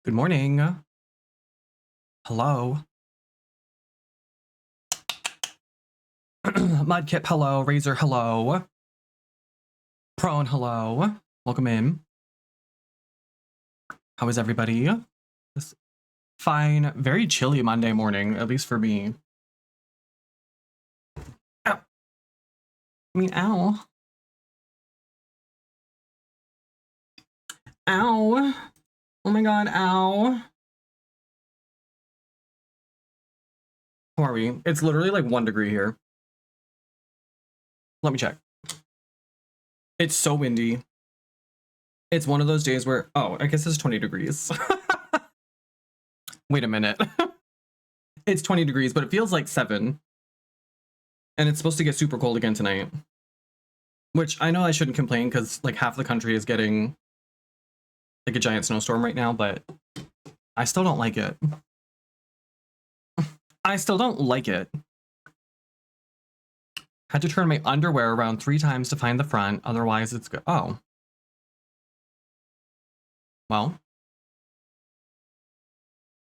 Good morning. Hello. Mudkip, hello. Razor, hello. Prone, hello. Welcome in. How is everybody? Fine. Very chilly Monday morning, at least for me. Ow. I mean, ow. Ow. Oh my god, ow. How are we? It's literally like 1 degree here. Let me check. It's so windy. It's one of those days where, oh, I guess it's 20 degrees. Wait a minute. It's 20 degrees, but it feels like 7. And it's supposed to get super cold again tonight. Which I know I shouldn't complain because like half the country is getting like a giant snowstorm right now, but I still don't like it. I still don't like it. Had to turn my underwear around 3 times to find the front, otherwise it's good. Oh. Well.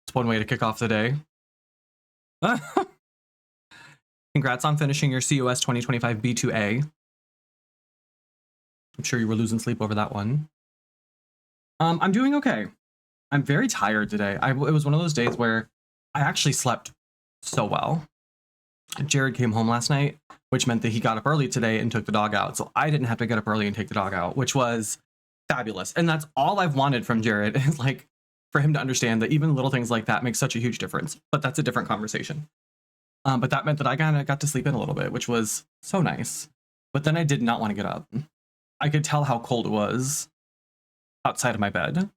It's one way to kick off the day. Congrats on finishing your COS 2025 B2A. I'm sure you were losing sleep over that one. I'm doing okay. I'm very tired today. It was one of those days where I actually slept so well. Jared came home last night, which meant that he got up early today and took the dog out. So I didn't have to get up early and take the dog out, which was fabulous. And that's all I've wanted from Jared is like for him to understand that even little things like that make such a huge difference. But that's a different conversation. But that meant that I kind of got to sleep in a little bit, which was so nice. But then I did not want to get up. I could tell how cold it was outside of my bed.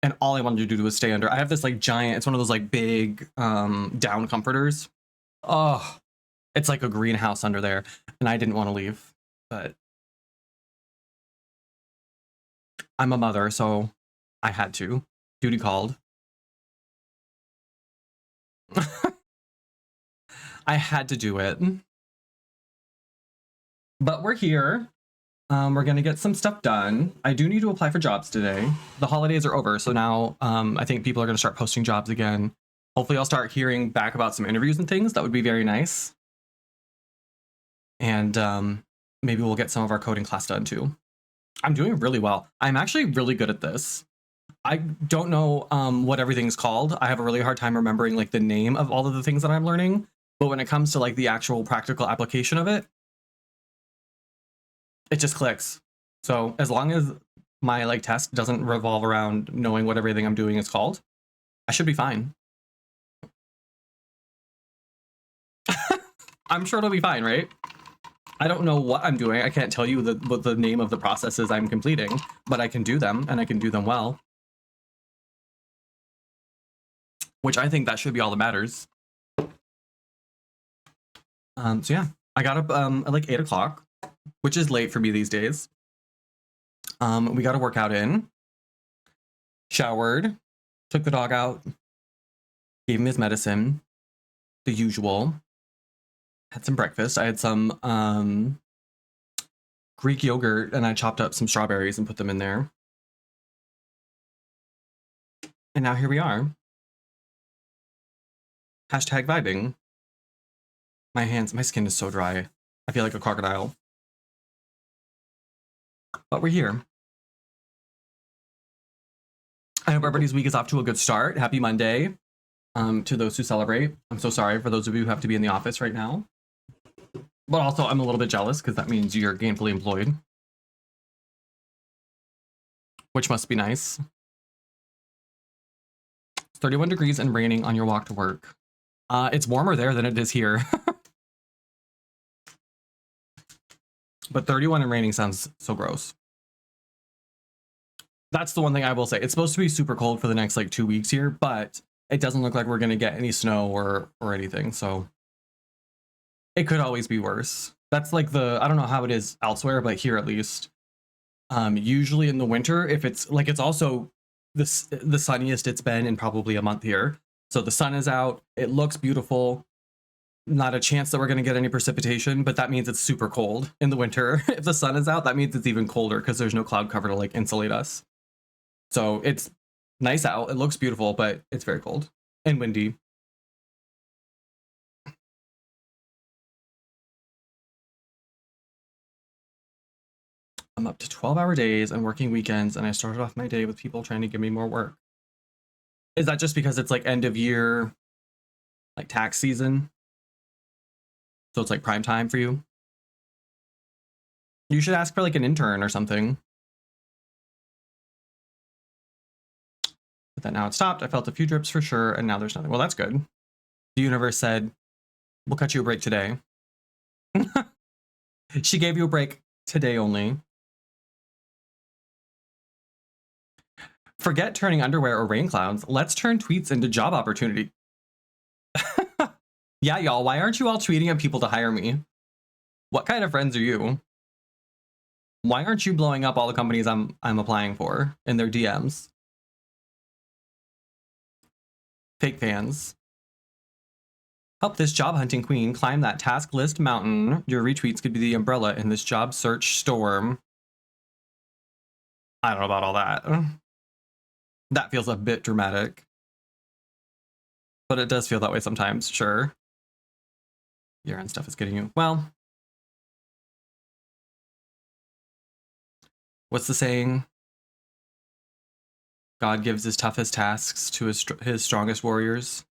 And all I wanted to do was stay under. I have this like giant, it's one of those like big down comforters. Oh, it's like a greenhouse under there. And I didn't want to leave, but I'm a mother, so I had to. Duty called. I had to do it. But we're here. We're going to get some stuff done. I do need to apply for jobs today. The holidays are over, so now I think people are going to start posting jobs again. Hopefully I'll start hearing back about some interviews and things. That would be very nice. And maybe we'll get some of our coding class done too. I'm doing really well. I'm actually really good at this. I don't know what everything's called. I have a really hard time remembering like the name of all of the things that I'm learning. But when it comes to like the actual practical application of it, it just clicks. So as long as my like test doesn't revolve around knowing what everything I'm doing is called, I should be fine. I'm sure it'll be fine, right? I don't know what I'm doing. I can't tell you what the name of the processes I'm completing, but I can do them and I can do them well. Which I think that should be all that matters. So yeah, I got up at like 8 o'clock, which is late for me these days. We got a workout in, showered, took the dog out, gave him his medicine, the usual. Had some breakfast. I had some Greek yogurt and I chopped up some strawberries and put them in there. And now here we are. Hashtag vibing. My skin is so dry. I feel like a crocodile. But we're here. I hope everybody's week is off to a good start. Happy Monday. to those who celebrate. I'm so sorry for those of you who have to be in the office right now. But also, I'm a little bit jealous because that means you're gainfully employed, which must be nice. It's 31 degrees and raining on your walk to work. It's warmer there than it is here. But 31 and raining sounds so gross. That's the one thing I will say. It's supposed to be super cold for the next like 2 weeks here, but it doesn't look like we're going to get any snow or anything. So it could always be worse. That's like I don't know how it is elsewhere, but here at least, usually in the winter, if it's like, it's also the sunniest it's been in probably a month here. So the sun is out. It looks beautiful. Not a chance that we're going to get any precipitation, but that means it's super cold in the winter. If the sun is out, that means it's even colder because there's no cloud cover to like insulate us. So it's nice out. It looks beautiful, but it's very cold and windy. I'm up to 12-hour days and working weekends, and I started off my day with people trying to give me more work. Is that just because it's like end of year, like tax season? So it's like prime time for you? You should ask for like an intern or something. But then now it stopped. I felt a few drips for sure, and now there's nothing. Well, that's good. The universe said, we'll cut you a break today. She gave you a break today only. Forget turning underwear or rain clouds. Let's turn tweets into job opportunity. Yeah, y'all, why aren't you all tweeting at people to hire me? What kind of friends are you? Why aren't you blowing up all the companies I'm applying for in their DMs? Fake fans. Help this job hunting queen climb that task list mountain. Your retweets could be the umbrella in this job search storm. I don't know about all that. That feels a bit dramatic. But it does feel that way sometimes, sure. Year-end stuff is getting you. Well, what's the saying? God gives his toughest tasks to his strongest warriors.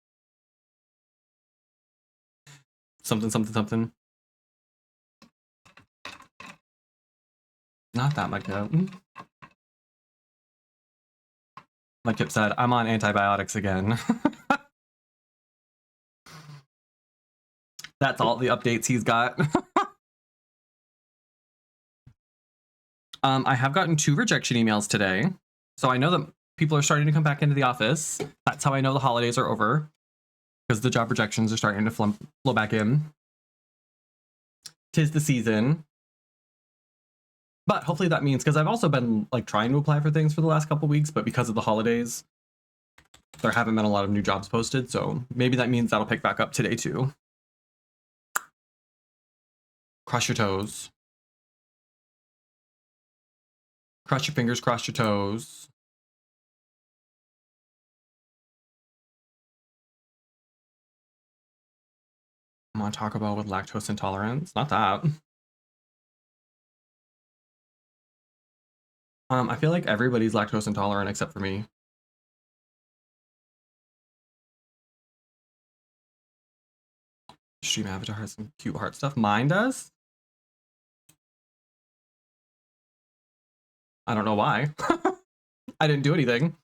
Something, something, something. Not that much. Like Kip said, I'm on antibiotics again. That's all the updates he's got. I have gotten 2 rejection emails today. So I know that people are starting to come back into the office. That's how I know the holidays are over. Because the job rejections are starting to flow back in. 'Tis the season. But hopefully that means, because I've also been like trying to apply for things for the last couple weeks, but because of the holidays, there haven't been a lot of new jobs posted. So maybe that means that'll pick back up today too. Cross your toes. Cross your fingers, cross your toes. I want to talk about with lactose intolerance. Not that. I feel like everybody's lactose intolerant except for me. Stream Avatar has some cute heart stuff. Mine does? I don't know why. I didn't do anything.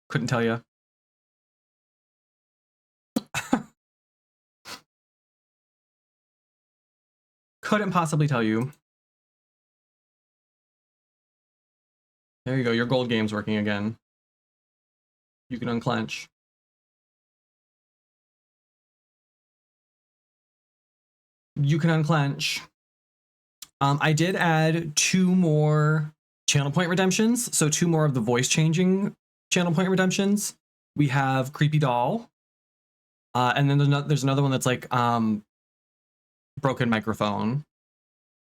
Couldn't tell you. Couldn't possibly tell you. There you go. Your gold game's working again. You can unclench. You can unclench. I did add 2 more channel point redemptions. So 2 more of the voice changing channel point redemptions. We have Creepy Doll. And then there's another one that's like broken microphone.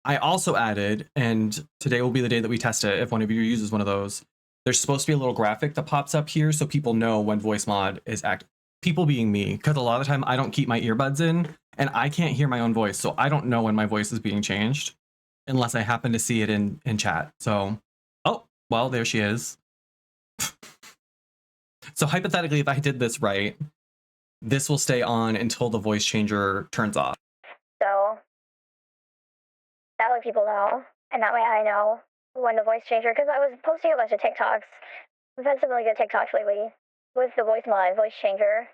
I also added, and today will be the day that we test it if one of you uses one of those. There's supposed to be a little graphic that pops up here so people know when voice mod is active. People being me, because a lot of the time I don't keep my earbuds in and I can't hear my own voice, so I don't know when my voice is being changed unless I happen to see it in chat. So, oh, Well, there she is. So hypothetically, if I did this right, this will stay on until the voice changer turns off. So that way people know, and that way I know when the voice changer, because I was posting a bunch of TikToks. We've had some really good TikToks lately with the voice mod, voice changer.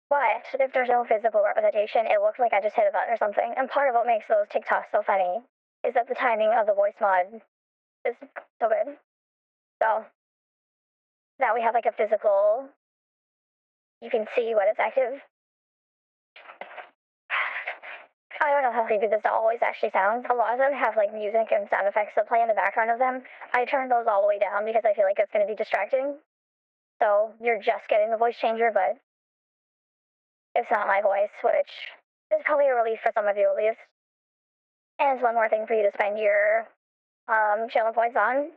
But if there's no physical representation, it looks like I just hit a button or something. And part of what makes those TikToks so funny is that the timing of the voice mod is so good. So now we have like a physical, you can see when it's active. I don't know how creepy this always actually sounds. A lot of them have like music and sound effects that play in the background of them. I turn those all the way down because I feel like it's going to be distracting. So you're just getting the voice changer, but it's not my voice, which is probably a relief for some of you at least. And it's one more thing for you to spend your channel points on.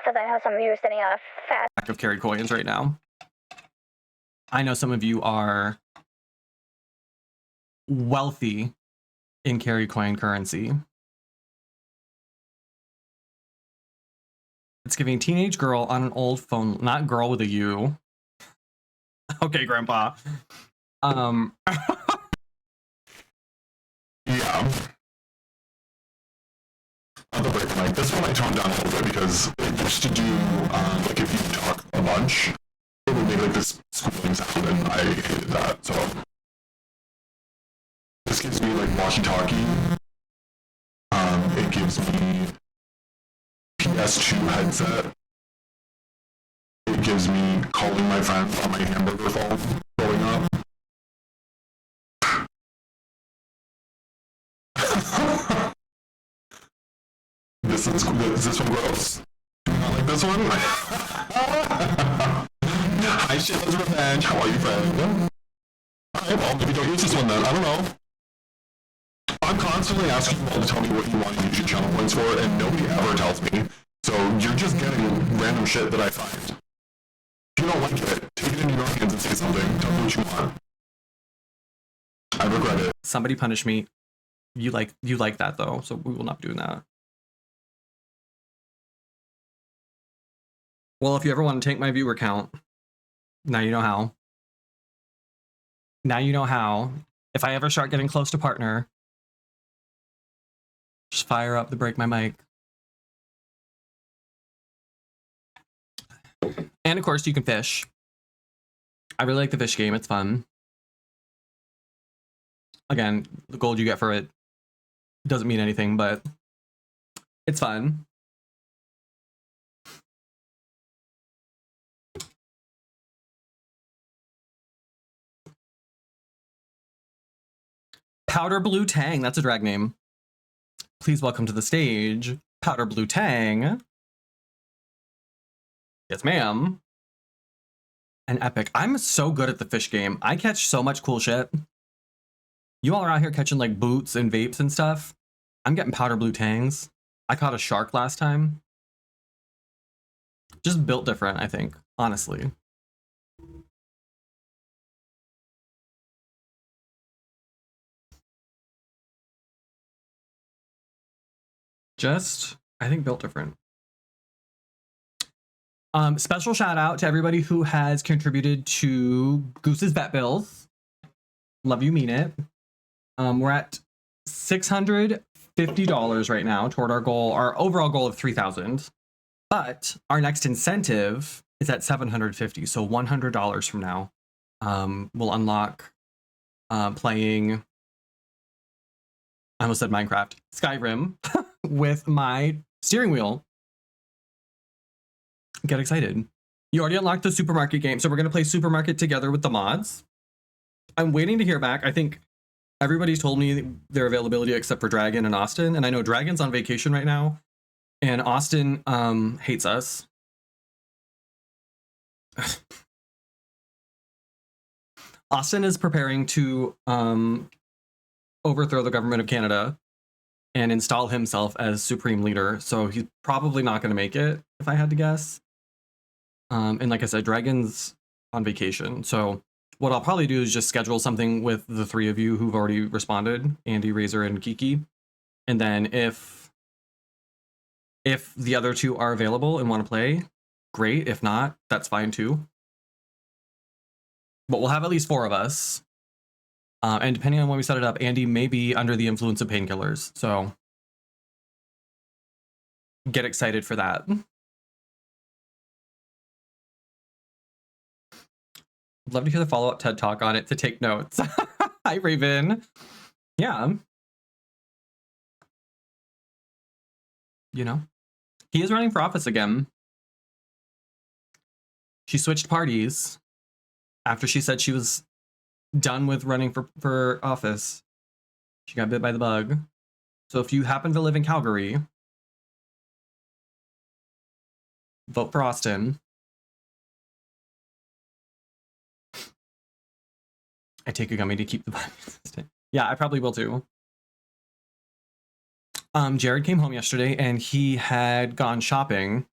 Because I know some of you are sitting on a fat Stack of Carrie coins right now. I know some of you are wealthy in Carrie coin currency. It's giving teenage girl on an old phone, not girl with a U. Okay, Grandpa. Yeah. On the break mic, this one I toned down a little bit because it used to do, like if you talk a bunch, it would make like this squealing sound, and I hated that, so. This gives me like walkie-talkie. It gives me PS2 headset. It gives me calling my friends on my hamburger phone growing up. Is this one gross? Do you not like this one? Hi, Shayla's Revenge. How are you, friend? Hi, well, maybe don't use this one then. I don't know. I'm constantly asking you all to tell me what you want to use your channel points for, and nobody ever tells me. So you're just getting random shit that I find. If you don't like it, take it into your own hands and say something. Tell me what you want. I regret it. Somebody punish me. You like that though, so we will not be doing that. Well, if you ever want to take my viewer count, now you know how. Now you know how. If I ever start getting close to partner, just fire up the break my mic. And of course, you can fish. I really like the fish game. It's fun. Again, the gold you get for it doesn't mean anything, but it's fun. Powder Blue Tang, that's a drag name. Please welcome to the stage, Powder Blue Tang. Yes, ma'am. An epic. I'm so good at the fish game. I catch so much cool shit. You all are out here catching like boots and vapes and stuff. I'm getting Powder Blue Tangs. I caught a shark last time. Just built different, I think, honestly. Just, I think, built different. Special shout out to everybody who has contributed to Goose's vet bills. Love you, mean it. We're at $650 right now toward our goal, our overall goal of $3,000. But our next incentive is at $750. So $100 from now, we'll unlock playing. I almost said Minecraft, Skyrim with my steering wheel. Get excited. You already unlocked the supermarket game, so we're going to play supermarket together with the mods. I'm waiting to hear back. I think everybody's told me their availability except for Dragon and Austin, and I know Dragon's on vacation right now, and Austin hates us. Austin is preparing to overthrow the government of Canada and install himself as supreme leader, so he's probably not going to make it, if I had to guess. And like I said, Dragon's on vacation, so what I'll probably do is just schedule something with the three of you who've already responded, Andy, Razor, and Kiki. And then if If the other two are available and want to play, great. If not, that's fine too. But we'll have at least 4 of us. And depending on when we set it up, Andy may be under the influence of painkillers. So get excited for that. I'd love to hear the follow-up TED Talk on it to take notes. Hi, Raven. Yeah. You know, he is running for office again. She switched parties after she said she was done with running for office. She got bit by the bug. So if you happen to live in Calgary, vote for Austin. I take a gummy to keep the vibe consistent. Yeah, I probably will too. Jared came home yesterday and he had gone shopping.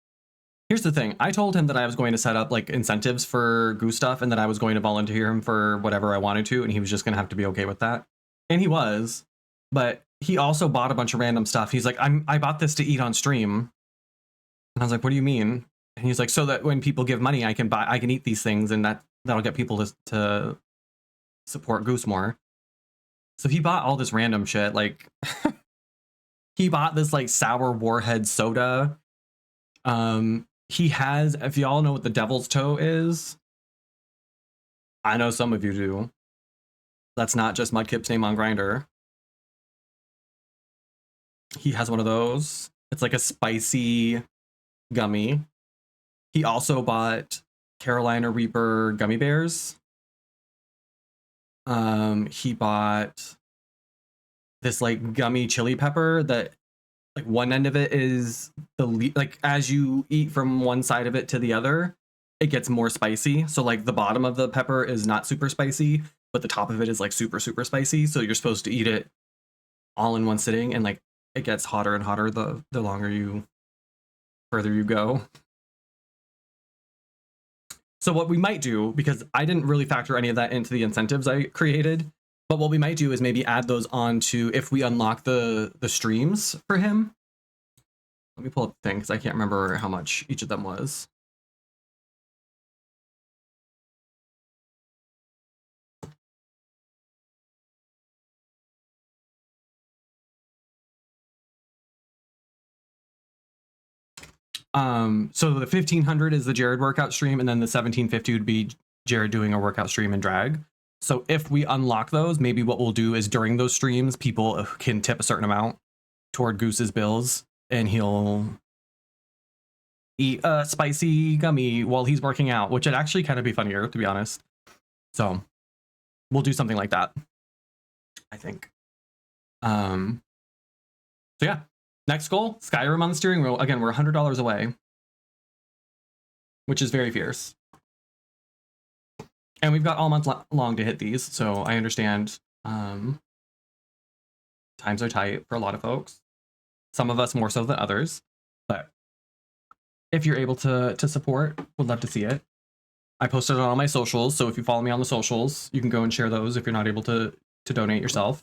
Here's the thing. I told him that I was going to set up like incentives for Goose stuff and that I was going to volunteer him for whatever I wanted to, and he was just going to have to be okay with that. And he was, but he also bought a bunch of random stuff. He's like, I bought this to eat on stream. And I was like, what do you mean? And he's like, so that when people give money, I can eat these things, and that'll get people to support Goose more. So he bought all this random shit. Like he bought this like sour warhead soda. He has, if y'all know what the devil's toe is, I know some of you do. That's not just Mudkip's name on Grindr. He has one of those. It's like a spicy gummy. He also bought Carolina Reaper gummy bears. He bought this like gummy chili pepper that like one end of it is like as you eat from one side of it to the other, it gets more spicy. So like the bottom of the pepper is not super spicy, but the top of it is like super spicy. So you're supposed to eat it all in one sitting, and like it gets hotter and hotter the further you go. So what we might do, because I didn't really factor any of that into the incentives I created, but what we might do is maybe add those on to if we unlock the streams for him. Let me pull up the thing because I can't remember how much each of them was. So the 1500 is the Jared workout stream, and then the 1750 would be Jared doing a workout stream in drag. So if we unlock those, maybe what we'll do is during those streams, people can tip a certain amount toward Goose's bills, and he'll eat a spicy gummy while he's working out, which would actually kind of be funnier, to be honest. So we'll do something like that, I think. So yeah, next goal, Skyrim on the steering wheel. Again, we're $100 away, which is very fierce. And we've got all month long to hit these, so I understand times are tight for a lot of folks. Some of us more so than others, but if you're able to support, would love to see it. I posted it on all my socials, so if you follow me on the socials, you can go and share those if you're not able to donate yourself.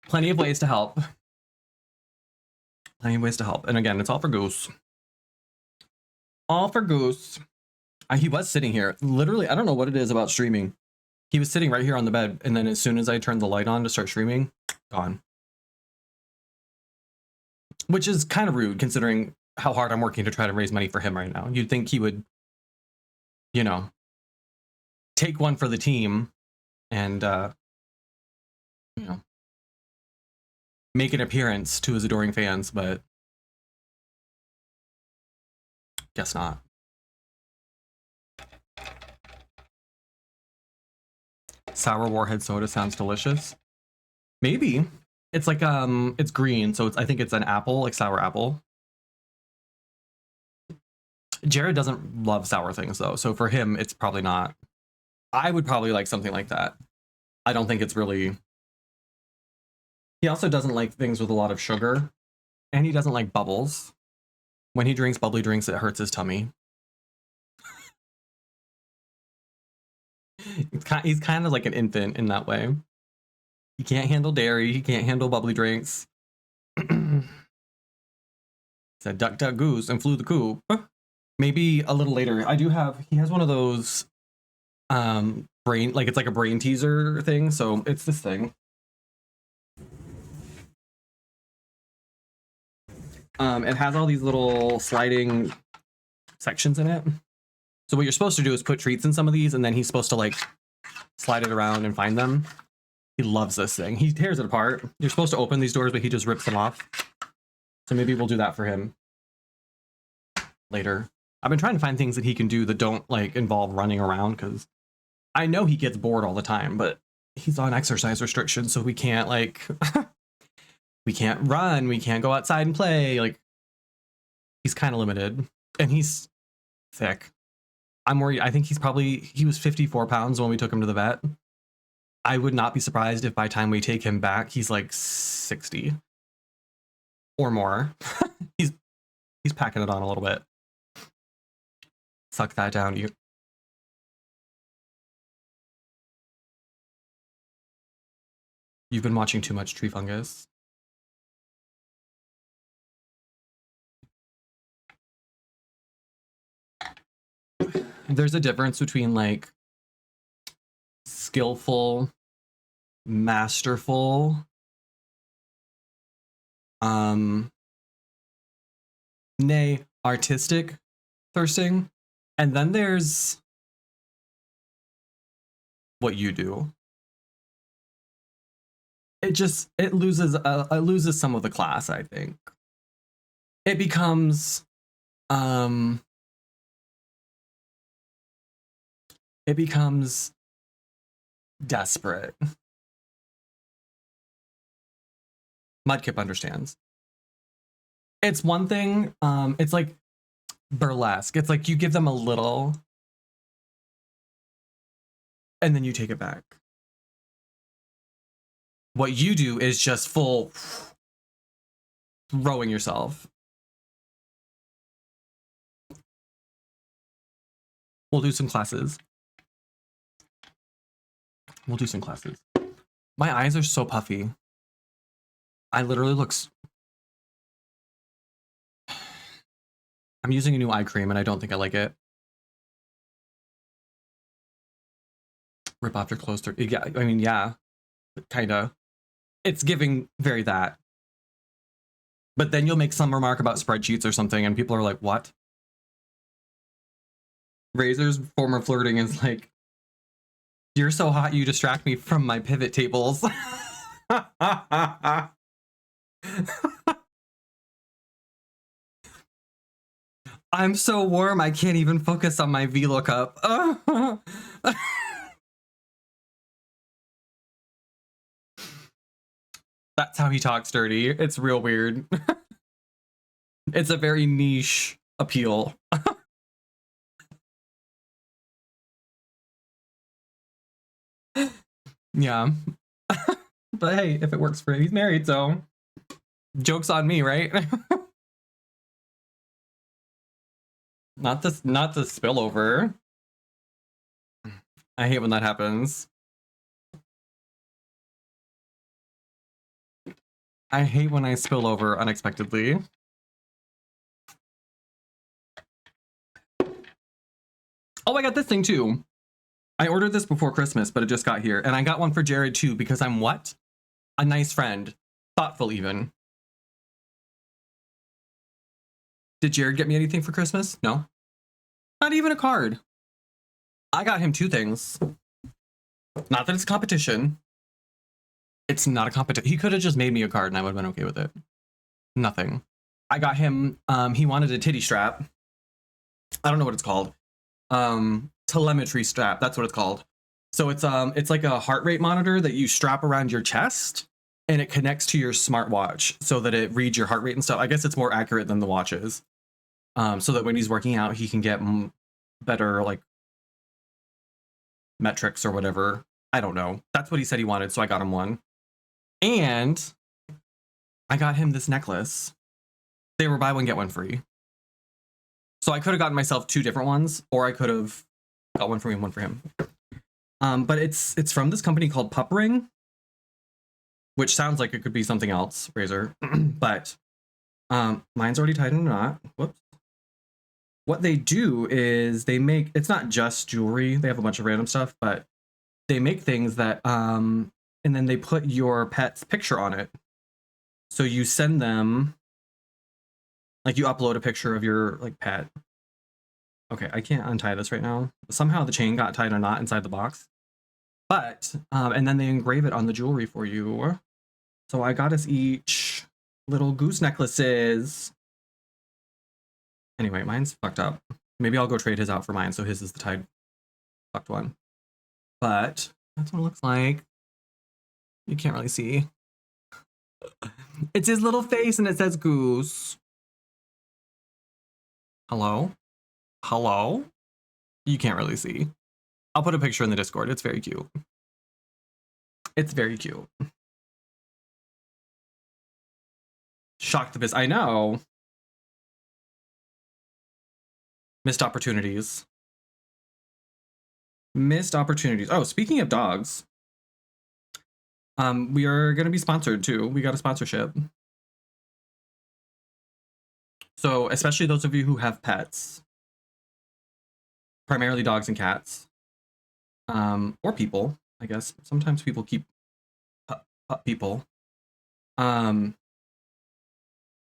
Plenty of ways to help. Plenty of ways to help. And again, it's all for Goose. All for Goose. He was sitting here. Literally, I don't know what it is about streaming. He was sitting right here on the bed, and then as soon as I turned the light on to start streaming, gone. Which is kind of rude, considering how hard I'm working to try to raise money for him right now. You'd think he would, you know, take one for the team and, you know, make an appearance to his adoring fans, but guess not. Sour warhead soda sounds delicious. Maybe. It's like it's green, so I think it's an apple, like sour apple. Jared doesn't love sour things though, so for him it's probably not. I would probably like something like that. I don't think it's really. He also doesn't like things with a lot of sugar, and he doesn't like bubbles. When he drinks bubbly drinks, it hurts his tummy. He's kind of like an infant in that way. He can't handle dairy. He can't handle bubbly drinks. Said duck, duck, goose, and flew the coop. Maybe a little later. He has one of those brain, like it's like a brain teaser thing. So it's this thing. It has all these little sliding sections in it. So what you're supposed to do is put treats in some of these, and then he's supposed to like slide it around and find them. He loves this thing. He tears it apart. You're supposed to open these doors, but he just rips them off. So maybe we'll do that for him later. I've been trying to find things that he can do that don't like involve running around, because I know he gets bored all the time, but he's on exercise restrictions, so we can't like we can't run, we can't go outside and play. Like, he's kind of limited, and he's thick. I'm worried. I think he was 54 pounds when we took him to the vet. I would not be surprised if by the time we take him back, he's like 60 or more. he's packing it on a little bit. Suck that down, you. You've been watching too much Tree Fungus. There's a difference between like skillful, masterful, nay, artistic thirsting, and then there's what you do. It loses some of the class, I think. It becomes desperate. Mudkip understands. It's one thing, it's like burlesque. It's like you give them a little and then you take it back. What you do is just full throwing yourself. We'll do some classes. My eyes are so puffy. I literally I'm using a new eye cream and I don't think I like it. Rip off your clothes. Yeah, I mean, yeah, kinda. It's giving very that. But then you'll make some remark about spreadsheets or something and people are like, what? Razor's former flirting is like, you're so hot you distract me from my pivot tables. I'm so warm I can't even focus on my VLOOKUP. That's how he talks dirty. It's real weird. It's a very niche appeal. Yeah. But hey, if it works for him, he's married, so joke's on me, right? Not the spillover. I hate when that happens. I hate when I spill over unexpectedly. Oh, I got this thing too. I ordered this before Christmas, but it just got here. And I got one for Jared too, because I'm what? A nice friend. Thoughtful even. Did Jared get me anything for Christmas? No. Not even a card. I got him two things. Not that it's a competition. It's not a competition. He could have just made me a card and I would have been okay with it. Nothing. I got him, he wanted a titty strap. I don't know what it's called. Telemetry strap, that's what it's called. So it's like a heart rate monitor that you strap around your chest and it connects to your smartwatch so that it reads your heart rate and stuff. I guess it's more accurate than the watches. So that when he's working out, he can get better like metrics or whatever. I don't know. That's what he said he wanted, so I got him one. And I got him this necklace. They were buy one, get one free. So I could have gotten myself two different ones, or I could have got one for me and one for him. But it's from this company called Pup Ring. which sounds like it could be something else, Razor, but mine's already tied in a knot. Whoops. What they do is they make, it's not just jewelry. They have a bunch of random stuff, but they make things that, and then they put your pet's picture on it. So you send them, like you upload a picture of your like pet. Okay, I can't untie this right now. Somehow the chain got tied in a knot inside the box. But, and then they engrave it on the jewelry for you. So I got us each little goose necklaces. Anyway, mine's fucked up. Maybe I'll go trade his out for mine, so his is the tied fucked one. But that's what it looks like. You can't really see. It's his little face and it says goose. Hello? Hello? You can't really see. I'll put a picture in the Discord. It's very cute. It's very cute. Shocked the biz. I know. Missed opportunities. Missed opportunities. Oh, speaking of dogs, we are going to be sponsored too. We got a sponsorship. So especially those of you who have pets, primarily dogs and cats, or people, I guess. Sometimes people keep people. We're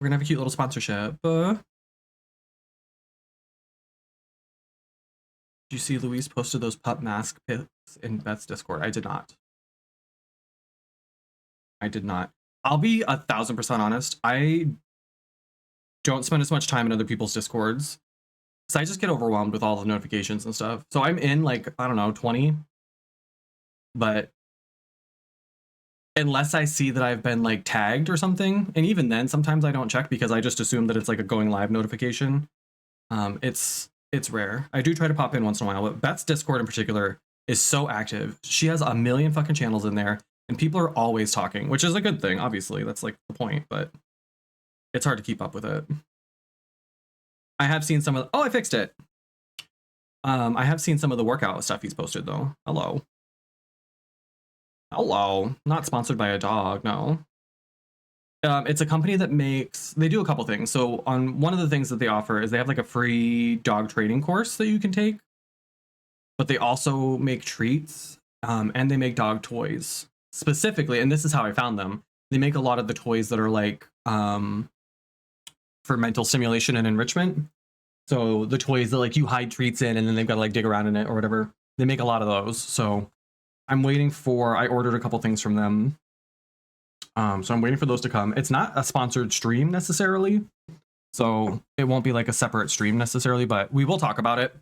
gonna have a cute little sponsorship. Did you see Louise posted those pup mask pics in Beth's Discord? I did not. I did not. I'll be 1,000% honest. I don't spend as much time in other people's Discords. So I just get overwhelmed with all the notifications and stuff. So I'm in like, I don't know, 20. But unless I see that I've been like tagged or something, and even then sometimes I don't check because I just assume that it's like a going live notification. It's rare. I do try to pop in once in a while, but Beth's Discord in particular is so active. She has a million fucking channels in there and people are always talking, which is a good thing, obviously. That's like the point, but it's hard to keep up with it. I have seen some of, oh, I fixed it. I have seen some of the workout stuff he's posted though. Hello. Hello. Not sponsored by a dog, no. It's a company that makes, they do a couple things. So on one of the things that they offer is they have like a free dog training course that you can take, but they also make treats and they make dog toys specifically. And this is how I found them. They make a lot of the toys that are like for mental stimulation and enrichment. So the toys that like you hide treats in and then they've got to like dig around in it or whatever. They make a lot of those. So I'm waiting for, I ordered a couple things from them. So I'm waiting for those to come. It's not a sponsored stream necessarily. So it won't be like a separate stream necessarily, but we will talk about it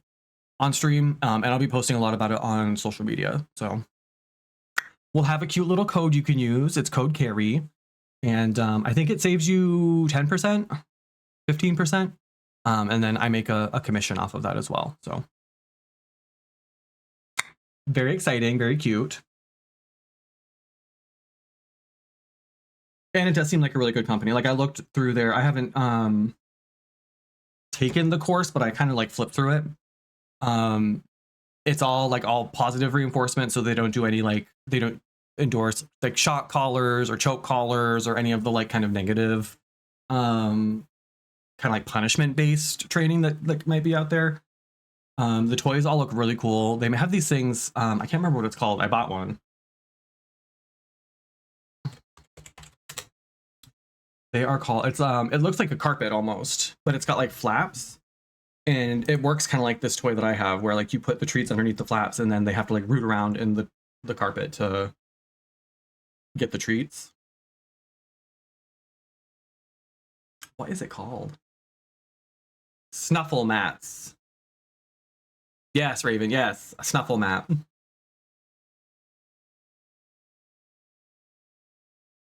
on stream. And I'll be posting a lot about it on social media. So we'll have a cute little code you can use. It's code Carrie. And I think it saves you 10%, 15%. And then I make a commission off of that as well. So very exciting, very cute. And it does seem like a really good company. Like I looked through there. I haven't taken the course, but I kind of like flipped through it. It's all like all positive reinforcement. So they don't do any like, they don't endorse like shock collars or choke collars or any of the like kind of negative kind of like punishment based training that like might be out there. The toys all look really cool. They have these things. I can't remember what it's called. I bought one. They are called, it's it looks like a carpet almost, but it's got like flaps and it works kind of like this toy that I have where like you put the treats underneath the flaps and then they have to like root around in the carpet to get the treats. What is it called? Snuffle mats. Yes, Raven, yes, a snuffle mat.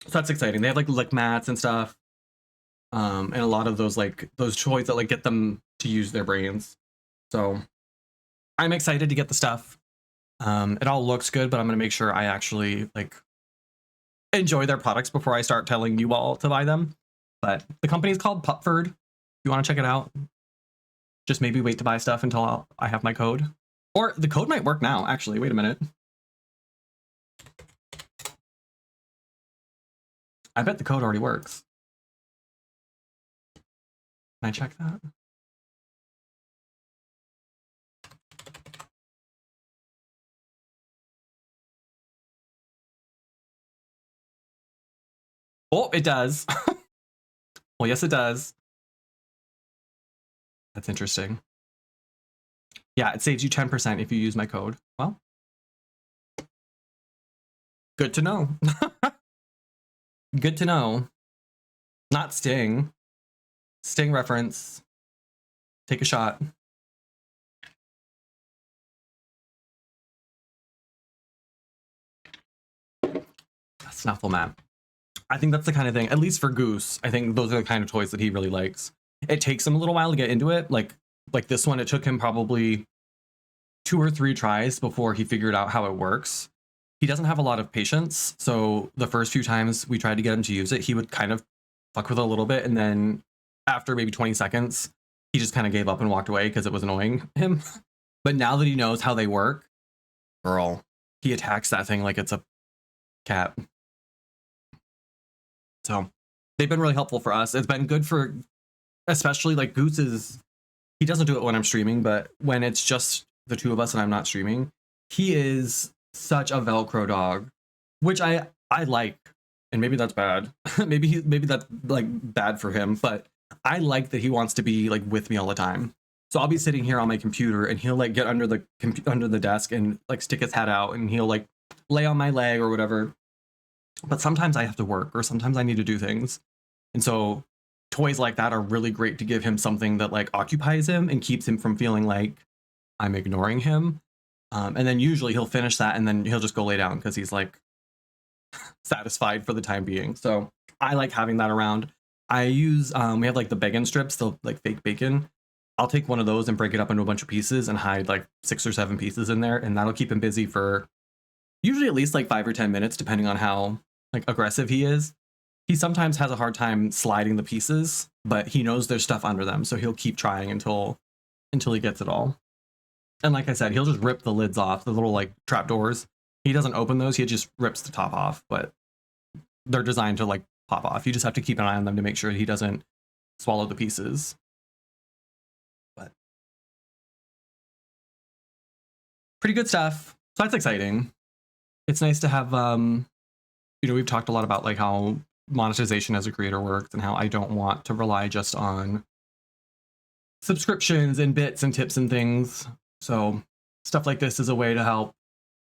So that's exciting. They have like lick mats and stuff. And a lot of those like those toys that like get them to use their brains. So I'm excited to get the stuff. It all looks good, but I'm gonna make sure I actually like enjoy their products before I start telling you all to buy them. But the company is called Pupford. If you want to check it out, just maybe wait to buy stuff until I have my code. Or the code might work now, actually. Wait a minute. I bet the code already works. Can I check that? Oh, it does. Well, yes, it does. That's interesting. Yeah, it saves you 10% if you use my code. Well, good to know. Good to know. Not Sting. Sting reference. Take a shot. Snuffle map. I think that's the kind of thing, at least for Goose, I think those are the kind of toys that he really likes. It takes him a little while to get into it. Like this one, it took him probably 2 or 3 tries before he figured out how it works. He doesn't have a lot of patience, so the first few times we tried to get him to use it, he would kind of fuck with it a little bit, and then after maybe 20 seconds, he just kind of gave up and walked away because it was annoying him. But now that he knows how they work, girl, he attacks that thing like it's a cat. So they've been really helpful for us. It's been good for, especially like Goose's, he doesn't do it when I'm streaming, but when it's just the 2 of us and I'm not streaming, he is such a Velcro dog, which I like, and maybe that's bad. maybe that's like bad for him, but I like that he wants to be like with me all the time. So I'll be sitting here on my computer and he'll like get under the desk and like stick his head out and he'll like lay on my leg or whatever. But sometimes I have to work or sometimes I need to do things. And so toys like that are really great to give him something that like occupies him and keeps him from feeling like I'm ignoring him. And then usually he'll finish that and then he'll just go lay down because he's like satisfied for the time being. So I like having that around. I use, we have like the bacon strips, the like fake bacon. I'll take one of those and break it up into a bunch of pieces and hide like 6 or 7 pieces in there. And that'll keep him busy for usually at least like 5 or 10 minutes, depending on how like aggressive he is. He sometimes has a hard time sliding the pieces, but he knows there's stuff under them. So he'll keep trying until he gets it all. And like I said, he'll just rip the lids off, the little like trap doors. He doesn't open those, he just rips the top off, but they're designed to like pop off. You just have to keep an eye on them to make sure he doesn't swallow the pieces. But pretty good stuff. So that's exciting. It's nice to have, we've talked a lot about like how monetization as a creator works and how I don't want to rely just on subscriptions and bits and tips and things. So stuff like this is a way to help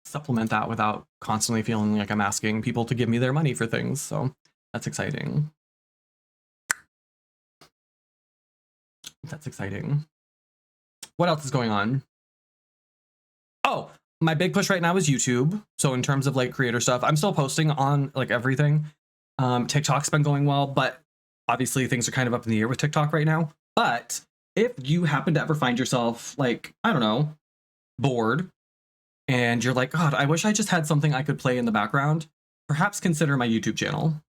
supplement that without constantly feeling like I'm asking people to give me their money for things. So that's exciting. That's exciting. What else is going on? Oh, my big push right now is YouTube. So in terms of like creator stuff, I'm still posting on like everything. TikTok's been going well, but obviously things are kind of up in the air with TikTok right now. But if you happen to ever find yourself like, I don't know, bored and you're like, God, I wish I just had something I could play in the background, perhaps consider my YouTube channel.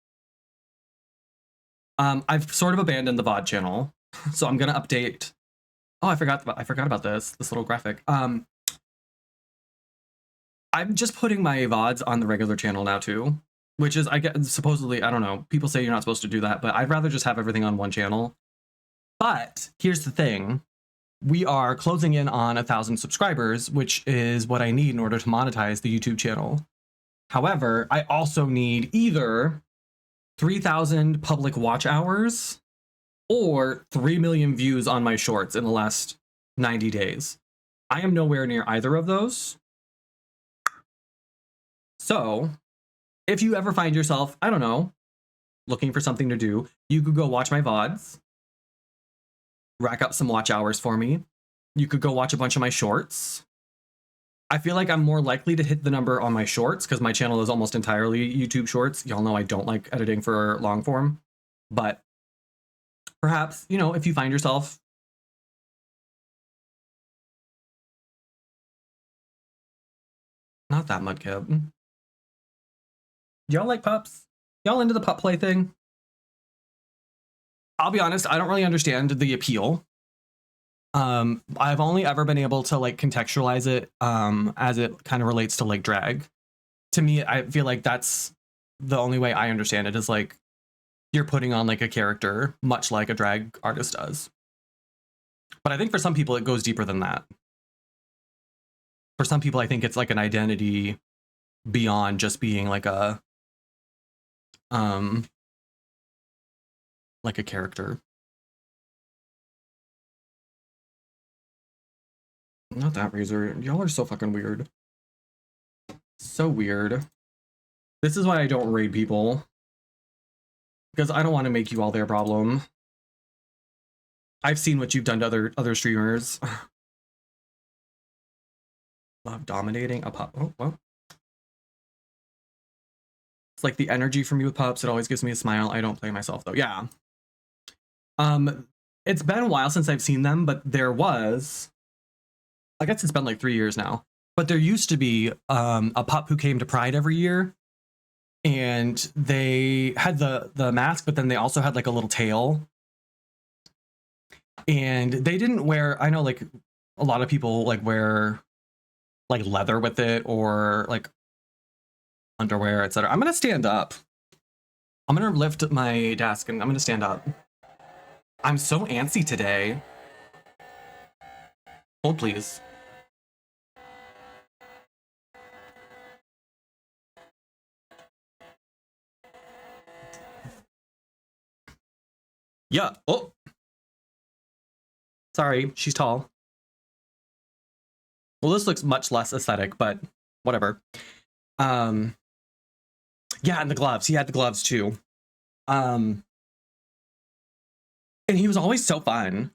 I've sort of abandoned the VOD channel, so I'm gonna update. Oh, I forgot about this little graphic. I'm just putting my VODs on the regular channel now too, which is, I get, supposedly, I don't know, people say you're not supposed to do that, but I'd rather just have everything on one channel. But here's the thing. We are closing in on 1,000 subscribers, which is what I need in order to monetize the YouTube channel. However, I also need either 3,000 public watch hours or 3 million views on my shorts in the last 90 days. I am nowhere near either of those. So if you ever find yourself, I don't know, looking for something to do, you could go watch my VODs, rack up some watch hours for me. You could go watch a bunch of my shorts. I feel like I'm more likely to hit the number on my shorts because my channel is almost entirely YouTube shorts. Y'all know I don't like editing for long form, but perhaps, if you find yourself not that Mudkip. Y'all like pups? Y'all into the pup play thing? I'll be honest, I don't really understand the appeal. I've only ever been able to like contextualize it as it kind of relates to like drag. To me, I feel like that's the only way I understand it is like you're putting on like a character, much like a drag artist does. But I think for some people it goes deeper than that. For some people, I think it's like an identity beyond just being like a character. Not that razor. Y'all are so fucking weird. So weird. This is why I don't raid people. Because I don't want to make you all their problem. I've seen what you've done to other streamers. Love dominating a pup. Oh, well. It's like the energy from you with pups. It always gives me a smile. I don't play myself though. Yeah. It's been a while since I've seen them, but there was, I guess it's been like 3 years now, but there used to be a pup who came to Pride every year, and they had the mask, but then they also had like a little tail. And they didn't wear, I know like a lot of people like wear like leather with it or like underwear, etc. I'm gonna stand up. I'm gonna lift my desk and I'm gonna stand up. I'm so antsy today. Hold please. Yeah. Oh. Sorry, she's tall. Well, this looks much less aesthetic, but whatever. Yeah, and the gloves. He had the gloves too. And he was always so fun.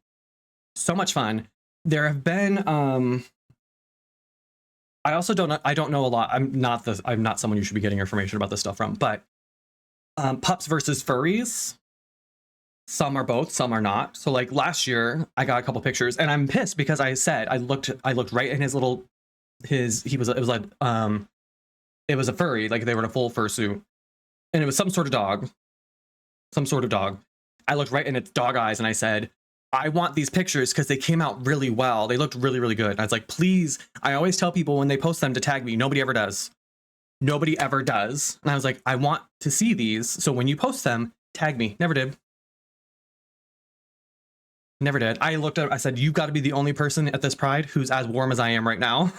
So much fun. There have been I also don't know a lot. I'm not someone you should be getting information about this stuff from, but pups versus furries. Some are both, some are not. So like last year I got a couple pictures and I'm pissed because I looked right in his little it was a furry, like they were in a full fursuit. And it was some sort of dog. I looked right in its dog eyes and I said, I want these pictures because they came out really well. They looked really, really good. And I was like, please, I always tell people when they post them to tag me. Nobody ever does. Nobody ever does. And I was like, I want to see these. So when you post them, tag me. Never did. Never did. I said, you've got to be the only person at this Pride who's as warm as I am right now.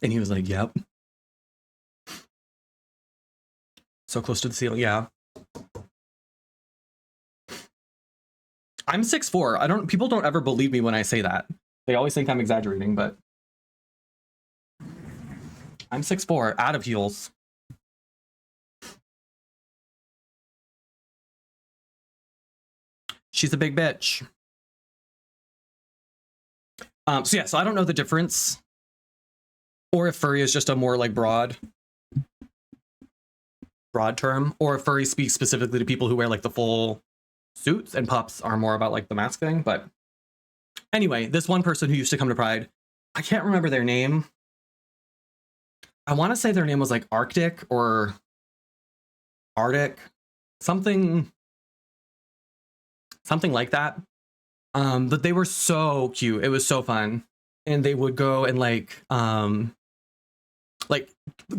And he was like, yep. So close to the ceiling. Yeah. I'm 6'4". People don't ever believe me when I say that. They always think I'm exaggerating, but I'm 6'4", out of heels. She's a big bitch. So I don't know the difference, or if furry is just a more like broad term, or if furry speaks specifically to people who wear like the full suits and pups are more about like the mask thing. But anyway, this one person who used to come to Pride, I can't remember their name. I want to say their name was like Arctic or Arctic, something like that. But they were so cute. It was so fun. And they would go and like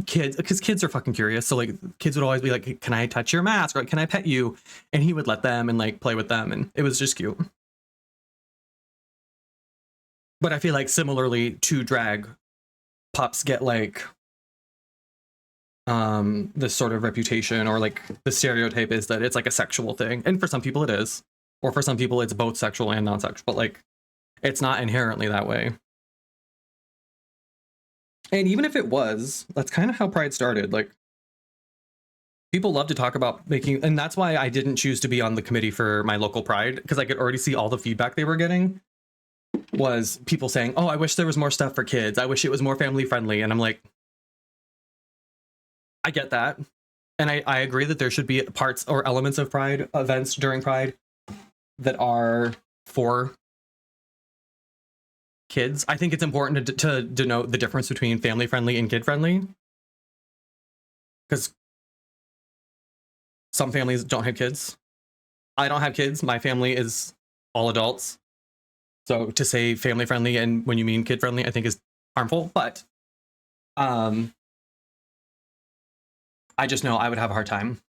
kids, because kids are fucking curious. So like kids would always be like, can I touch your mask? Or can I pet you? And he would let them and like play with them. And it was just cute. But I feel like similarly to drag, pups get like this sort of reputation, or like the stereotype is that it's like a sexual thing. And for some people it is. Or for some people it's both sexual and non-sexual. But like it's not inherently that way. And even if it was, that's kind of how Pride started. Like, people love to talk about making, and that's why I didn't choose to be on the committee for my local Pride, because I could already see all the feedback they were getting was people saying, oh, I wish there was more stuff for kids. I wish it was more family friendly. And I'm like, I get that. And I agree that there should be parts or elements of Pride events during Pride that are for kids. I think it's important to denote the difference between family friendly and kid friendly, because some families don't have kids. I don't have kids. My family is all adults. So to say family friendly and when you mean kid friendly, I think is harmful. But I just know I would have a hard time.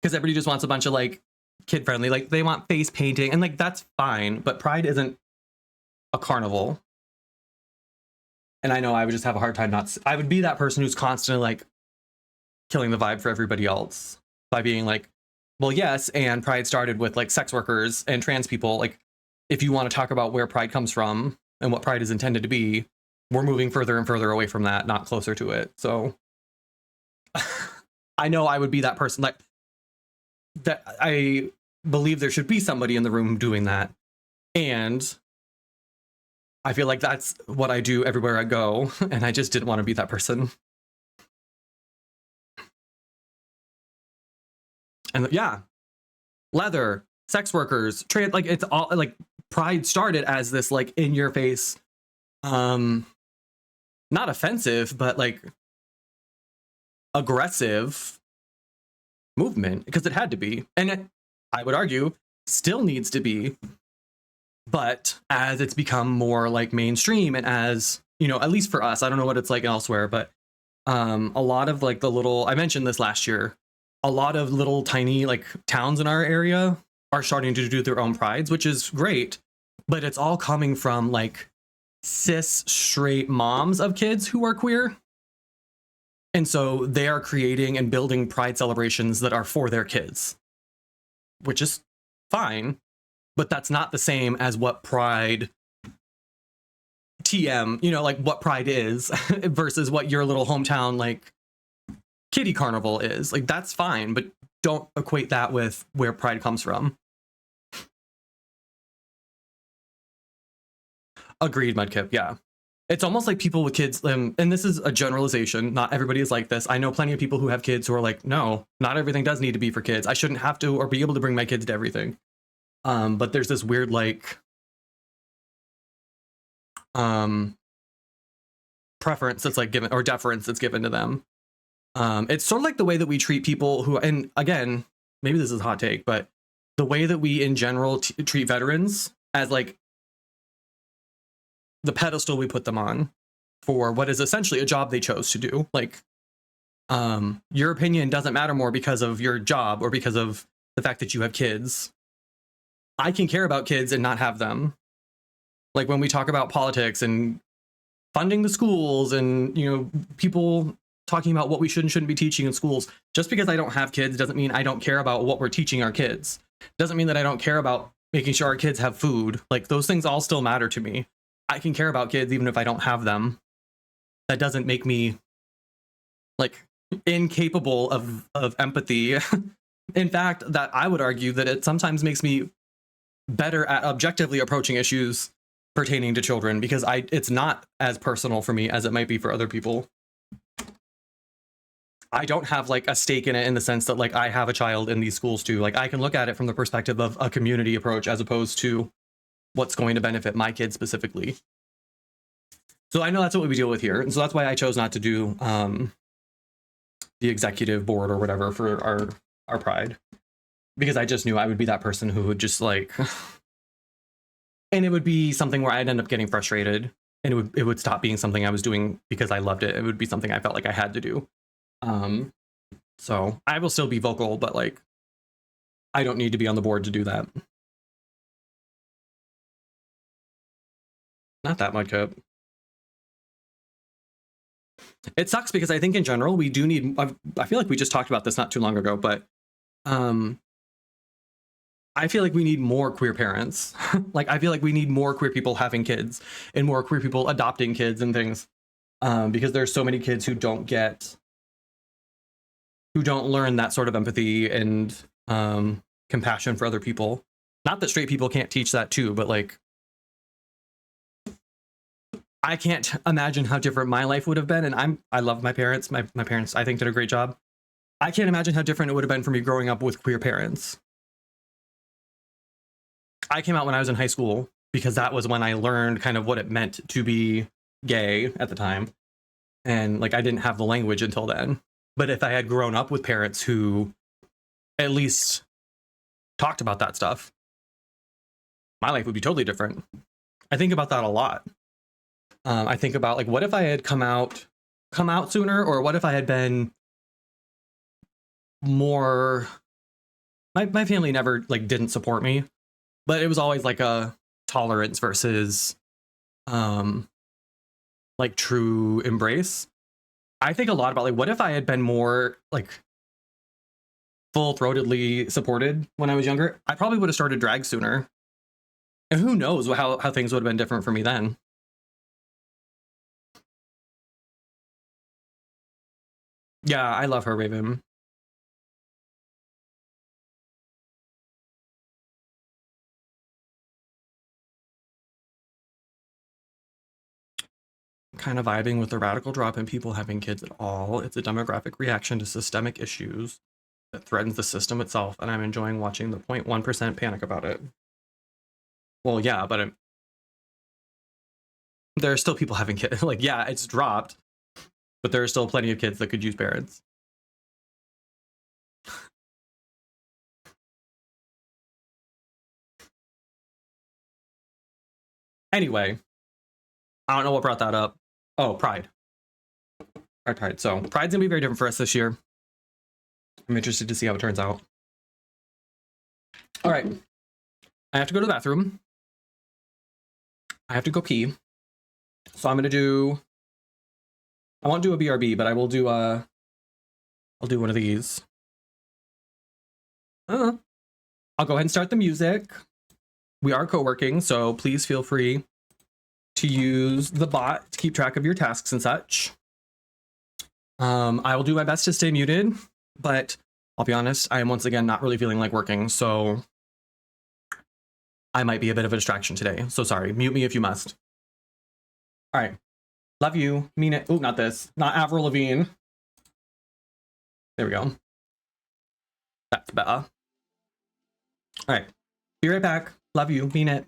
because everybody just wants a bunch of like kid friendly, like they want face painting, and like that's fine, but Pride isn't a carnival. And I know I would just have a hard time I would be that person who's constantly like killing the vibe for everybody else by being like, well, yes, and Pride started with like sex workers and trans people. Like, if you want to talk about where Pride comes from and what Pride is intended to be, we're moving further and further away from that, not closer to it. So I know I would be that person, like that. I believe there should be somebody in the room doing that. And I feel like that's what I do everywhere I go. And I just didn't want to be that person. And yeah, leather, sex workers, trans, like it's all like Pride started as this like in your face, not offensive, but like aggressive movement, because it had to be. And it, I would argue, still needs to be. But as it's become more like mainstream, and as, you know, at least for us, I don't know what it's like elsewhere, but a lot of like the little, I mentioned this last year, a lot of little tiny like towns in our area are starting to do their own prides, which is great. But it's all coming from like cis straight moms of kids who are queer. And so they are creating and building pride celebrations that are for their kids, which is fine. But that's not the same as what Pride TM, you know, like what Pride is versus what your little hometown like kiddie carnival is. Like that's fine, but don't equate that with where Pride comes from. Agreed, Mudkip. Yeah. It's almost like people with kids, and this is a generalization. Not everybody is like this. I know plenty of people who have kids who are like, no, not everything does need to be for kids. I shouldn't have to or be able to bring my kids to everything. But there's this weird like preference that's like given, or deference that's given to them. It's sort of like the way that we treat people who, and again, maybe this is a hot take, but the way that we in general treat veterans as like the pedestal we put them on for what is essentially a job they chose to do. Like, your opinion doesn't matter more because of your job or because of the fact that you have kids. I can care about kids and not have them. Like when we talk about politics and funding the schools and, you know, people talking about what we should and shouldn't be teaching in schools, just because I don't have kids doesn't mean I don't care about what we're teaching our kids. Doesn't mean that I don't care about making sure our kids have food. Like those things all still matter to me. I can care about kids even if I don't have them. That doesn't make me like incapable of empathy. In fact, that I would argue that it sometimes makes me better at objectively approaching issues pertaining to children, because it's not as personal for me as it might be for other people. I don't have like a stake in it in the sense that like I have a child in these schools too. Like I can look at it from the perspective of a community approach as opposed to what's going to benefit my kids specifically. So I know that's what we deal with here. And so that's why I chose not to do the executive board or whatever for our pride, because I just knew I would be that person who would just like, and it would be something where I'd end up getting frustrated, and it would stop being something I was doing because I loved it. It would be something I felt like I had to do. So I will still be vocal, but like, I don't need to be on the board to do that. Not that much, Cope. It sucks because I think in general we do need, I feel like we just talked about this not too long ago, but I feel like we need more queer parents. Like I feel like we need more queer people having kids and more queer people adopting kids and things, because there's so many kids who don't learn that sort of empathy and compassion for other people. Not that straight people can't teach that too, but like, I can't imagine how different my life would have been. And I love my parents. My parents, I think, did a great job. I can't imagine how different it would have been for me growing up with queer parents. I came out when I was in high school because that was when I learned kind of what it meant to be gay at the time. And like, I didn't have the language until then. But if I had grown up with parents who at least talked about that stuff, my life would be totally different. I think about that a lot. I think about like, what if I had come out sooner, or what if I had been more my family never like didn't support me, but it was always like a tolerance versus like true embrace. I think a lot about like what if I had been more like full-throatedly supported when I was younger? I probably would have started drag sooner. And who knows how things would have been different for me then. Yeah, I love her, Raven. Kind of vibing with the radical drop in people having kids at all. It's a demographic reaction to systemic issues that threatens the system itself, and I'm enjoying watching the 0.1% panic about it. Well, yeah, but there are still people having kids. Like, yeah, it's dropped, but there are still plenty of kids that could use parents. Anyway, I don't know what brought that up. Oh, Pride. Pride. So Pride's gonna be very different for us this year. I'm interested to see how it turns out. All right. I have to go to the bathroom. I have to go pee. So I'm gonna do. I won't do a BRB, but I will do I'll do one of these. I'll go ahead and start the music. We are co-working, so please feel free to use the bot to keep track of your tasks and such. I will do my best to stay muted, but I'll be honest, I am once again not really feeling like working, so I might be a bit of a distraction today. So sorry. Mute me if you must. All right. Love you. Mean it. Oh, not this. Not Avril Lavigne. There we go. That's better. All right. Be right back. Love you. Mean it.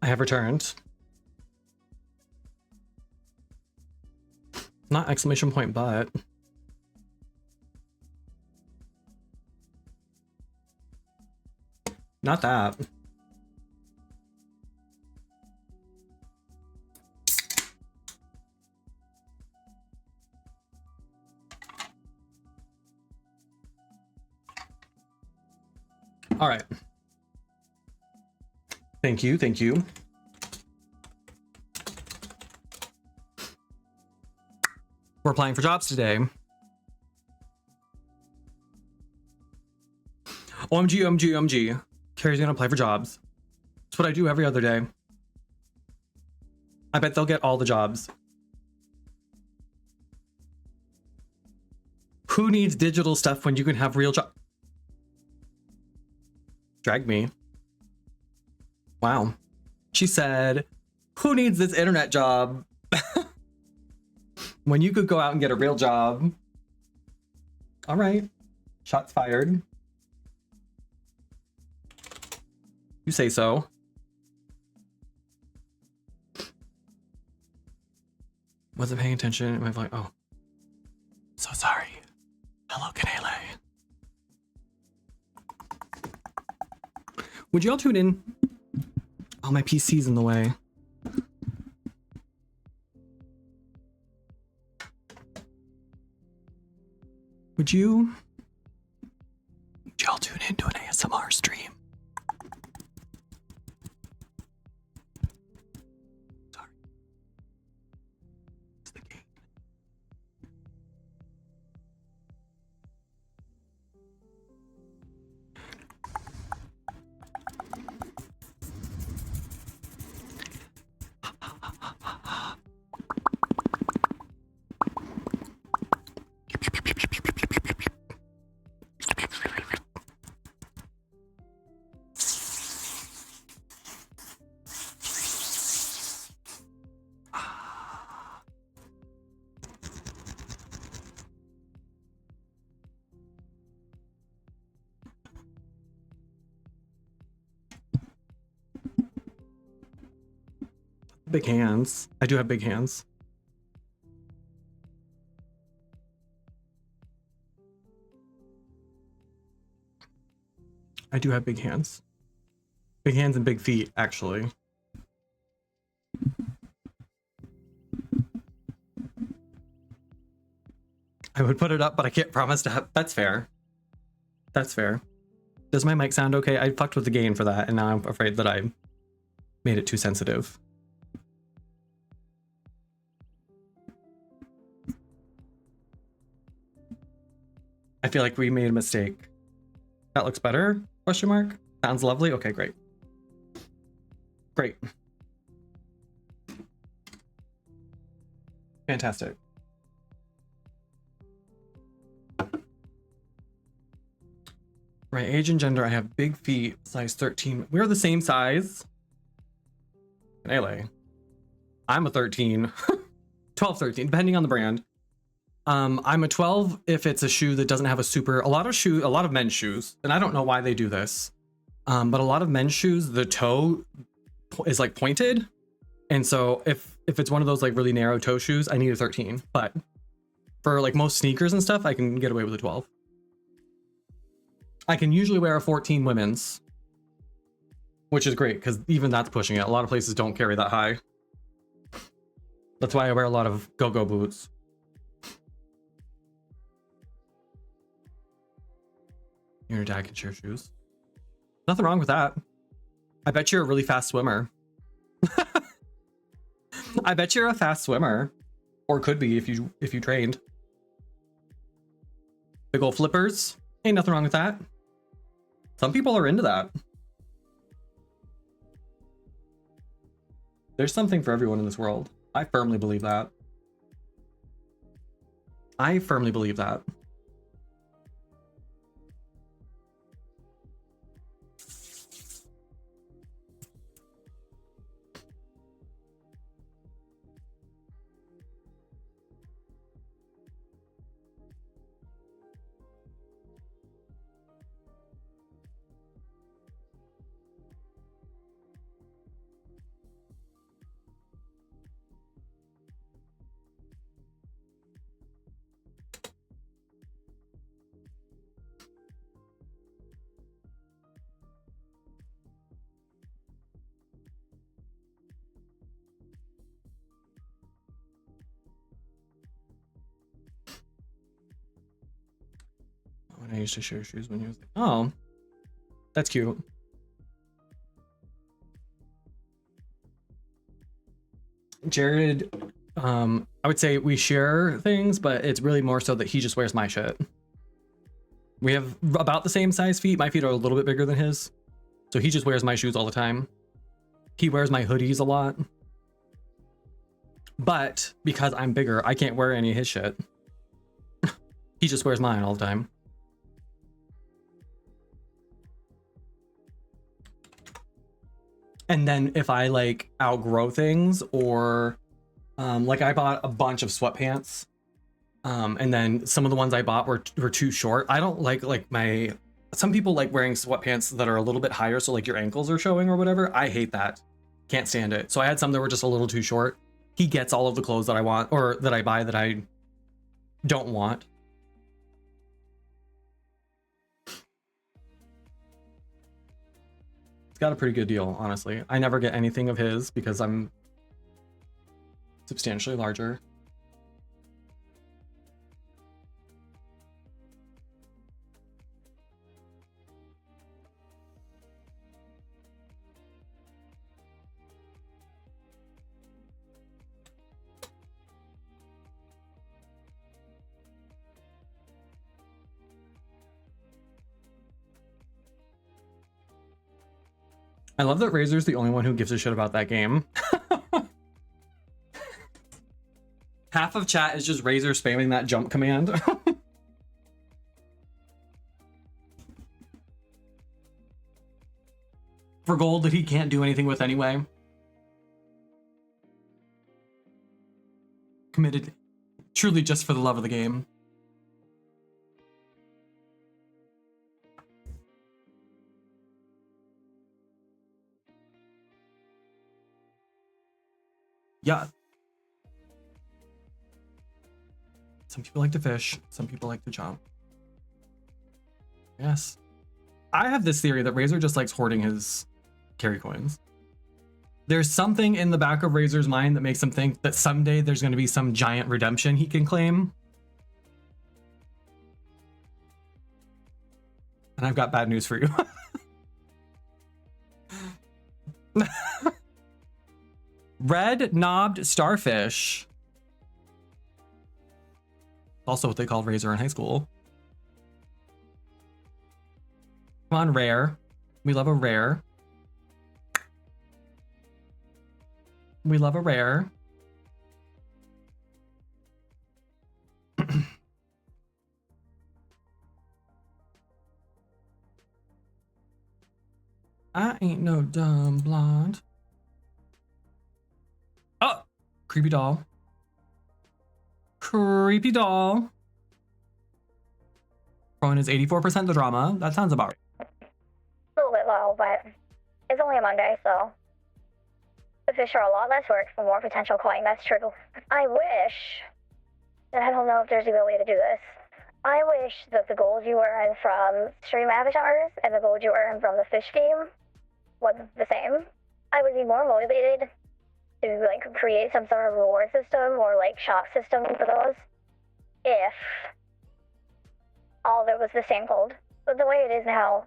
I have returned. Not exclamation point, but. Not that. All right. Thank you, thank you. We're applying for jobs today. OMG, OMG, OMG. Carrie's gonna apply for jobs. That's what I do every other day. I bet they'll get all the jobs. Who needs digital stuff when you can have real jobs? Drag me. Wow. She said, who needs this internet job when you could go out and get a real job? All right. Shots fired. You say so. Wasn't paying attention. Am I like, oh, so sorry. Hello, Canele. Would you all tune in? Oh, my PC's in the way. Would you all tune into an ASMR stream? Sorry. It's the game. Big hands. I do have big hands. I do have big hands. Big hands and big feet, actually. I would put it up, but I can't promise to have. That's fair. That's fair. Does my mic sound okay? I fucked with the gain for that, and now I'm afraid that I made it too sensitive. I feel like we made a mistake. That looks better? Question mark? Sounds lovely. Okay, great. Great. Fantastic. Right, age and gender. I have big feet, size 13. We're the same size. Anyway, I'm a 13. 12, 13, depending on the brand. I'm a 12 if it's a shoe that doesn't have a lot of men's shoes, and I don't know why they do this. But a lot of men's shoes, the toe is like pointed. And so if it's one of those like really narrow toe shoes, I need a 13. But for like most sneakers and stuff, I can get away with a 12. I can usually wear a 14 women's, which is great because even that's pushing it. A lot of places don't carry that high. That's why I wear a lot of go-go boots. You and your dad can share shoes. Nothing wrong with that. I bet you're a really fast swimmer. I bet you're a fast swimmer, or could be if you trained. Big ol' flippers. Ain't nothing wrong with that. Some people are into that. There's something for everyone in this world. I firmly believe that. I firmly believe that. used to share shoes when he was like, oh, that's cute. Jared, I would say we share things, but it's really more so that he just wears my shit. We have about the same size feet. My feet are a little bit bigger than his. So he just wears my shoes all the time. He wears my hoodies a lot. But because I'm bigger, I can't wear any of his shit. He just wears mine all the time. And then if I like outgrow things, or like I bought a bunch of sweatpants, and then some of the ones I bought were too short. I don't like some people like wearing sweatpants that are a little bit higher, so like your ankles are showing or whatever. I hate that. Can't stand it. So I had some that were just a little too short. He gets all of the clothes that I want, or that I buy that I don't want. It's got a pretty good deal, honestly. I never get anything of his because I'm substantially larger. I love that Razor's the only one who gives a shit about that game. Half of chat is just Razor spamming that jump command. For gold that he can't do anything with anyway. Committed truly just for the love of the game. Yeah. Some people like to fish, some people like to jump. Yes. I have this theory that Razor just likes hoarding his Carrie coins. There's something in the back of Razor's mind that makes him think that someday there's going to be some giant redemption he can claim. And I've got bad news for you. Red knobbed starfish. Also what they called Razor in high school. Come on, rare. We love a rare. We love a rare. I ain't no dumb blonde. Oh, creepy doll. Creepy doll. Phone is 84% the drama. That sounds about right. A little bit low, but it's only a Monday, so the fish are a lot less work for more potential coin. That's true. I wish, and I don't know if there's even a way to do this. I wish that the gold you earn from stream avatars and the gold you earn from the fish game was the same. I would be more motivated to like create some sort of reward system or like shop system for those if all of it was the same gold. But the way it is now,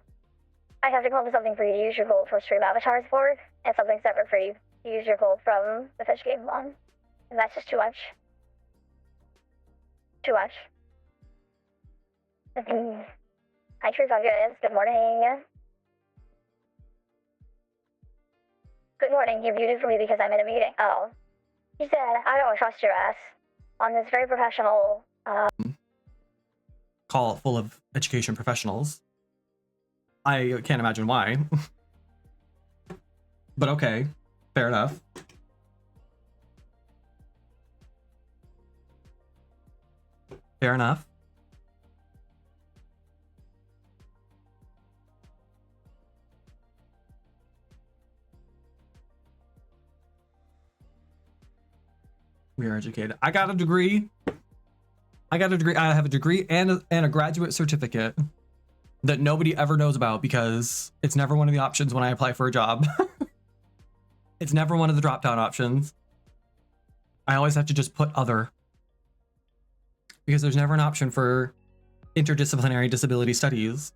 I have to come up with something for you to use your gold for stream avatars for, and something separate for you to use your gold from the fish game on. And that's just too much. Too much. Hi, True Fungus. Good morning. Good morning. You're muted for me because I'm in a meeting. Oh. He said, I don't trust your ass on this very professional call full of education professionals. I can't imagine why. But okay. Fair enough. Fair enough. We are educated. I got a degree. I have a degree and a graduate certificate that nobody ever knows about because it's never one of the options when I apply for a job. It's never one of the drop-down options. I always have to just put other. Because there's never an option for interdisciplinary disability studies,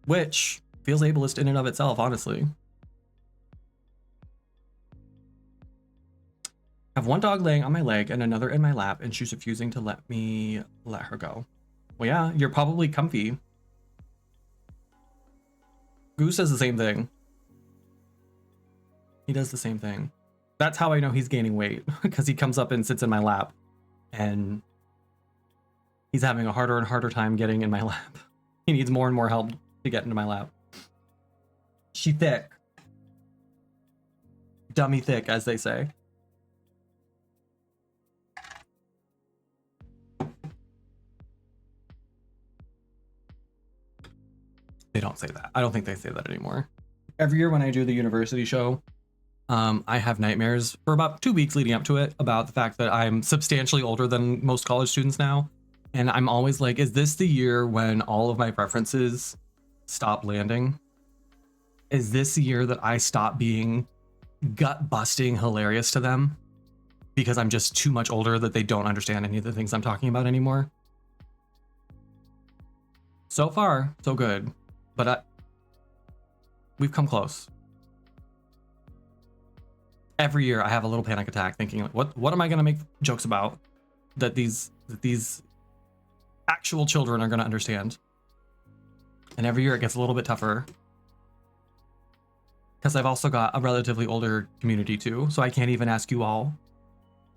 which feels ableist in and of itself, honestly. I have one dog laying on my leg and another in my lap, and she's refusing to let me let her go. Well, yeah, you're probably comfy. Goose does the same thing. He does the same thing. That's how I know he's gaining weight, because he comes up and sits in my lap, and he's having a harder and harder time getting in my lap. He needs more and more help to get into my lap. She thick. Dummy thick, as they say. They don't say that. I don't think they say that anymore. Every year when I do the university show, I have nightmares for about 2 weeks leading up to it about the fact that I'm substantially older than most college students now. And I'm always like, is this the year when all of my preferences stop landing? Is this the year that I stop being gut busting hilarious to them because I'm just too much older that they don't understand any of the things I'm talking about anymore? So far, so good. But we've come close. Every year I have a little panic attack thinking, like, what am I going to make jokes about that these actual children are going to understand? And every year it gets a little bit tougher. Because I've also got a relatively older community too, so I can't even ask you all.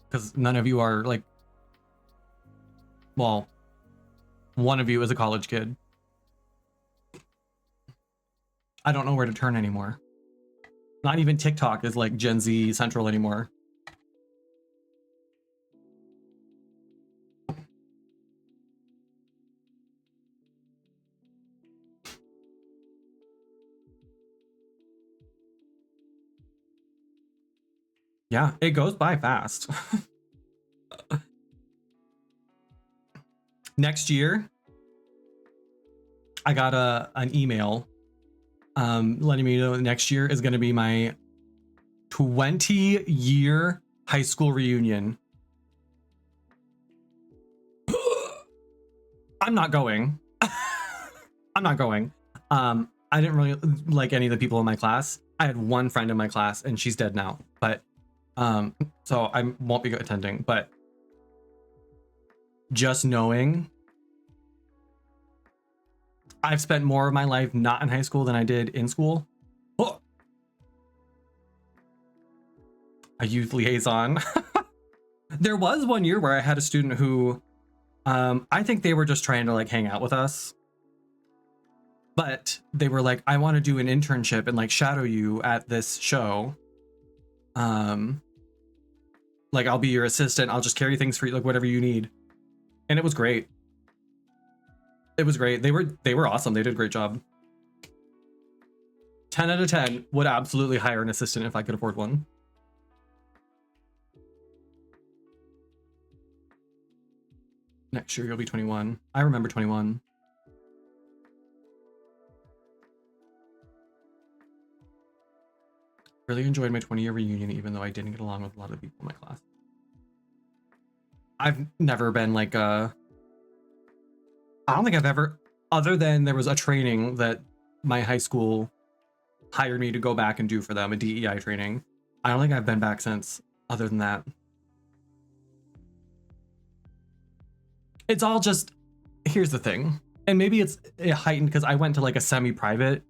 Because none of you are like, well, one of you is a college kid. I don't know where to turn anymore. Not even TikTok is like Gen Z central anymore. Yeah, it goes by fast. Next year, I got an email letting me know next year is going to be my 20-year high school reunion. I'm not going. I'm not going. I didn't really like any of the people in my class. I had one friend in my class and she's dead now, but so I won't be attending. But just knowing I've spent more of my life not in high school than I did in school. Oh. A youth liaison. There was one year where I had a student who I think they were just trying to like hang out with us. But they were like, I want to do an internship and like shadow you at this show. Like I'll be your assistant. I'll just carry things for you, like whatever you need. And it was great. It was great. They were awesome. They did a great job. 10 out of 10 would absolutely hire an assistant if I could afford one. Next year you'll be 21. I remember 21. Really enjoyed my 20-year reunion, even though I didn't get along with a lot of the people in my class. I've never been like I don't think I've ever, other than there was a training that my high school hired me to go back and do for them, a DEI training. I don't think I've been back since, other than that. It's all just, here's the thing. And maybe it's heightened because I went to like a semi-private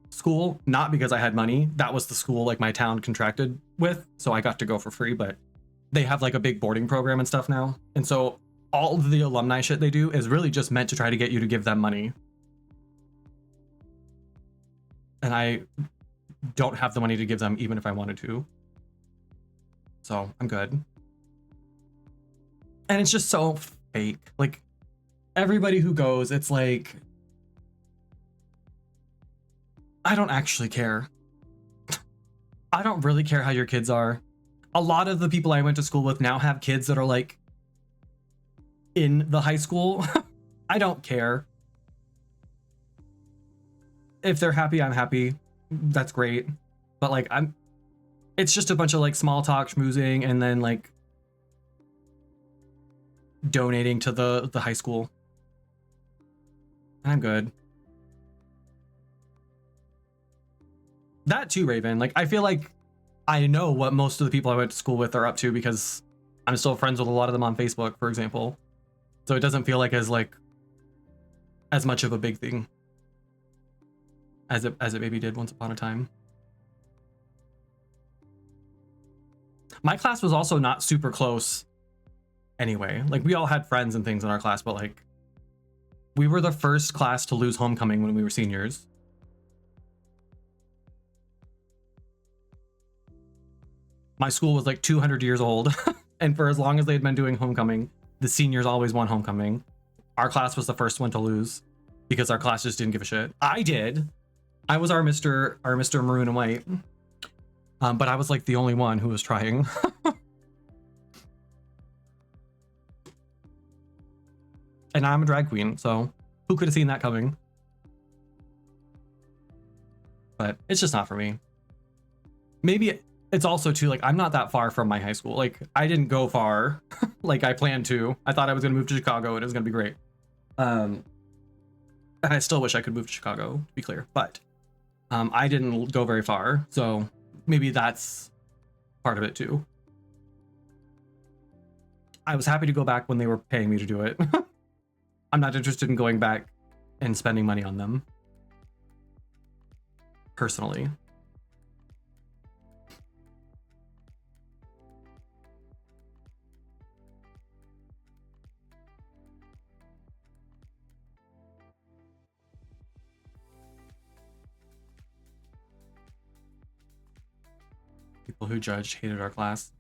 school, not because I had money. That was the school like my town contracted with, so I got to go for free, but they have like a big boarding program and stuff now. And so all of the alumni shit they do is really just meant to try to get you to give them money. And I don't have the money to give them even if I wanted to. So I'm good. And it's just so fake. Like everybody who goes, it's like, I don't actually care. I don't really care how your kids are. A lot of the people I went to school with now have kids that are like in the high school. I don't care. If they're happy, I'm happy. That's great. But like it's just a bunch of like small talk schmoozing and then like donating to the high school. And I'm good. That too, Raven. Like, I feel like I know what most of the people I went to school with are up to because I'm still friends with a lot of them on Facebook, for example. So it doesn't feel like as much of a big thing as it maybe did once upon a time. My class was also not super close anyway. Like, we all had friends and things in our class, but like, we were the first class to lose homecoming when we were seniors. My school was like 200 years old, and for as long as they had been doing homecoming, the seniors always won homecoming. Our class was the first one to lose because our class just didn't give a shit. I did. I was our Mr. Maroon and White. But I was like the only one who was trying. And I'm a drag queen, so who could have seen that coming? But it's just not for me. Maybe it's also too, like, I'm not that far from my high school. Like, I didn't go far like I planned to. I thought I was gonna move to Chicago and it was gonna be great. And I still wish I could move to Chicago, to be clear, but I didn't go very far, so maybe that's part of it too. I was happy to go back when they were paying me to do it. I'm not interested in going back and spending money on them. Personally. People who judged hated our class.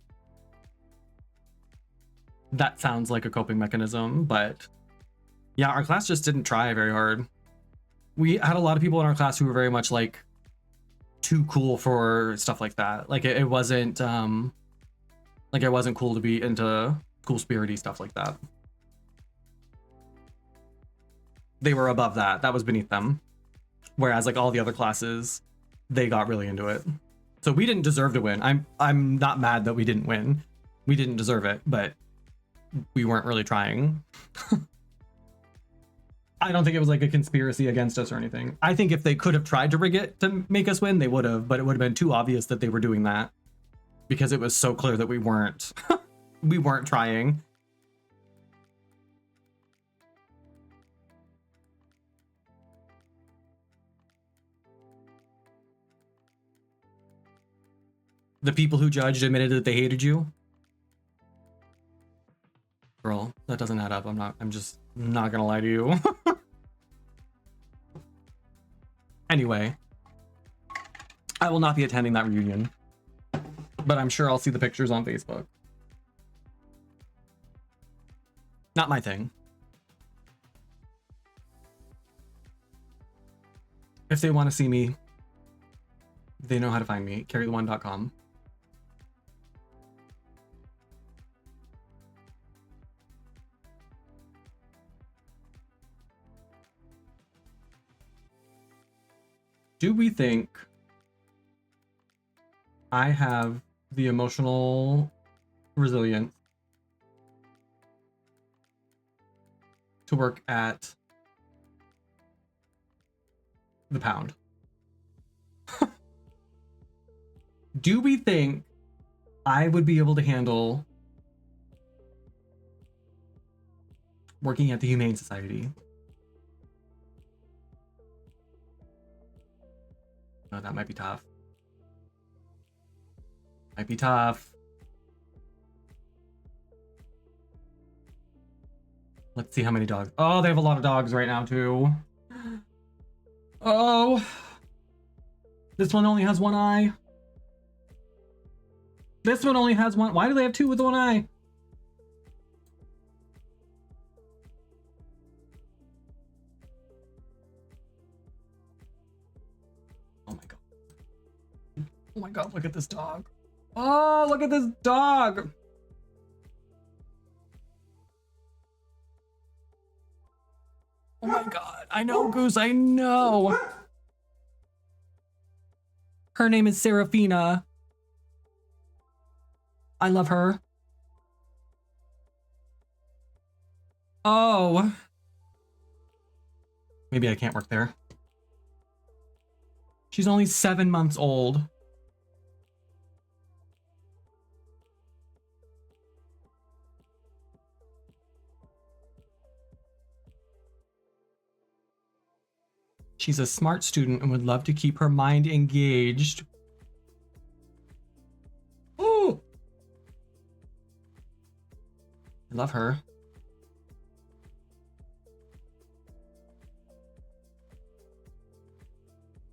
That sounds like a coping mechanism, but yeah, our class just didn't try very hard. We had a lot of people in our class who were very much like too cool for stuff like that. Like it wasn't like it wasn't cool to be into cool spirity stuff like that. They were above that. That was beneath them. Whereas like all the other classes, they got really into it. So we didn't deserve to win. I'm not mad that we didn't win. We didn't deserve it, but we weren't really trying. I don't think it was like a conspiracy against us or anything. I think if they could have tried to rig it to make us win, they would have, but it would have been too obvious that they were doing that because it was so clear that we weren't we weren't trying. The people who judged admitted that they hated you. Girl, that doesn't add up. I'm just not gonna lie to you. Anyway, I will not be attending that reunion, but I'm sure I'll see the pictures on Facebook. Not my thing. If they want to see me, they know how to find me. carrytheone.com. Do we think I have the emotional resilience to work at the Pound? Do we think I would be able to handle working at the Humane Society? Oh, that might be tough. Might be tough. Let's see how many dogs. Oh, they have a lot of dogs right now too. Oh, this one only has one eye. This one only has one. Why do they have two with one eye? Oh my god. Oh my god, look at this dog. Oh, look at this dog. Oh my god. I know, Goose. I know. Her name is Serafina. I love her. Oh. Maybe I can't work there. She's only 7 months old. She's a smart student and would love to keep her mind engaged. Ooh! I love her.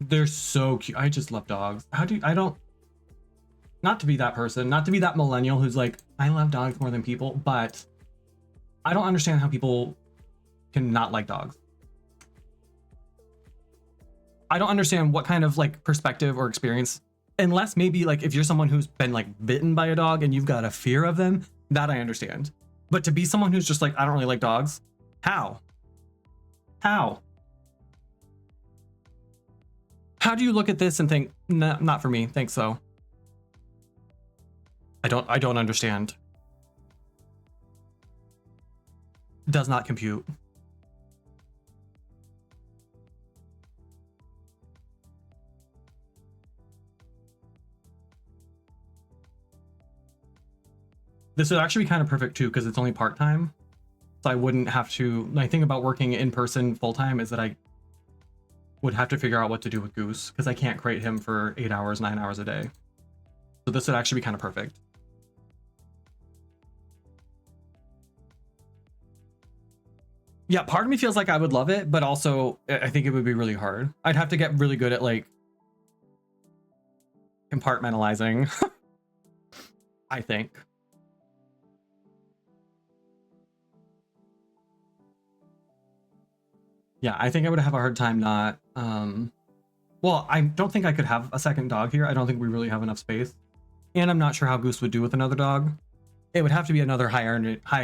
They're so cute. I just love dogs. Not to be that person, not to be that millennial who's like, I love dogs more than people, but I don't understand how people can not like dogs. I don't understand what kind of like perspective or experience, unless maybe like if you're someone who's been like bitten by a dog and you've got a fear of them, that I understand. But to be someone who's just like, I don't really like dogs, how? How do you look at this and think, nah, not for me, thanks so. I don't understand. Does not compute. This would actually be kind of perfect too, because it's only part-time. So I wouldn't have to, my thing about working in person full-time is that I would have to figure out what to do with Goose, because I can't crate him for 8 hours, 9 hours a day. So this would actually be kind of perfect. Yeah, part of me feels like I would love it, but also I think it would be really hard. I'd have to get really good at like compartmentalizing, I think. Yeah, I think I would have a hard time not, well, I don't think I could have a second dog here. I don't think we really have enough space. And I'm not sure how Goose would do with another dog. It would have to be another high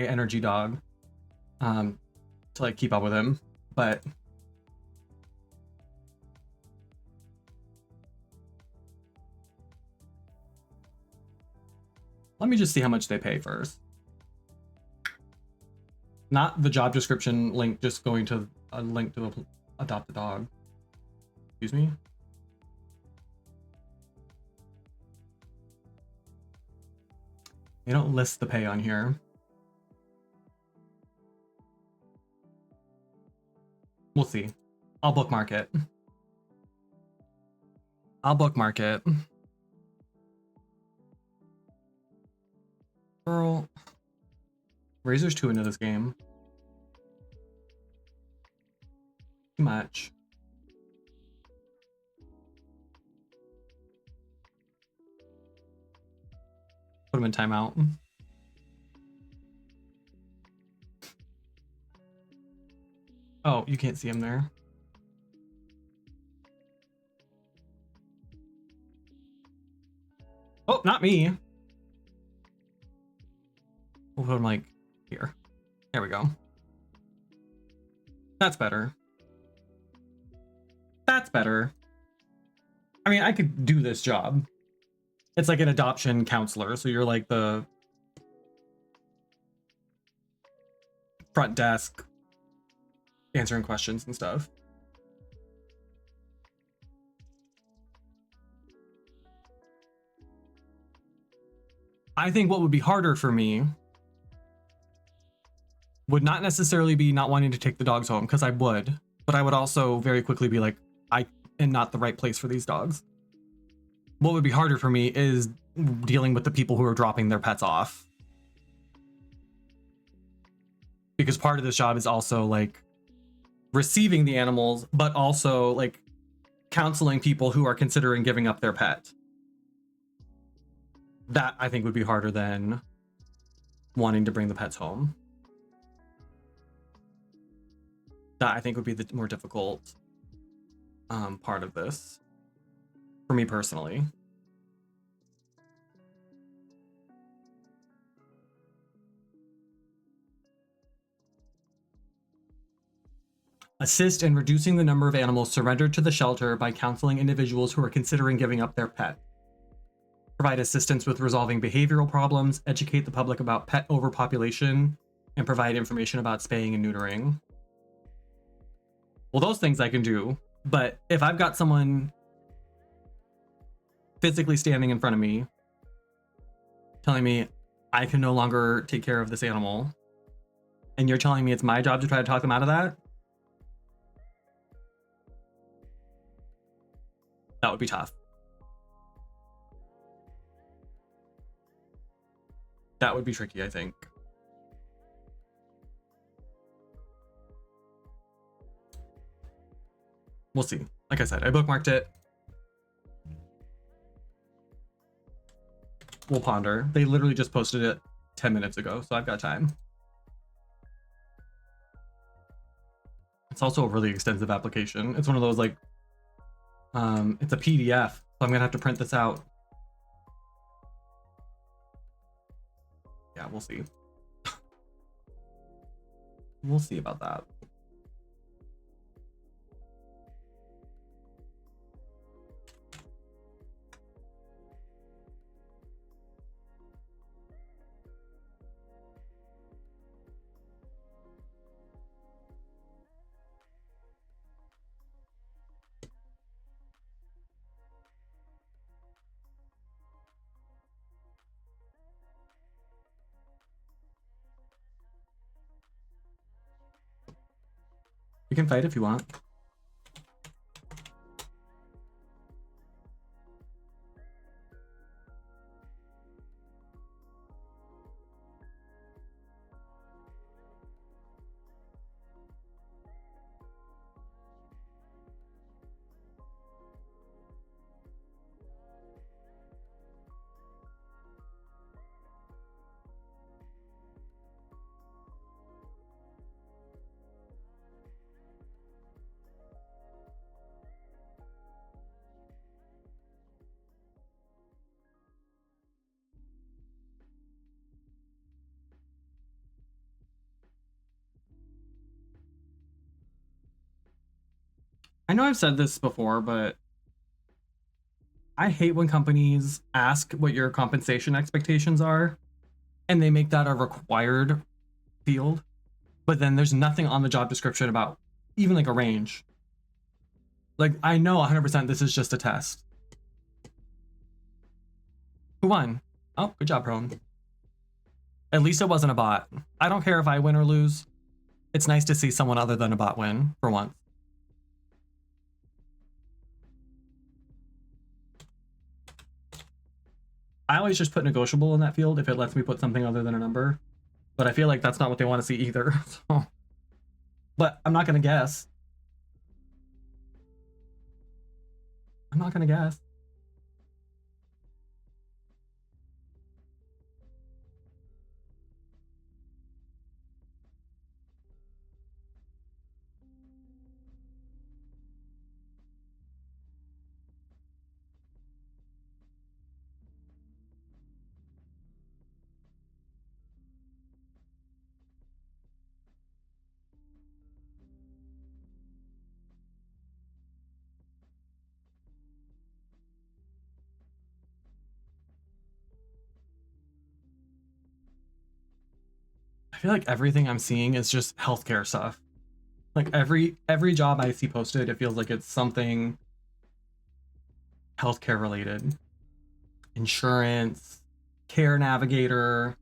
energy dog to like keep up with him. But let me just see how much they pay first. Not the job description link, just going to a link to adopt a dog. Excuse me. They don't list the pay on here. We'll see. I'll bookmark it. I'll bookmark it. Girl. Razor's too into this game. Too much. Put him in timeout. Oh, you can't see him there. Oh, not me. We'll put him like here. There we go. That's better. That's better. I mean, I could do this job. It's like an adoption counselor, so you're like the front desk answering questions and stuff. I think what would be harder for me would not necessarily be not wanting to take the dogs home, because I would, but I would also very quickly be like, I am not the right place for these dogs. What would be harder for me is dealing with the people who are dropping their pets off. Because part of this job is also like receiving the animals, but also like counseling people who are considering giving up their pet. That I think would be harder than wanting to bring the pets home. That I think would be the more difficult part of this for me personally. Assist in reducing the number of animals surrendered to the shelter by counseling individuals who are considering giving up their pet. Provide assistance with resolving behavioral problems, educate the public about pet overpopulation, and provide information about spaying and neutering. Well, those things I can do, but if I've got someone physically standing in front of me telling me I can no longer take care of this animal, and you're telling me it's my job to try to talk them out of that, that would be tough. That would be tricky, I think. We'll see. Like I said, I bookmarked it. We'll ponder. They literally just posted it 10 minutes ago, so I've got time. It's also a really extensive application. It's one of those like, it's a PDF, so I'm gonna have to print this out. Yeah, we'll see. We'll see about that. You can fight if you want. I know I've said this before, but I hate when companies ask what your compensation expectations are and they make that a required field, but then there's nothing on the job description about even like a range. Like, I know 100% this is just a test. Who won? Oh, good job, Prone. At least it wasn't a bot. I don't care if I win or lose. It's nice to see someone other than a bot win for once. I always just put negotiable in that field if it lets me put something other than a number. But I feel like that's not what they want to see either. So. But I'm not going to guess. I'm not going to guess. I feel like everything I'm seeing is just healthcare stuff. Like every job I see posted, it feels like it's something healthcare related. Insurance, care navigator,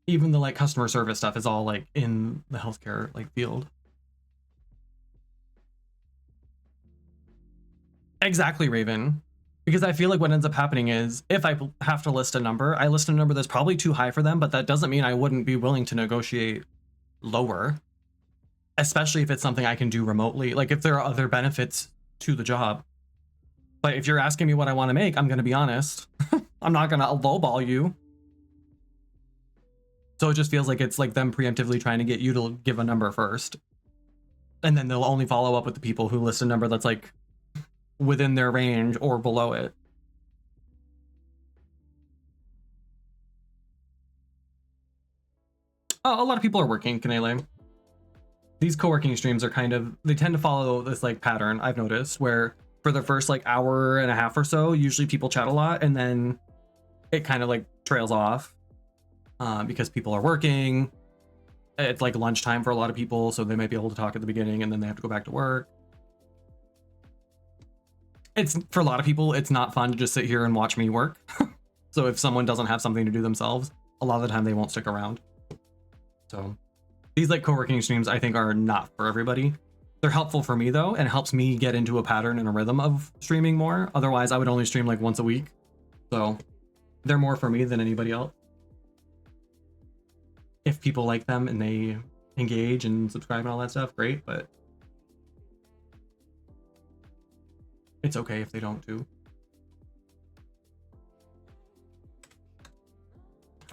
even the like customer service stuff is all like in the healthcare like field. Exactly, Raven. Because I feel like what ends up happening is if I have to list a number, I list a number that's probably too high for them, but that doesn't mean I wouldn't be willing to negotiate lower, especially if it's something I can do remotely. Like if there are other benefits to the job. But if you're asking me what I want to make, I'm going to be honest. I'm not going to lowball you. So it just feels like it's like them preemptively trying to get you to give a number first. And then they'll only follow up with the people who list a number that's like within their range or below it. Oh, a lot of people are working, Kanele. These co-working streams are kind of, they tend to follow this like pattern I've noticed where for the first like hour and a half or so, usually people chat a lot and then it kind of like trails off because people are working it's like lunchtime for a lot of people, so they might be able to talk at the beginning and then they have to go back to work. It's for a lot of people, it's not fun to just sit here and watch me work. So if someone doesn't have something to do themselves, a lot of the time they won't stick around. So these like co-working streams I think are not for everybody. They're helpful for me though, and it helps me get into a pattern and a rhythm of streaming more. Otherwise I would only stream like once a week. So they're more for me than anybody else. If people like them and they engage and subscribe and all that stuff, great, but it's okay if they don't too.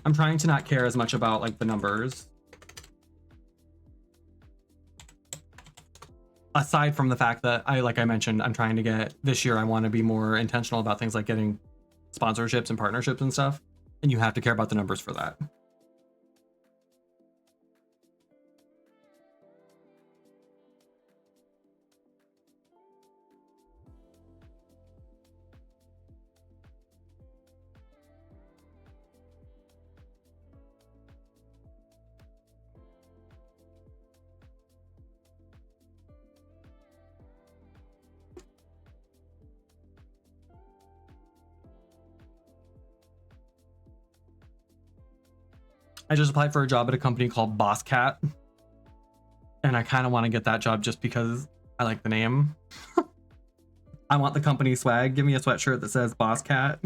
I'm trying to not care as much about like the numbers. Aside from the fact that like I mentioned, I'm trying to get this year, I want to be more intentional about things like getting sponsorships and partnerships and stuff. And you have to care about the numbers for that. I just applied for a job at a company called Boss Cat. And I kind of want to get that job just because I like the name. I want the company swag. Give me a sweatshirt that says Boss Cat.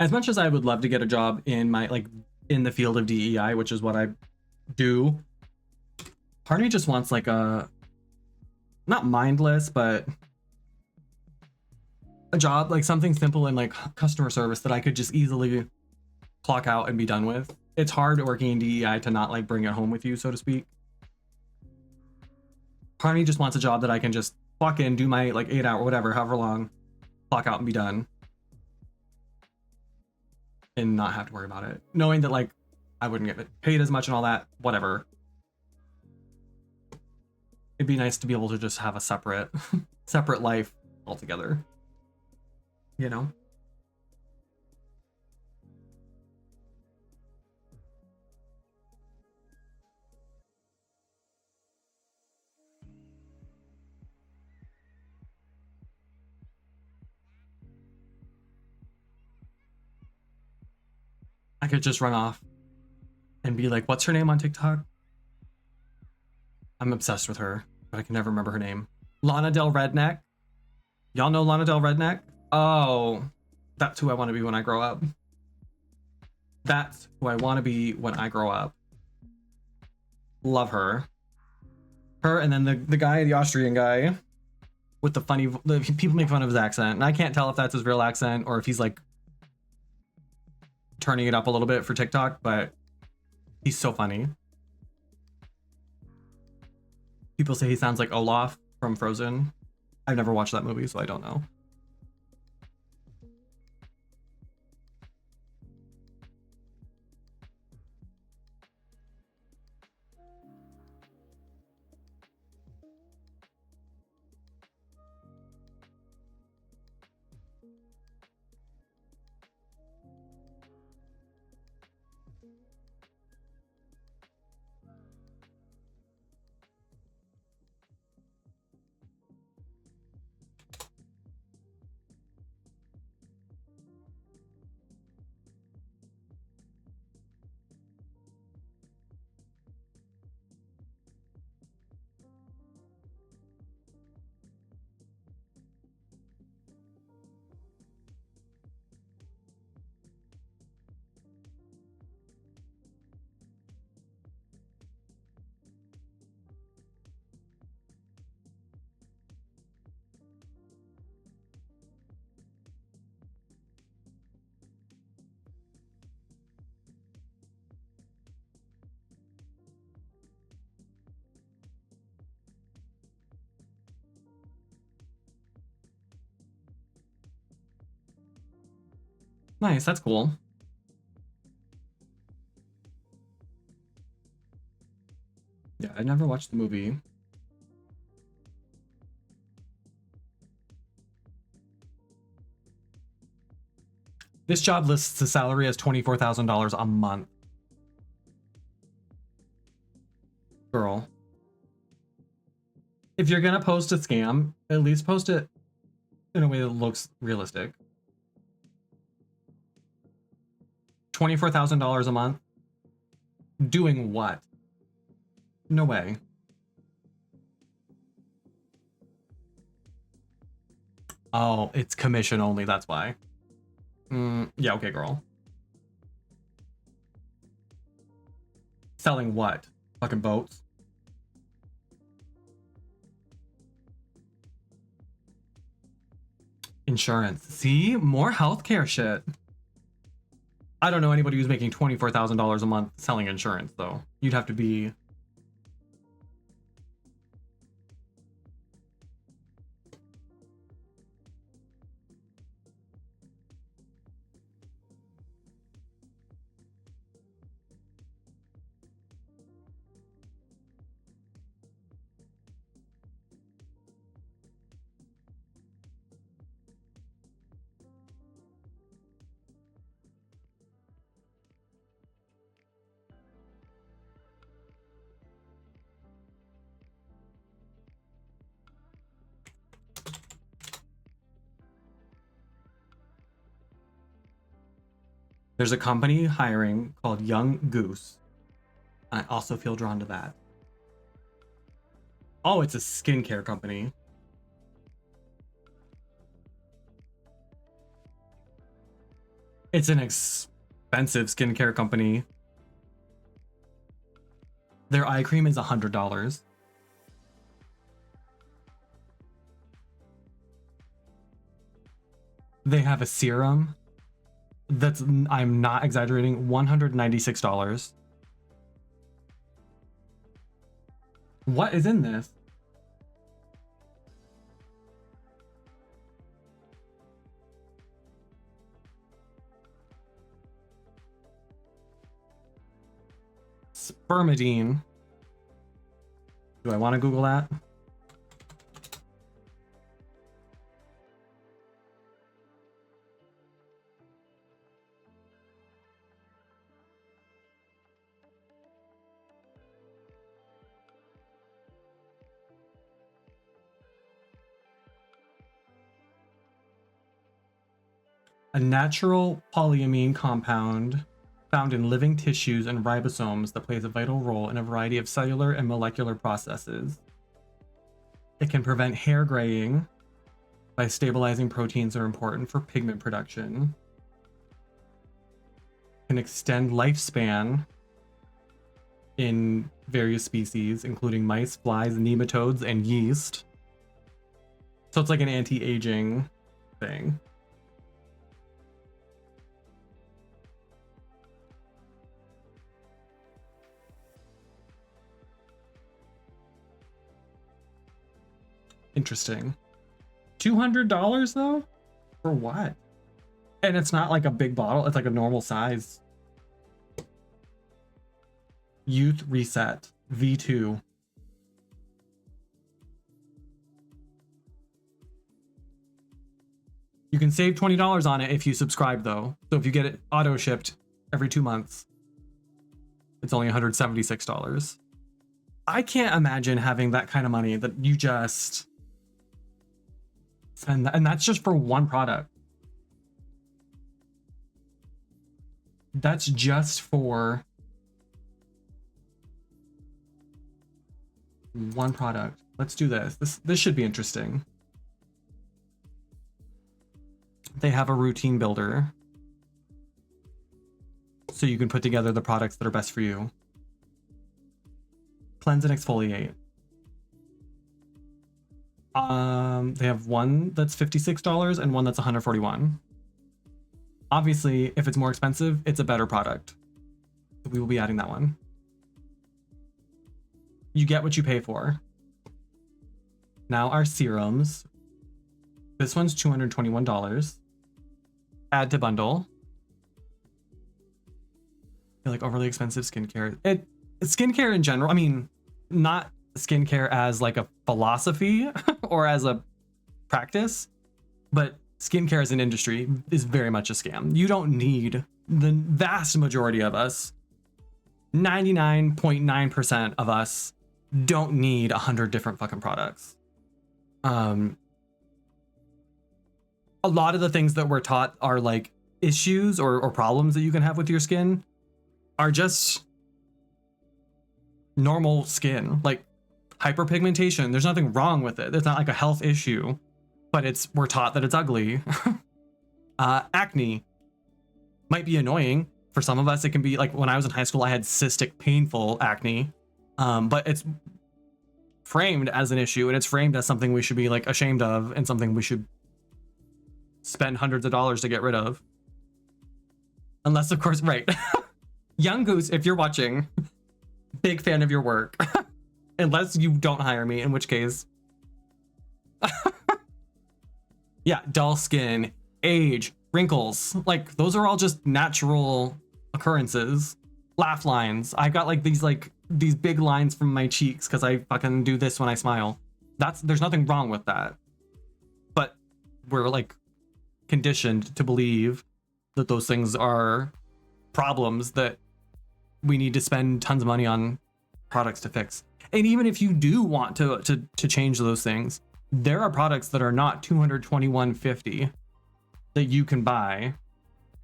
As much as I would love to get a job in my like in the field of DEI, which is what I do, part of me just wants like a not mindless, but a job like something simple in like customer service that I could just easily clock out and be done with. It's hard working in DEI to not like bring it home with you, so to speak. Part of me just wants a job that I can just clock in, do my like 8-hour, whatever, however long, clock out and be done. And not have to worry about it. Knowing that like I wouldn't get paid as much and all that, whatever. It'd be nice to be able to just have a separate separate life altogether. You know? I could just run off and be like, what's her name on TikTok? I'm obsessed with her, but I can never remember her name. Lana Del Redneck. Y'all know Lana Del Redneck? Oh, that's who I want to be when I grow up. That's who I want to be when I grow up. Love her. Her and then the guy, the Austrian guy with the funny, people make fun of his accent. And I can't tell if that's his real accent or if he's like turning it up a little bit for TikTok, but he's so funny. People say he sounds like Olaf from Frozen. I've never watched that movie, so I don't know. Nice, that's cool. Yeah, I never watched the movie. This job lists the salary as $24,000 a month. Girl. If you're gonna post a scam, at least post it in a way that looks realistic. $24,000 a month? Doing what? No way. Oh, it's commission only, that's why. Yeah, okay, girl. Selling what? Fucking boats? Insurance. See? More healthcare shit. I don't know anybody who's making $24,000 a month selling insurance, though. You'd have to be... There's a company hiring called Young Goose. I also feel drawn to that. Oh, it's a skincare company. It's an expensive skincare company. Their eye cream is $100. They have a serum that's, I'm not exaggerating, $196. What is in this? Spermidine. Do I want to Google that? A natural polyamine compound found in living tissues and ribosomes that plays a vital role in a variety of cellular and molecular processes. It can prevent hair graying by stabilizing proteins that are important for pigment production. Can extend lifespan in various species, including mice, flies, nematodes, and yeast. So it's like an anti-aging thing. Interesting. $200 though? For what? And it's not like a big bottle, it's like a normal size. Youth Reset V2. You can save $20 on it if you subscribe though. So if you get it auto shipped every 2 months, it's only $176. I can't imagine having that kind of money that you just spend that, and that's just for one product. That's just for one product. Let's do this. This should be interesting. They have a routine builder, so you can put together the products that are best for you. Cleanse and exfoliate. They have one that's $56 and one that's $141. Obviously, if it's more expensive, it's a better product. We will be adding that one. You get what you pay for. Now our serums. This one's $221. Add to bundle. feel like overly expensive skincare. Skincare in general, I mean, not skincare as like a philosophy or as a practice, but skincare as an industry is very much a scam. You don't need, the vast majority of us, 99.9% of us don't need 100 different fucking products. A lot of the things that we're taught are like issues or problems that you can have with your skin are just normal skin, like hyperpigmentation. There's nothing wrong with it. It's not like a health issue, but we're taught that it's ugly. Acne might be annoying for some of us. It can be like when I was in high school, I had cystic, painful acne, but it's framed as an issue, and it's framed as something we should be like ashamed of and something we should spend hundreds of dollars to get rid of. Unless, of course, right. Young Goose, if you're watching, big fan of your work. Unless you don't hire me, in which case. Yeah, dull skin, age, wrinkles. Like, those are all just natural occurrences. Laugh lines. I've got like these big lines from my cheeks because I fucking do this when I smile. There's nothing wrong with that. But we're like conditioned to believe that those things are problems that we need to spend tons of money on products to fix. And even if you do want to change those things, there are products that are not $221.50 that you can buy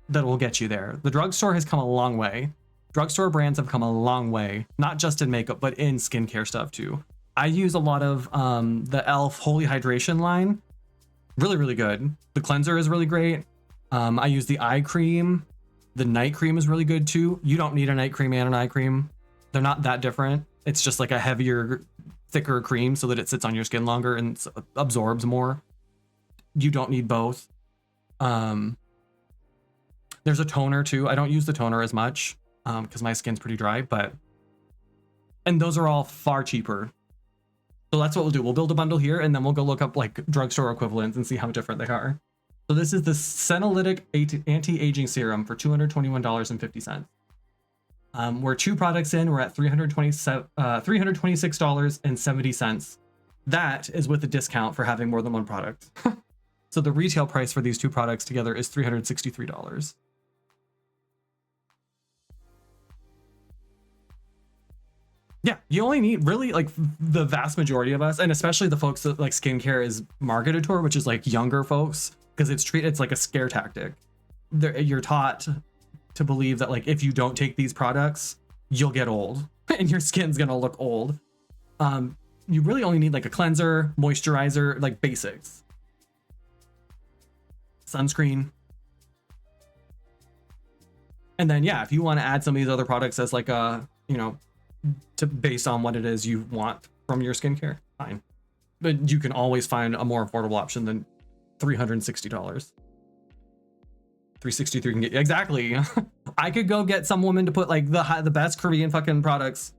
that will get you there. The drugstore has come a long way. Drugstore brands have come a long way, not just in makeup, but in skincare stuff too. I use a lot of the e.l.f. Holy Hydration line. Really, really good. The cleanser is really great. I use the eye cream. The night cream is really good too. You don't need a night cream and an eye cream. They're not that different. It's just like a heavier, thicker cream so that it sits on your skin longer and absorbs more. You don't need both. There's a toner too. I don't use the toner as much because my skin's pretty dry, and those are all far cheaper. So that's what we'll do. We'll build a bundle here and then we'll go look up like drugstore equivalents and see how different they are. So this is the Senolytic Anti-Aging Serum for $221.50. We're 2 products in. We're at $326.70. That is with a discount for having more than one product. So the retail price for these 2 products together is $363. Yeah, you only need really like the vast majority of us, and especially the folks that like skincare is marketed toward, which is like younger folks, because it's like a scare tactic. You're taught to believe that like if you don't take these products, you'll get old and your skin's gonna look old. You really only need like a cleanser, moisturizer, like basics. Sunscreen. And then yeah, if you want to add some of these other products as like a, based on what it is you want from your skincare, fine. But you can always find a more affordable option than $360. 363 can get exactly. I could go get some woman to put like the best Korean fucking products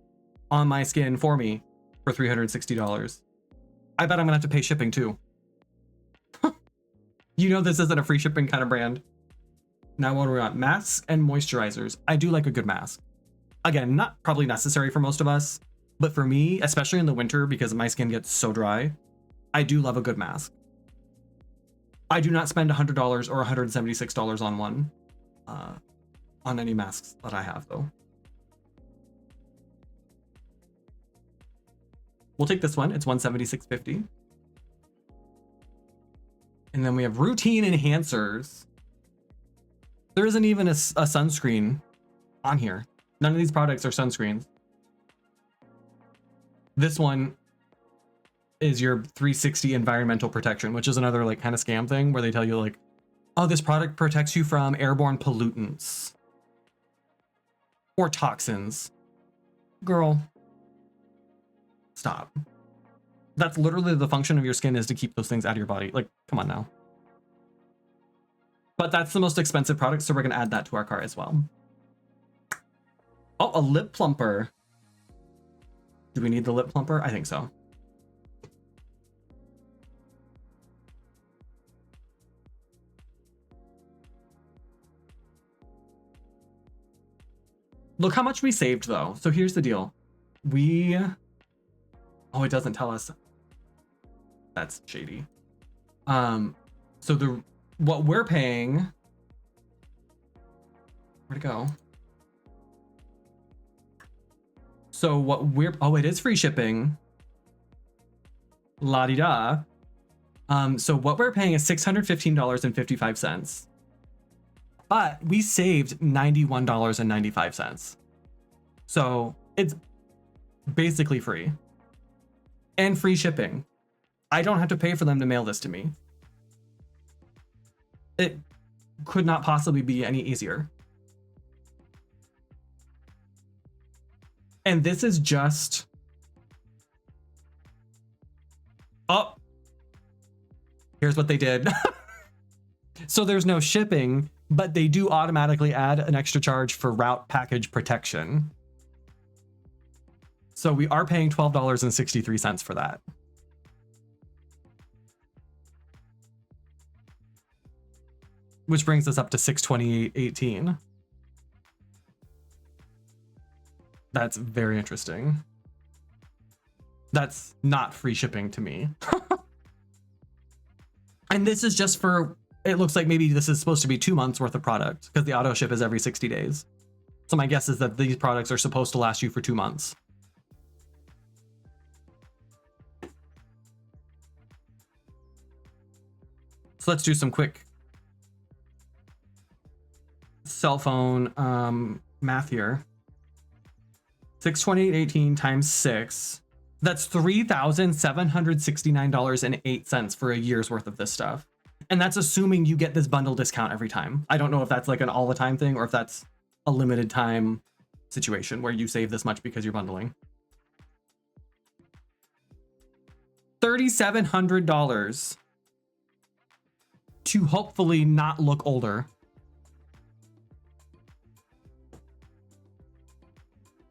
on my skin for me for $360. I bet I'm gonna have to pay shipping too. This isn't a free shipping kind of brand. Now what do we want? Masks and moisturizers. I do like a good mask. Again, not probably necessary for most of us, but for me, especially in the winter because my skin gets so dry, I do love a good mask. I do not spend $100 or $176 on one, on any masks that I have though. We'll take this one. It's $176.50. And then we have routine enhancers. There isn't even a sunscreen on here. None of these products are sunscreens. This one is your 360 environmental protection, which is another like kind of scam thing where they tell you like, oh, this product protects you from airborne pollutants or toxins. Girl, stop. That's literally the function of your skin, is to keep those things out of your body. Like, come on now. But that's the most expensive product, so we're gonna add that to our cart as well. Oh, a lip plumper. Do we need the lip plumper? I think so. Look how much we saved though. So here's the deal. Oh, it doesn't tell us. That's shady. So what we're paying, where'd it go? So oh, it is free shipping. La-di-da. So what we're paying is $615.55. But we saved $91.95. So it's basically free. And free shipping. I don't have to pay for them to mail this to me. It could not possibly be any easier. And this is just... Oh! Here's what they did. So there's no shipping, but they do automatically add an extra charge for route package protection. So we are paying $12.63 for that. Which brings us up to $628.18. That's very interesting. That's not free shipping to me. And this is just for, it looks like maybe this is supposed to be 2 months worth of product because the auto ship is every 60 days. So my guess is that these products are supposed to last you for 2 months. So let's do some quick cell phone math here. 628.18 times 6. That's $3,769.08 for a year's worth of this stuff. And that's assuming you get this bundle discount every time. I don't know if that's like an all the time thing or if that's a limited time situation where you save this much because you're bundling. $3,700 to hopefully not look older.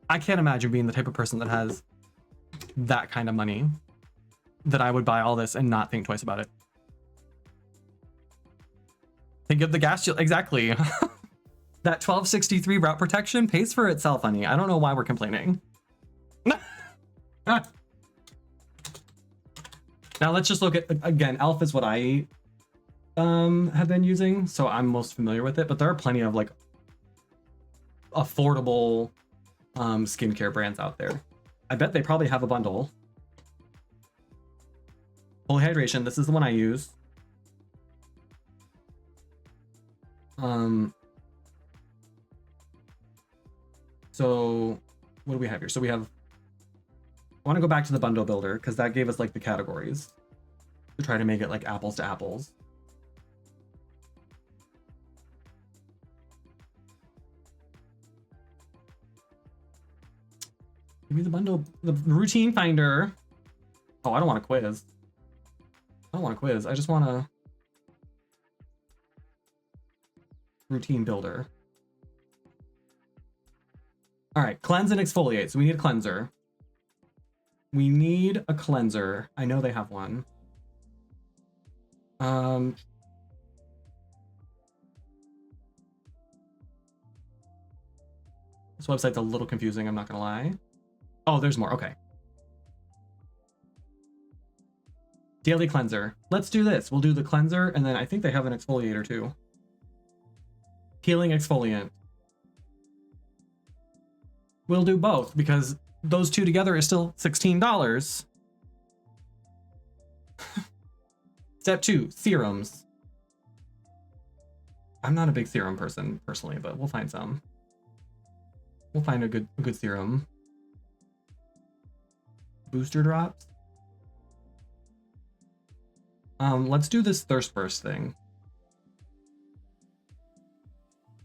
I can't imagine being the type of person that has that kind of money that I would buy all this and not think twice about it. Think of the gas, exactly. That $12.63 route protection pays for itself, honey. I don't know why we're complaining. Now let's just look at, again, Elf is what I have been using, so I'm most familiar with it, but there are plenty of like affordable skincare brands out there. I bet they probably have a bundle. Holy Hydration, this is the one I use. So what do we have here? So we have, I want to go back to the bundle builder because that gave us like the categories to try to make it like apples to apples. Give me the bundle, the routine finder. Oh, I don't want a quiz. I don't want a quiz. I just want a routine builder. All right, cleanse and exfoliate. So we need a cleanser. We need a cleanser. I know they have one. This website's a little confusing, I'm not gonna lie. Oh, there's more, okay. Daily cleanser. Let's do this. We'll do the cleanser, and then I think they have an exfoliator too. Peeling exfoliant. We'll do both because those two together is still $16. Step 2, serums. I'm not a big serum person personally, but we'll find some. We'll find a good serum. Booster drops. Let's do this thirst burst thing.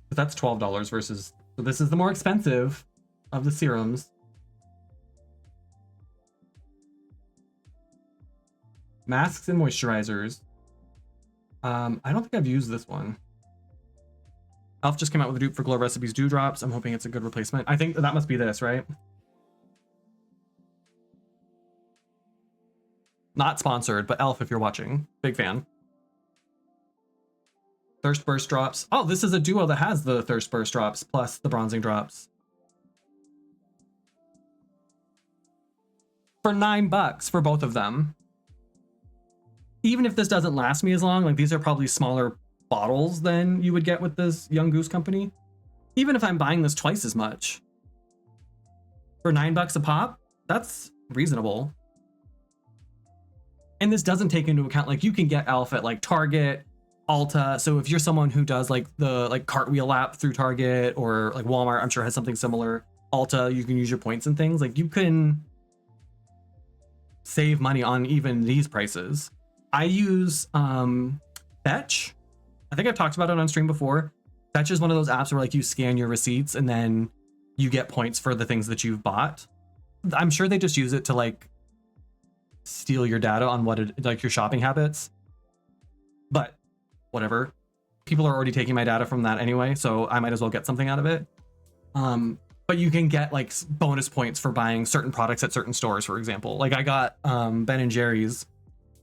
But that's $12 versus, so this is the more expensive of the serums. Masks and moisturizers. I don't think I've used this one. Elf just came out with a dupe for Glow Recipes Dew Drops. I'm hoping it's a good replacement. I think that must be this, right? Not sponsored, but Elf, if you're watching, big fan. Thirst Burst Drops. Oh, this is a duo that has the Thirst Burst Drops plus the bronzing drops. for $9 for both of them. Even if this doesn't last me as long, like these are probably smaller bottles than you would get with this Young Goose company. Even if I'm buying this twice as much for $9 a pop, that's reasonable. And this doesn't take into account, like you can get Elf at like Target, Ulta. So if you're someone who does like the like cartwheel app through Target, or like Walmart, I'm sure has something similar. Ulta, you can use your points and things. Like you can save money on even these prices. I use Fetch. I think I've talked about it on stream before. Fetch is one of those apps where like you scan your receipts and then you get points for the things that you've bought. I'm sure they just use it to like steal your data on what it, like your shopping habits. But whatever. People are already taking my data from that anyway, so I might as well get something out of it. But you can get like bonus points for buying certain products at certain stores, for example. Like I got Ben and Jerry's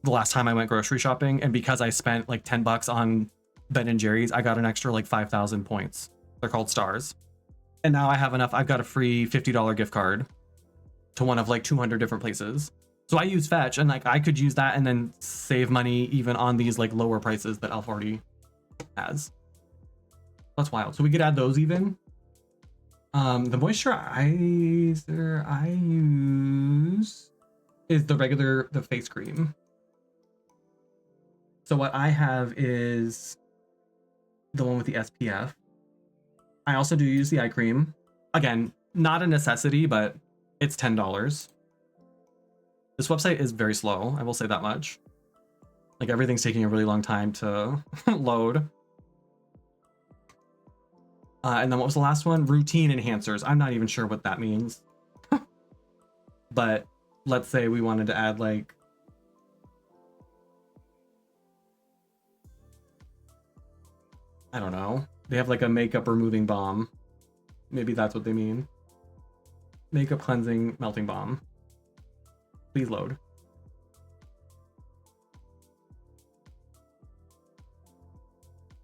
the last time I went grocery shopping, and because I spent like $10 on Ben and Jerry's, I got an extra like 5,000 points. They're called stars. And now I have enough. I've got a free $50 gift card to one of like 200 different places. So I use Fetch, and like I could use that and then save money even on these like lower prices that Elf already has. That's wild. So we could add those even. The moisturizer I use is the face cream. So what I have is the one with the SPF. I also do use the eye cream. Again, not a necessity, but it's $10. This website is very slow, I will say that much. Like everything's taking a really long time to load. And then what was the last one? Routine enhancers. I'm not even sure what that means. But let's say we wanted to add like, I don't know. They have like a makeup removing balm. Maybe that's what they mean. Makeup cleansing melting balm. Please load.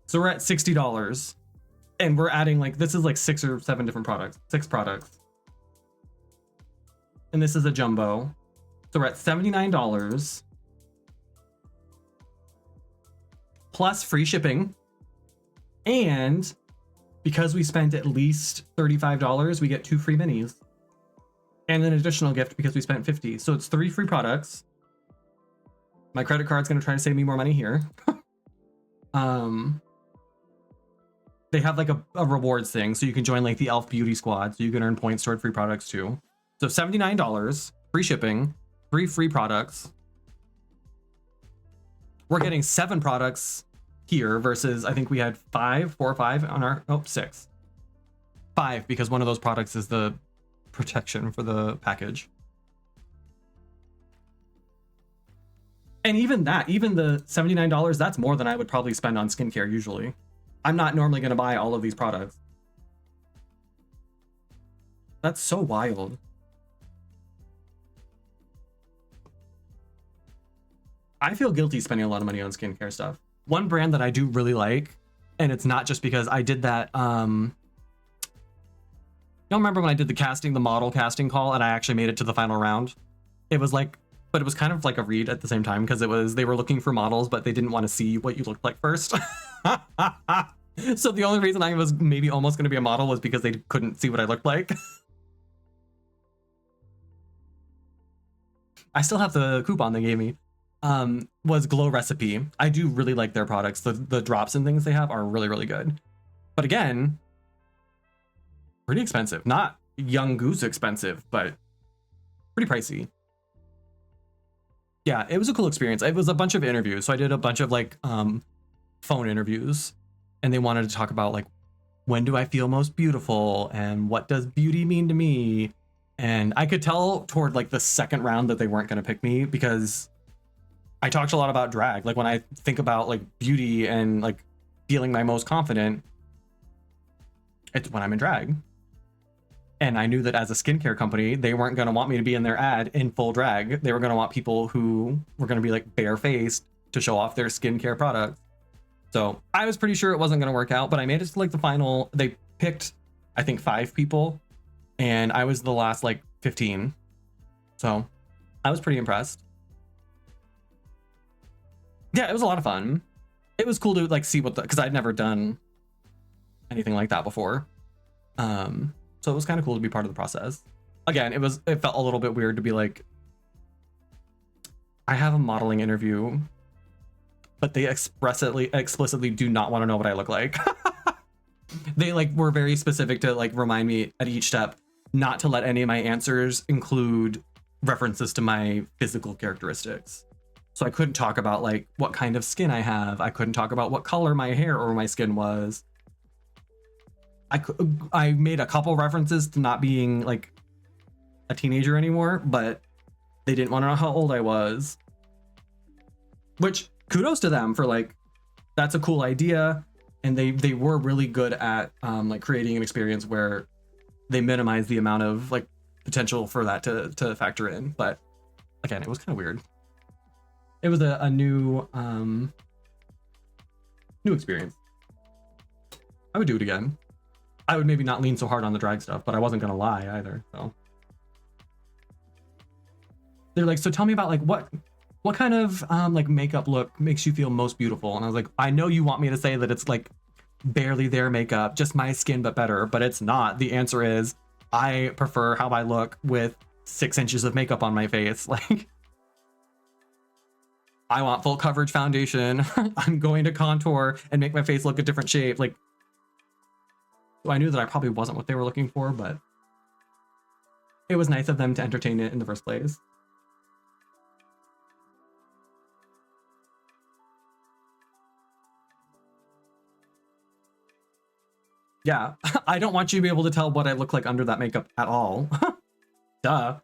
So we're at $60. And we're adding like, this is like 6 or 7 different products. 6 products. And this is a jumbo. So we're at $79. Plus free shipping. And because we spent at least $35, we get 2 free minis. And an additional gift because we spent $50. So it's 3 free products. My credit card's gonna try to save me more money here. They have like a rewards thing, so you can join like the Elf Beauty Squad, so you can earn points toward free products too. So $79, free shipping, 3 free products. We're getting 7 products here versus I think we had 4 or 5 on our, 6. 5 because one of those products is the protection for the package. And even that, even the $79, that's more than I would probably spend on skincare usually. I'm not normally going to buy all of these products. That's so wild. I feel guilty spending a lot of money on skincare stuff. One brand that I do really like, and it's not just because I did that, you don't remember when I did the model casting call, and I actually made it to the final round? It was like, but it was kind of like a read at the same time, because they were looking for models, but they didn't want to see what you looked like first. So the only reason I was maybe almost going to be a model was because they couldn't see what I looked like. I still have the coupon they gave me. Was Glow Recipe. I do really like their products. The drops and things they have are really, really good. But again, pretty expensive. Not Young Goose expensive, but pretty pricey. Yeah, it was a cool experience. It was a bunch of interviews. So I did a bunch of like phone interviews, and they wanted to talk about like, when do I feel most beautiful and what does beauty mean to me? And I could tell toward like the second round that they weren't going to pick me because I talked a lot about drag. Like when I think about like beauty and like feeling my most confident, it's when I'm in drag. And I knew that as a skincare company, they weren't going to want me to be in their ad in full drag. They were going to want people who were going to be like barefaced to show off their skincare products. So I was pretty sure it wasn't going to work out, but I made it to like the final. They picked, I think, 5 people, and I was the last like 15. So I was pretty impressed. Yeah, it was a lot of fun. It was cool to like see what because I'd never done anything like that before. So it was kind of cool to be part of the process. Again, it felt a little bit weird to be like, I have a modeling interview, but they explicitly do not want to know what I look like. They like were very specific to like remind me at each step not to let any of my answers include references to my physical characteristics. So I couldn't talk about like what kind of skin I have. I couldn't talk about what color my hair or my skin was. I made a couple references to not being like a teenager anymore, but they didn't want to know how old I was. Which kudos to them for like, that's a cool idea. And they were really good at like creating an experience where they minimize the amount of like potential for that to factor in. But again, it was kind of weird. It was a new experience. I would do it again. I would maybe not lean so hard on the drag stuff, but I wasn't gonna lie either. So they're like, so tell me about like what kind of like makeup look makes you feel most beautiful? And I was like, I know you want me to say that it's like barely their makeup, just my skin but better, but it's not. The answer is I prefer how I look with 6 inches of makeup on my face. Like, I want full coverage foundation. I'm going to contour and make my face look a different shape. Like, so I knew that I probably wasn't what they were looking for, but it was nice of them to entertain it in the first place. Yeah, I don't want you to be able to tell what I look like under that makeup at all. Duh.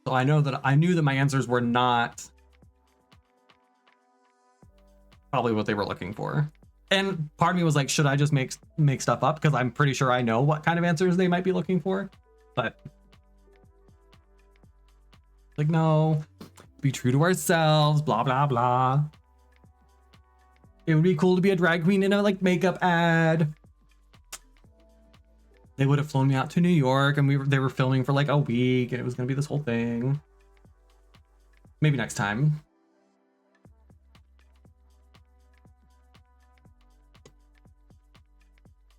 So I knew that my answers were not probably what they were looking for. And part of me was like, should I just make stuff up? Because I'm pretty sure I know what kind of answers they might be looking for. But like, no, be true to ourselves, blah, blah, blah. It would be cool to be a drag queen in a like makeup ad. They would have flown me out to New York and they were filming for like a week and it was gonna be this whole thing. Maybe next time.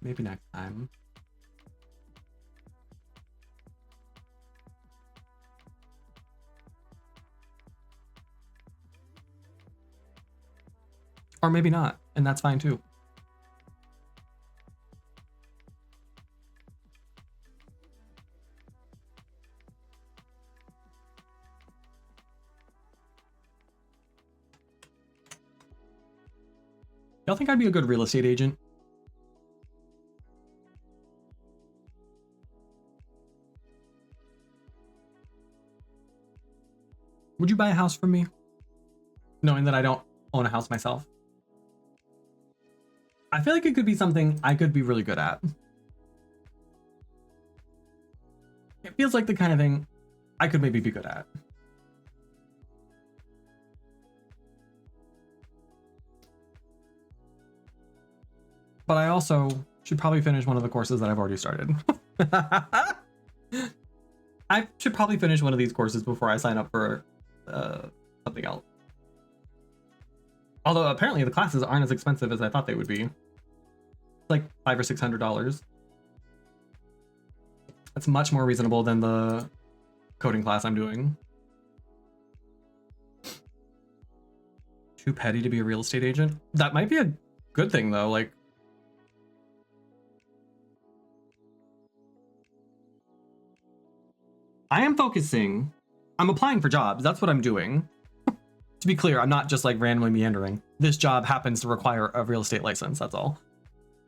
Maybe next time. Or maybe not, and that's fine too. Y'all think I'd be a good real estate agent? Would you buy a house from me? Knowing that I don't own a house myself? I feel like it could be something I could be really good at. It feels like the kind of thing I could maybe be good at. But I also should probably finish one of the courses that I've already started. I should probably finish one of these courses before I sign up for something else. Although apparently the classes aren't as expensive as I thought they would be. Like $500 or $600. That's much more reasonable than the coding class I'm doing. Too petty to be a real estate agent? That might be a good thing though, like. I am focusing. I'm applying for jobs. That's what I'm doing. To be clear, I'm not just like randomly meandering. This job happens to require a real estate license, that's all.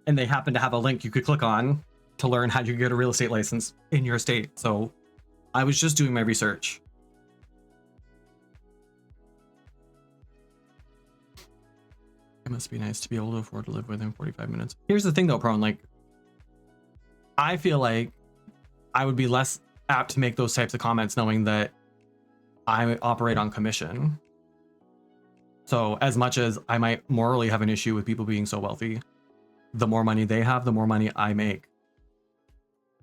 And they happen to have a link you could click on to learn how you get a real estate license in your state. So I was just doing my research. It must be nice to be able to afford to live within 45 minutes. Here's the thing though, Prone, like, I feel like I would be less apt to make those types of comments knowing that I operate on commission. So as much as I might morally have an issue with people being so wealthy, the more money they have, the more money I make.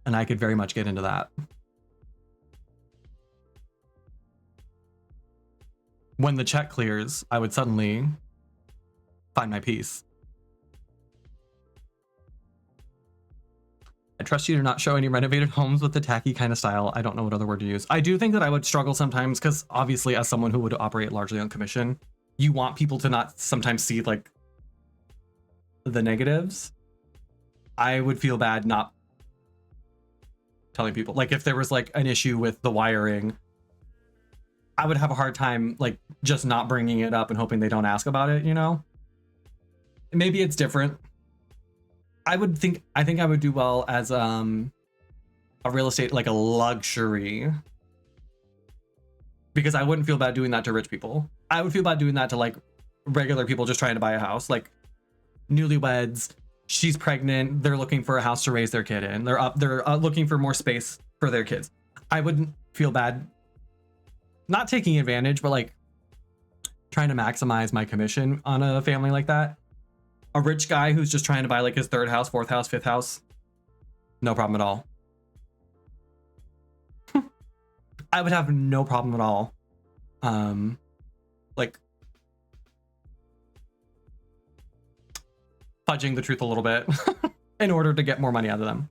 And I could very much get into that. when the check clears, I would suddenly find my peace. I trust you to not show any renovated homes with the tacky kind of style. I don't know what other word to use. I do think that I would struggle sometimes because obviously as someone who would operate largely on commission, you want people to not sometimes see like the negatives. I would feel bad not telling people. Like if there was like an issue with the wiring, I would have a hard time like just not bringing it up and hoping they don't ask about it, you know? Maybe it's different. I think I would do well as a real estate, like a luxury, because I wouldn't feel bad doing that to rich people. I would feel bad doing that to like regular people just trying to buy a house, like newlyweds. She's pregnant. They're looking for a house to raise their kid in. They're looking for more space for their kids. I wouldn't feel bad not taking advantage, but like trying to maximize my commission on a family like that. A rich guy who's just trying to buy like his third house, fourth house, fifth house, no problem at all. I would have no problem at all. Like fudging the truth a little bit in order to get more money out of them.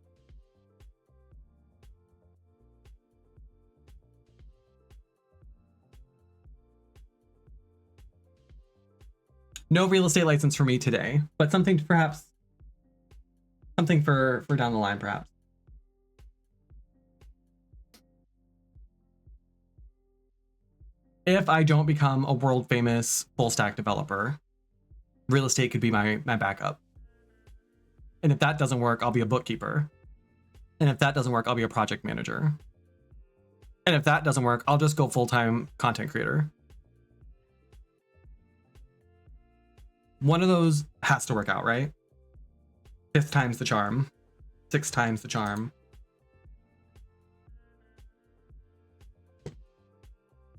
No real estate license for me today, but something to perhaps something for down the line, perhaps. If I don't become a world famous full stack developer, real estate could be my backup. And if that doesn't work, I'll be a bookkeeper. And if that doesn't work, I'll be a project manager. And if that doesn't work, I'll just go full-time content creator. One of those has to work out, right? 5th time's the charm. 6 times the charm.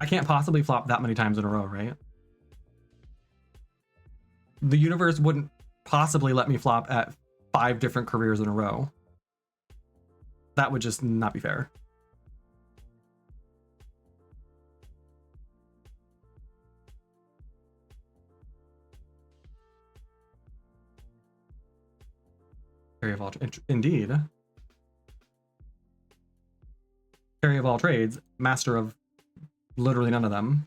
I can't possibly flop that many times in a row, right? The universe wouldn't possibly let me flop at 5 different careers in a row. That would just not be fair. Carrie of all, indeed. Carrie of all trades, master of literally none of them.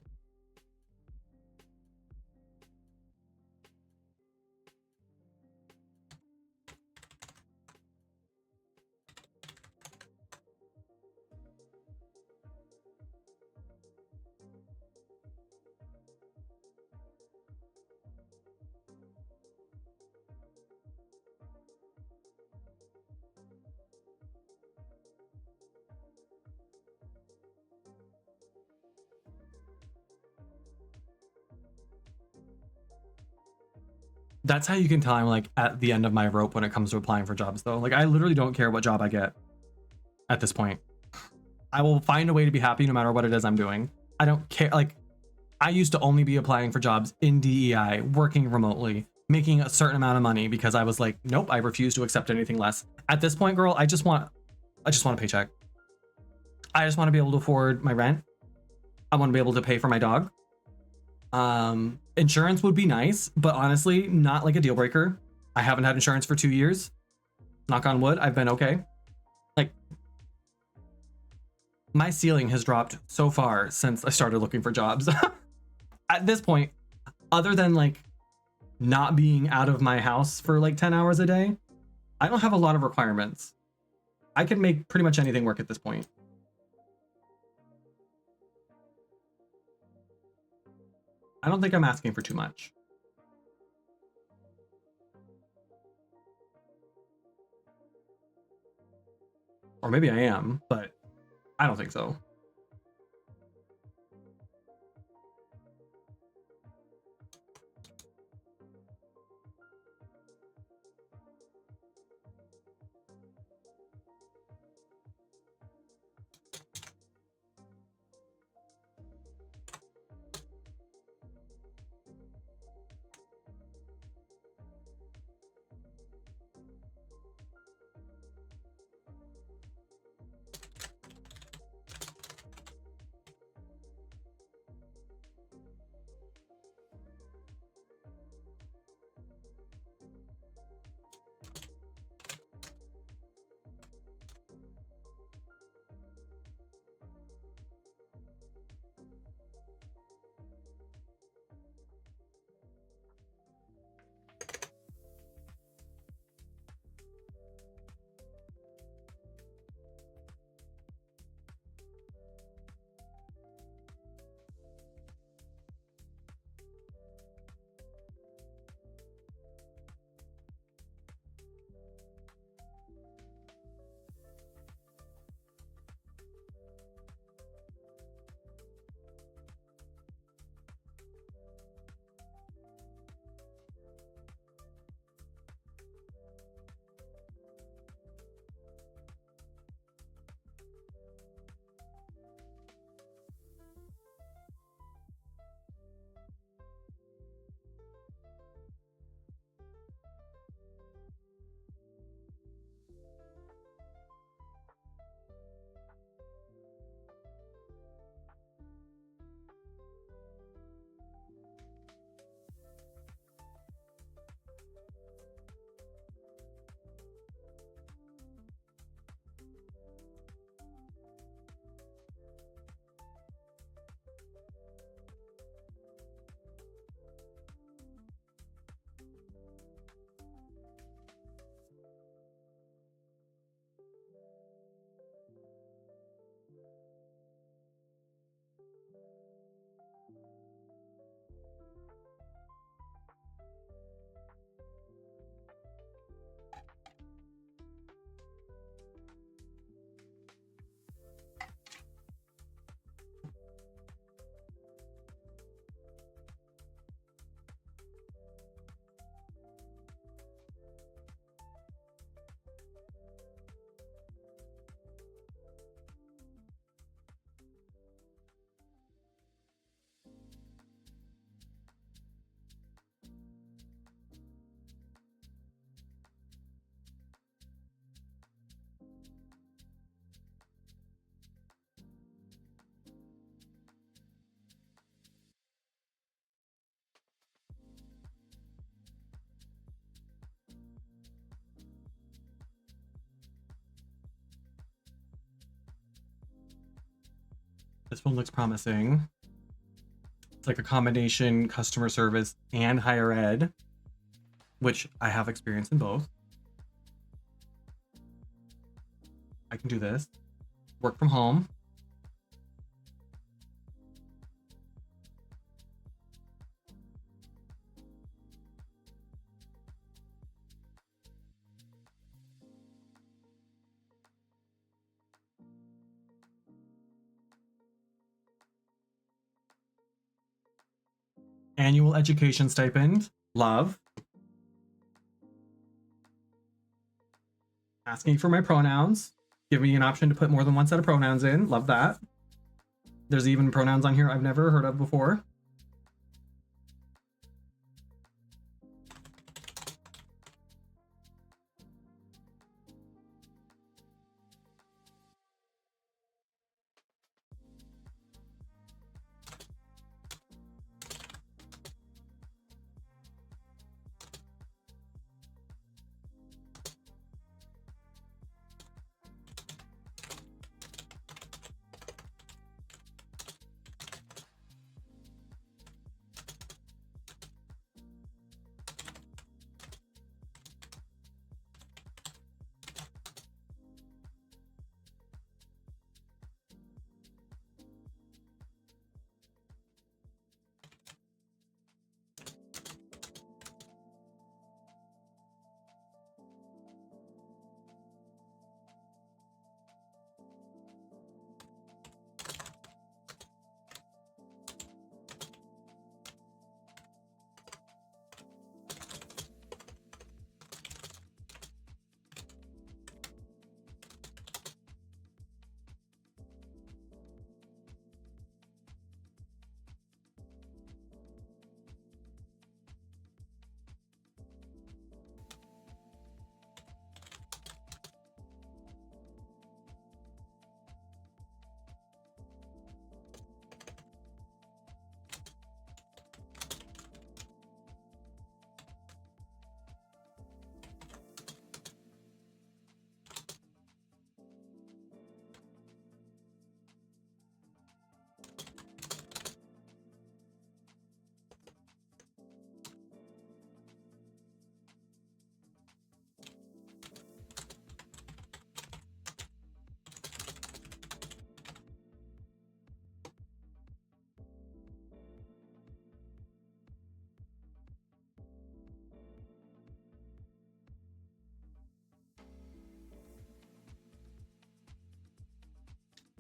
That's how you can tell I'm like at the end of my rope when it comes to applying for jobs though. Like I literally don't care what job I get at this point. I will find a way to be happy no matter what it is I'm doing. I don't care. Like I used to only be applying for jobs in DEI, working remotely, making a certain amount of money because I was like, nope, I refuse to accept anything less. At this point, girl, I just want a paycheck. I just want to be able to afford my rent. I want to be able to pay for my dog. Insurance would be nice, but honestly, not like a deal breaker. I haven't had insurance for 2 years. Knock on wood, I've been okay. Like, my ceiling has dropped so far since I started looking for jobs. At this point, other than like not being out of my house for like 10 hours a day, I don't have a lot of requirements. I can make pretty much anything work at this point. I don't think I'm asking for too much. Or maybe I am, but I don't think so. This one looks promising. It's like a combination customer service and higher ed, which I have experience in both. I can do this. Work from home. Annual education stipend. Love. Asking for my pronouns. Give me an option to put more than one set of pronouns in. Love that. There's even pronouns on here I've never heard of before.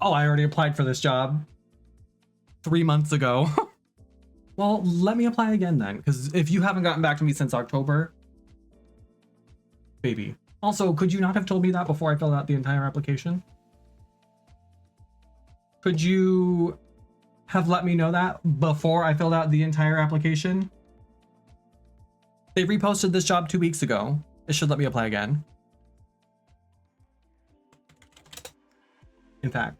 Oh, I already applied for this job 3 months ago. Well, let me apply again then, because if you haven't gotten back to me since October, baby. Also, could you not have told me that before I filled out the entire application? Could you have let me know that before I filled out the entire application? They reposted this job 2 weeks ago. It should let me apply again. In fact,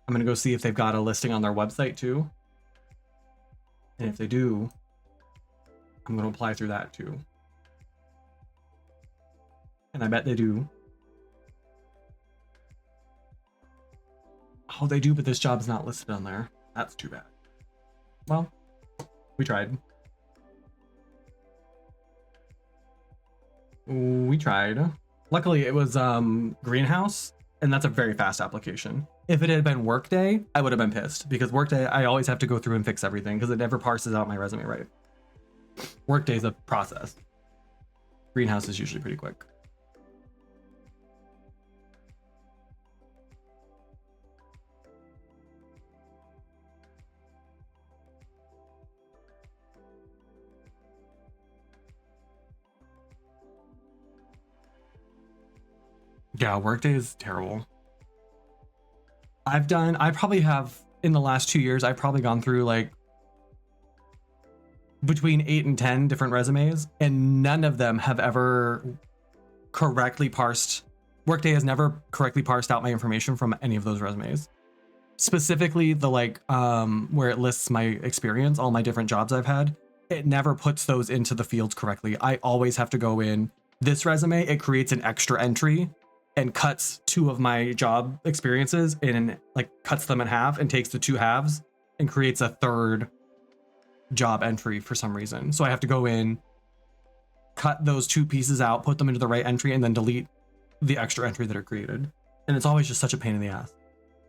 I'm gonna go see if they've got a listing on their website too. And if they do, I'm gonna apply through that too. And I bet they do. Oh, they do, but this job's not listed on there. That's too bad. Well, we tried. We tried. Luckily, it was Greenhouse, and that's a very fast application. If it had been Workday, I would have been pissed, because Workday, I always have to go through and fix everything because it never parses out my resume right. Workday's a process. Greenhouse is usually pretty quick. Yeah, Workday is terrible. I probably have, in the last 2 years, I've probably gone through like between 8 and 10 different resumes, and none of them have ever correctly parsed. Workday has never correctly parsed out my information from any of those resumes. Specifically the like where it lists my experience, all my different jobs I've had, it never puts those into the fields correctly. I always have to go in this resume, it creates an extra entry and cuts 2 of my job experiences and like cuts them in half and takes the 2 halves and creates a 3rd job entry for some reason. So I have to go in, cut those 2 pieces out, put them into the right entry, and then delete the extra entry that are created. And it's always just such a pain in the ass,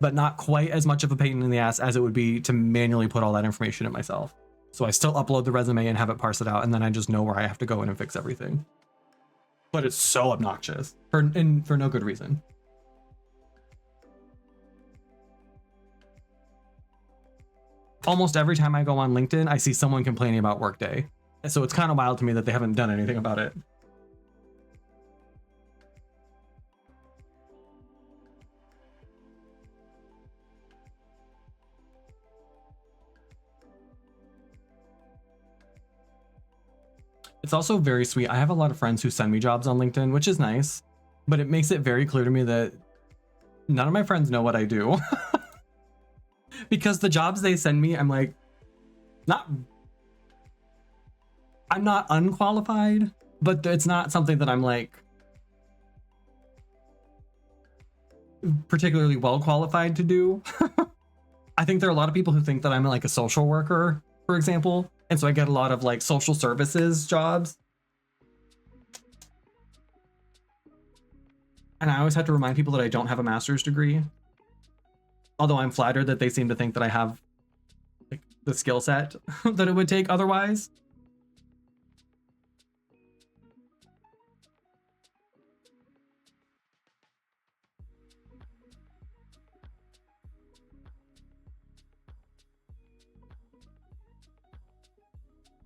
but not quite as much of a pain in the ass as it would be to manually put all that information in myself. So I still upload the resume and have it parse it out, and then I just know where I have to go in and fix everything. But it's so obnoxious for no good reason. Almost every time I go on LinkedIn, I see someone complaining about Workday. So it's kind of wild to me that they haven't done anything about it. It's also very sweet. I have a lot of friends who send me jobs on LinkedIn, which is nice, but it makes it very clear to me that none of my friends know what I do. Because the jobs they send me, I'm like, I'm not unqualified, but it's not something that I'm like particularly well qualified to do. I think there are a lot of people who think that I'm like a social worker, for example. And so I get a lot of like social services jobs. And I always have to remind people that I don't have a master's degree. Although I'm flattered that they seem to think that I have like the skill set that it would take otherwise.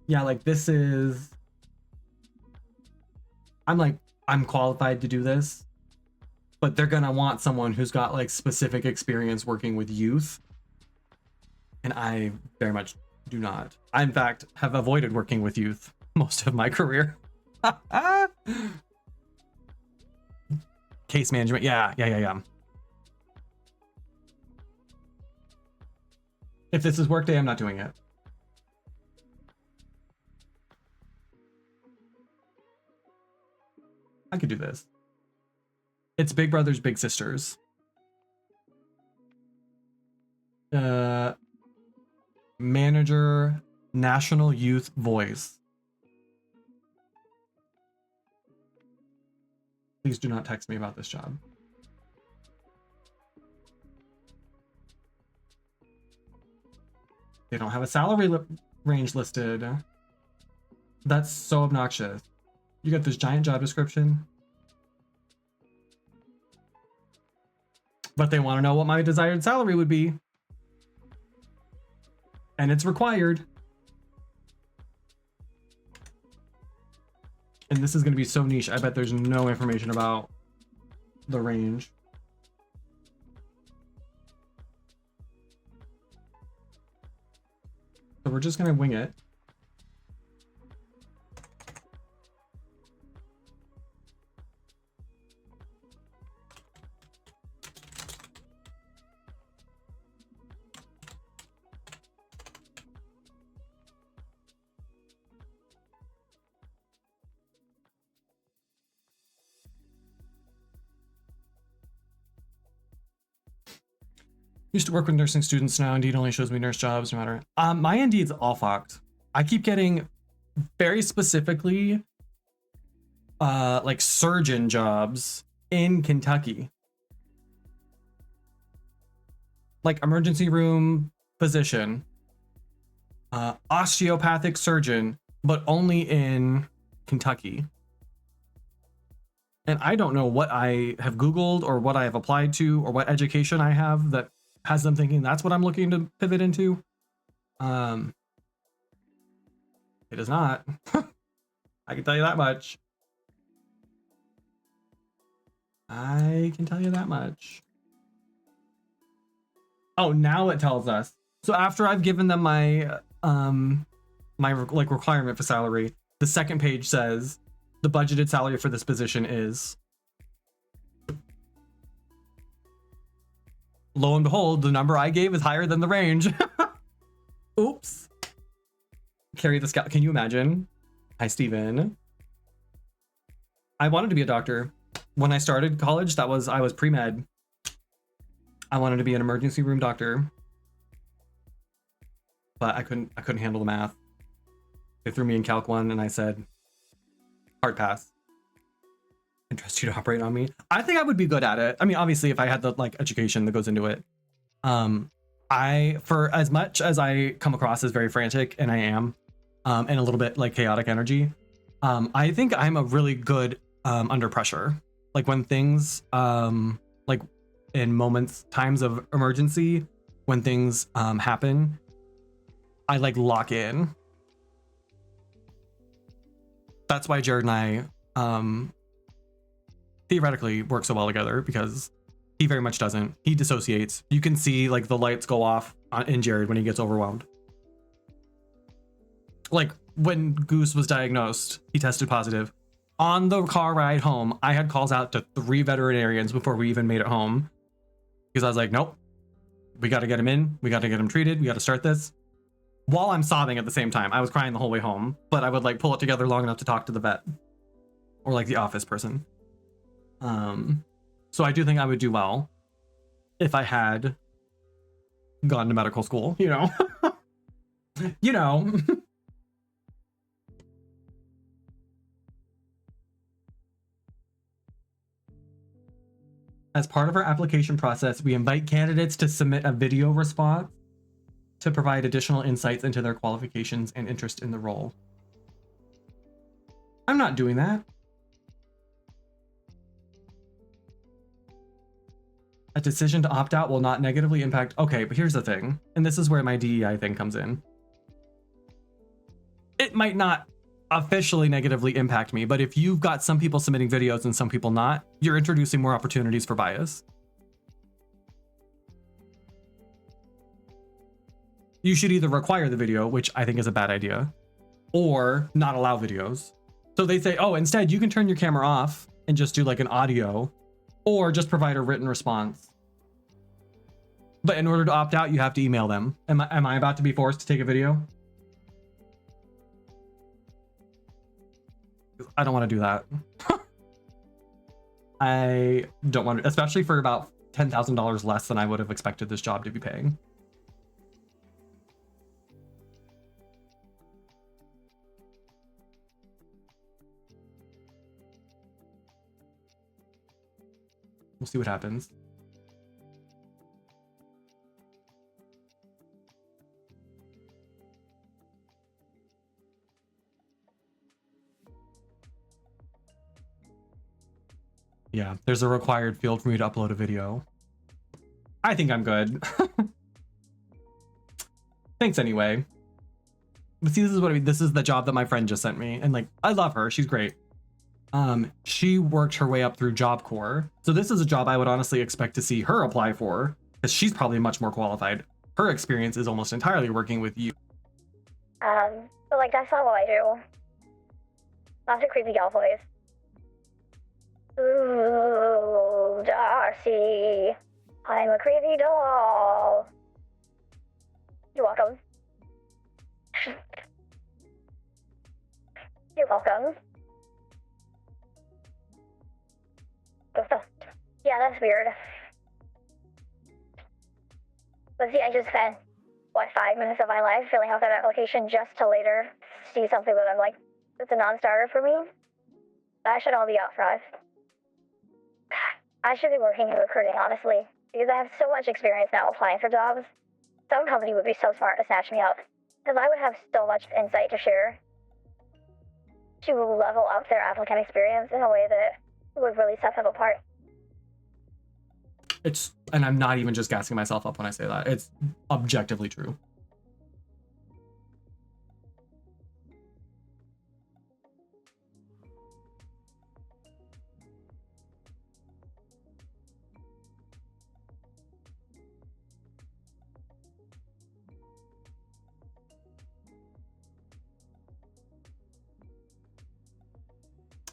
Yeah, like this is, I'm qualified to do this, but they're gonna want someone who's got like specific experience working with youth. And I very much do not. I, in fact, have avoided working with youth most of my career. Case management, yeah. If this is Workday, I'm not doing it. I could do this. It's Big Brothers Big Sisters. Manager, National Youth Voice. Please do not text me about this job. They don't have a salary range listed. That's so obnoxious. You got this giant job description, but they want to know what my desired salary would be. And it's required. And this is going to be so niche. I bet there's no information about the range. So we're just going to wing it. Used to work with nursing students. Now Indeed only shows me nurse jobs no matter. My Indeed's all fucked. I keep getting very specifically like surgeon jobs in Kentucky. Like emergency room physician, osteopathic surgeon, but only in Kentucky. And I don't know what I have Googled or what I have applied to or what education I have that has them thinking that's what I'm looking to pivot into. It is not. I can tell you that much. I can tell you that much. Oh, now it tells us. So after I've given them my like requirement for salary, the second page says the budgeted salary for this position is. Lo and behold, the number I gave is higher than the range. Oops. Carrie the Scout. Can you imagine? Hi, Steven. I wanted to be a doctor. when I started college, I was pre-med. I wanted to be an emergency room doctor, but I couldn't handle the math. They threw me in Calc 1 and I said, hard pass. And trust you to operate on me. I think I would be good at it. I mean, obviously if I had the like education that goes into it. For as much as I come across as very frantic, and I am, and a little bit like chaotic energy, I think I'm a really good under pressure. Like when things like in times of emergency, when things happen, I like lock in. That's why Jared and I theoretically work so well together, because he very much doesn't. He dissociates. You can see like the lights go off in Jared when he gets overwhelmed. Like when Goose was diagnosed, he tested positive. On the car ride home, I had calls out to 3 veterinarians before we even made it home, because I was like, nope, we got to get him in. We got to get him treated. We got to start this. While I'm sobbing at the same time. I was crying the whole way home, but I would like pull it together long enough to talk to the vet or like the office person. So I do think I would do well if I had gone to medical school, you know. You know. As part of our application process, we invite candidates to submit a video response to provide additional insights into their qualifications and interest in the role. I'm not doing that. A decision to opt out will not negatively impact. Okay, but here's the thing, and this is where my DEI thing comes in. It might not officially negatively impact me, but if you've got some people submitting videos and some people not, you're introducing more opportunities for bias. You should either require the video, which I think is a bad idea, or not allow videos. So they say, oh, instead you can turn your camera off and just do like an audio, or just provide a written response. But in order to opt out, you have to email them. Am I about to be forced to take a video? I don't want to do that. I don't want to, especially for about $10,000 less than I would have expected this job to be paying. We'll see what happens. Yeah, there's a required field for me to upload a video. I think I'm good. Thanks anyway. But see, this is the job that my friend just sent me, and like, I love her. She's great. She worked her way up through Job Corps. So this is a job I would honestly expect to see her apply for, because she's probably much more qualified. Her experience is almost entirely working with you. But like that's not what I do. Lots of creepy doll voice. Ooh, Darcy, I'm a creepy doll. You're welcome. You're welcome. Yeah, that's weird. But see, I just spent, what, 5 minutes of my life filling out that application just to later see something that I'm like, it's a non-starter for me? That should all be up front. I should be working in recruiting, honestly, because I have so much experience now applying for jobs. Some company would be so smart to snatch me up, because I would have so much insight to share to level up their applicant experience in a way that would really set them apart. And I'm not even just gassing myself up when I say that. It's objectively true.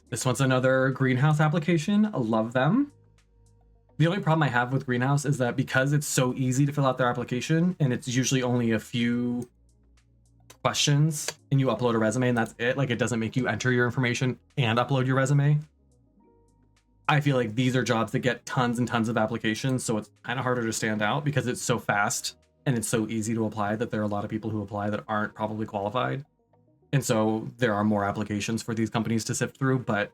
This one's another greenhouse application. I love them. The only problem I have with greenhouse is that because it's so easy to fill out their application and it's usually only a few questions and you upload a resume and that's it, like it doesn't make you enter your information and upload your resume. I feel like these are jobs that get tons and tons of applications, so it's kind of harder to stand out because it's so fast and it's so easy to apply that there are a lot of people who apply that aren't probably qualified. And so there are more applications for these companies to sift through, but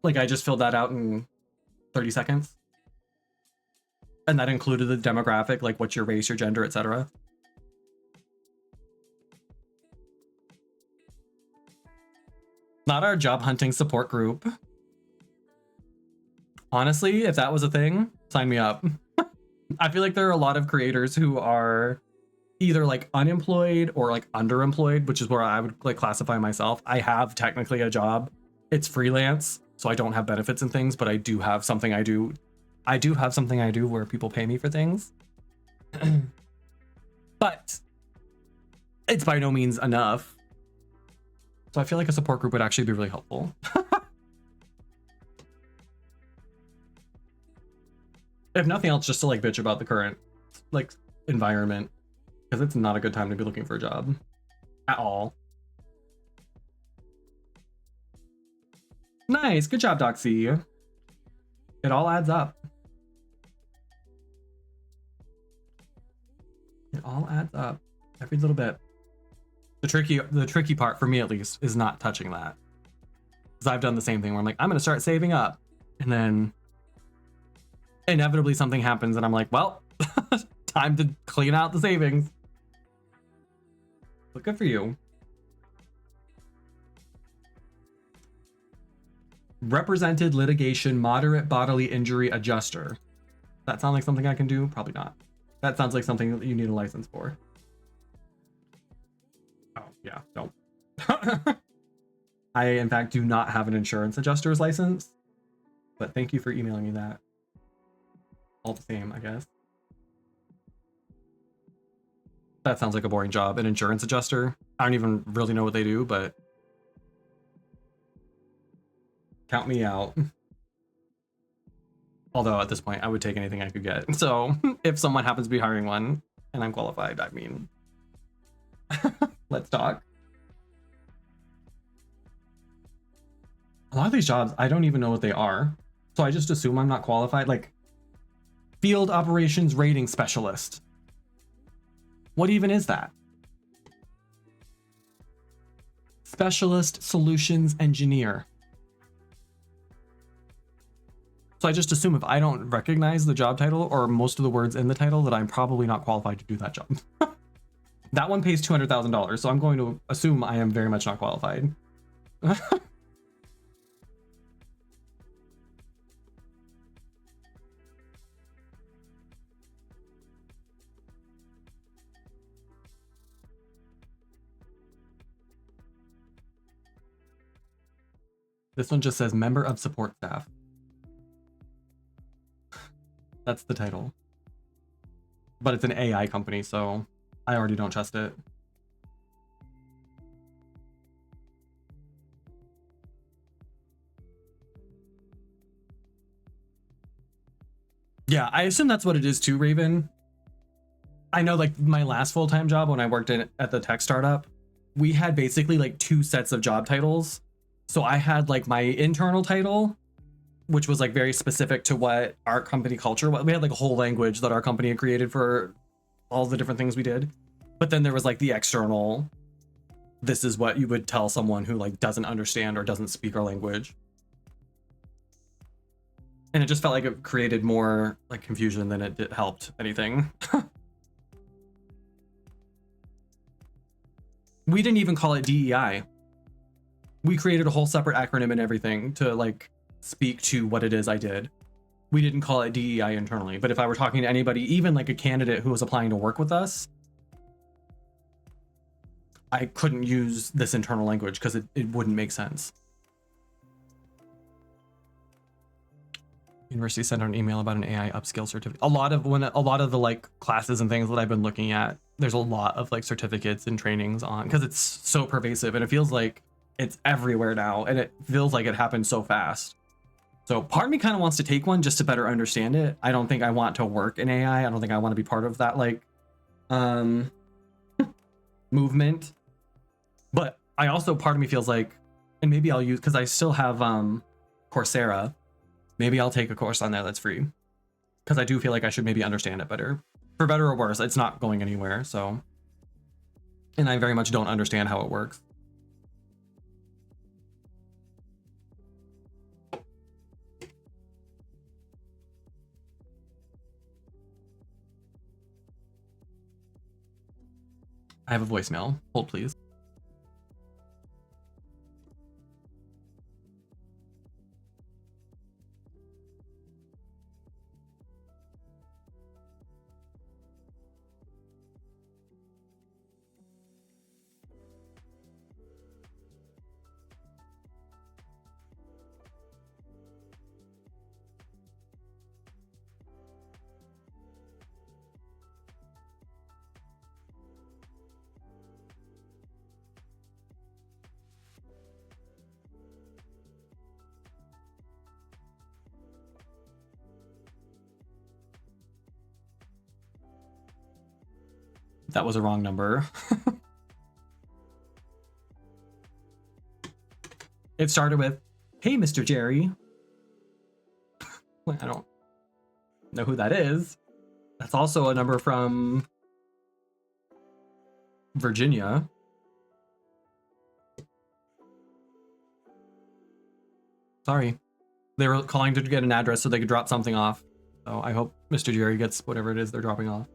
like I just filled that out in 30 seconds. And that included the demographic, like what's your race, your gender, etc. Not our job hunting support group. Honestly, if that was a thing, sign me up. I feel like there are a lot of creators who are either like unemployed or like underemployed, which is where I would like classify myself. I have technically a job. It's freelance, so I don't have benefits and things, but I do have something I do. I do have something I do where people pay me for things. But it's by no means enough. So I feel like a support group would actually be really helpful. If nothing else, just to like bitch about the current like environment, because it's not a good time to be looking for a job at all. Nice, good job, Doxy. It all adds up. It all adds up, every little bit. The tricky part for me at least is not touching that, because I've done the same thing where I'm like, I'm gonna start saving up, and then inevitably something happens and I'm like, well, time to clean out the savings. But good for you. Represented litigation moderate bodily injury adjuster. That sound like something I can do? Probably not. That sounds like something that you need a license for. Oh, yeah, don't. I, in fact, do not have an insurance adjuster's license, but thank you for emailing me that. All the same, I guess. That sounds like a boring job. An insurance adjuster. I don't even really know what they do, but count me out. Although at this point, I would take anything I could get. So if someone happens to be hiring one and I'm qualified, I mean, let's talk. A lot of these jobs, I don't even know what they are. So I just assume I'm not qualified. Like field operations rating specialist. What even is that? Specialist solutions engineer. So I just assume if I don't recognize the job title or most of the words in the title that I'm probably not qualified to do that job. That one pays $200,000, so I'm going to assume I am very much not qualified. This one just says member of support staff. That's the title. But it's an AI company, so I already don't trust it. Yeah, I assume that's what it is too, Raven. I know like my last full-time job when I worked at the tech startup, we had basically like two sets of job titles. So I had like my internal title, which was like very specific to what our company culture was. We had like a whole language that our company had created for all the different things we did. But then there was like the external, this is what you would tell someone who like doesn't understand or doesn't speak our language. And it just felt like it created more like confusion than it helped anything. We didn't even call it DEI. We created a whole separate acronym and everything to like speak to what it is I did. We didn't call it DEI internally, but if I were talking to anybody, even like a candidate who was applying to work with us, I couldn't use this internal language because it wouldn't make sense. University sent out an email about an AI upskill certificate. A lot of the like classes and things that I've been looking at, there's a lot of like certificates and trainings on, because it's so pervasive and it feels like it's everywhere now, and it feels like it happened so fast. So part of me kind of wants to take one just to better understand it. I don't think I want to work in AI. I don't think I want to be part of that like movement. But I also, part of me feels like, and maybe I'll use, because I still have Coursera. Maybe I'll take a course on there that's free, because I do feel like I should maybe understand it better. For better or worse, it's not going anywhere, so. And I very much don't understand how it works. I have a voicemail. Hold, please. That was a wrong number. It started with, "Hey, Mr. Jerry." I don't know who that is. That's also a number from Virginia. Sorry. They were calling to get an address so they could drop something off. So I hope Mr. Jerry gets whatever it is they're dropping off.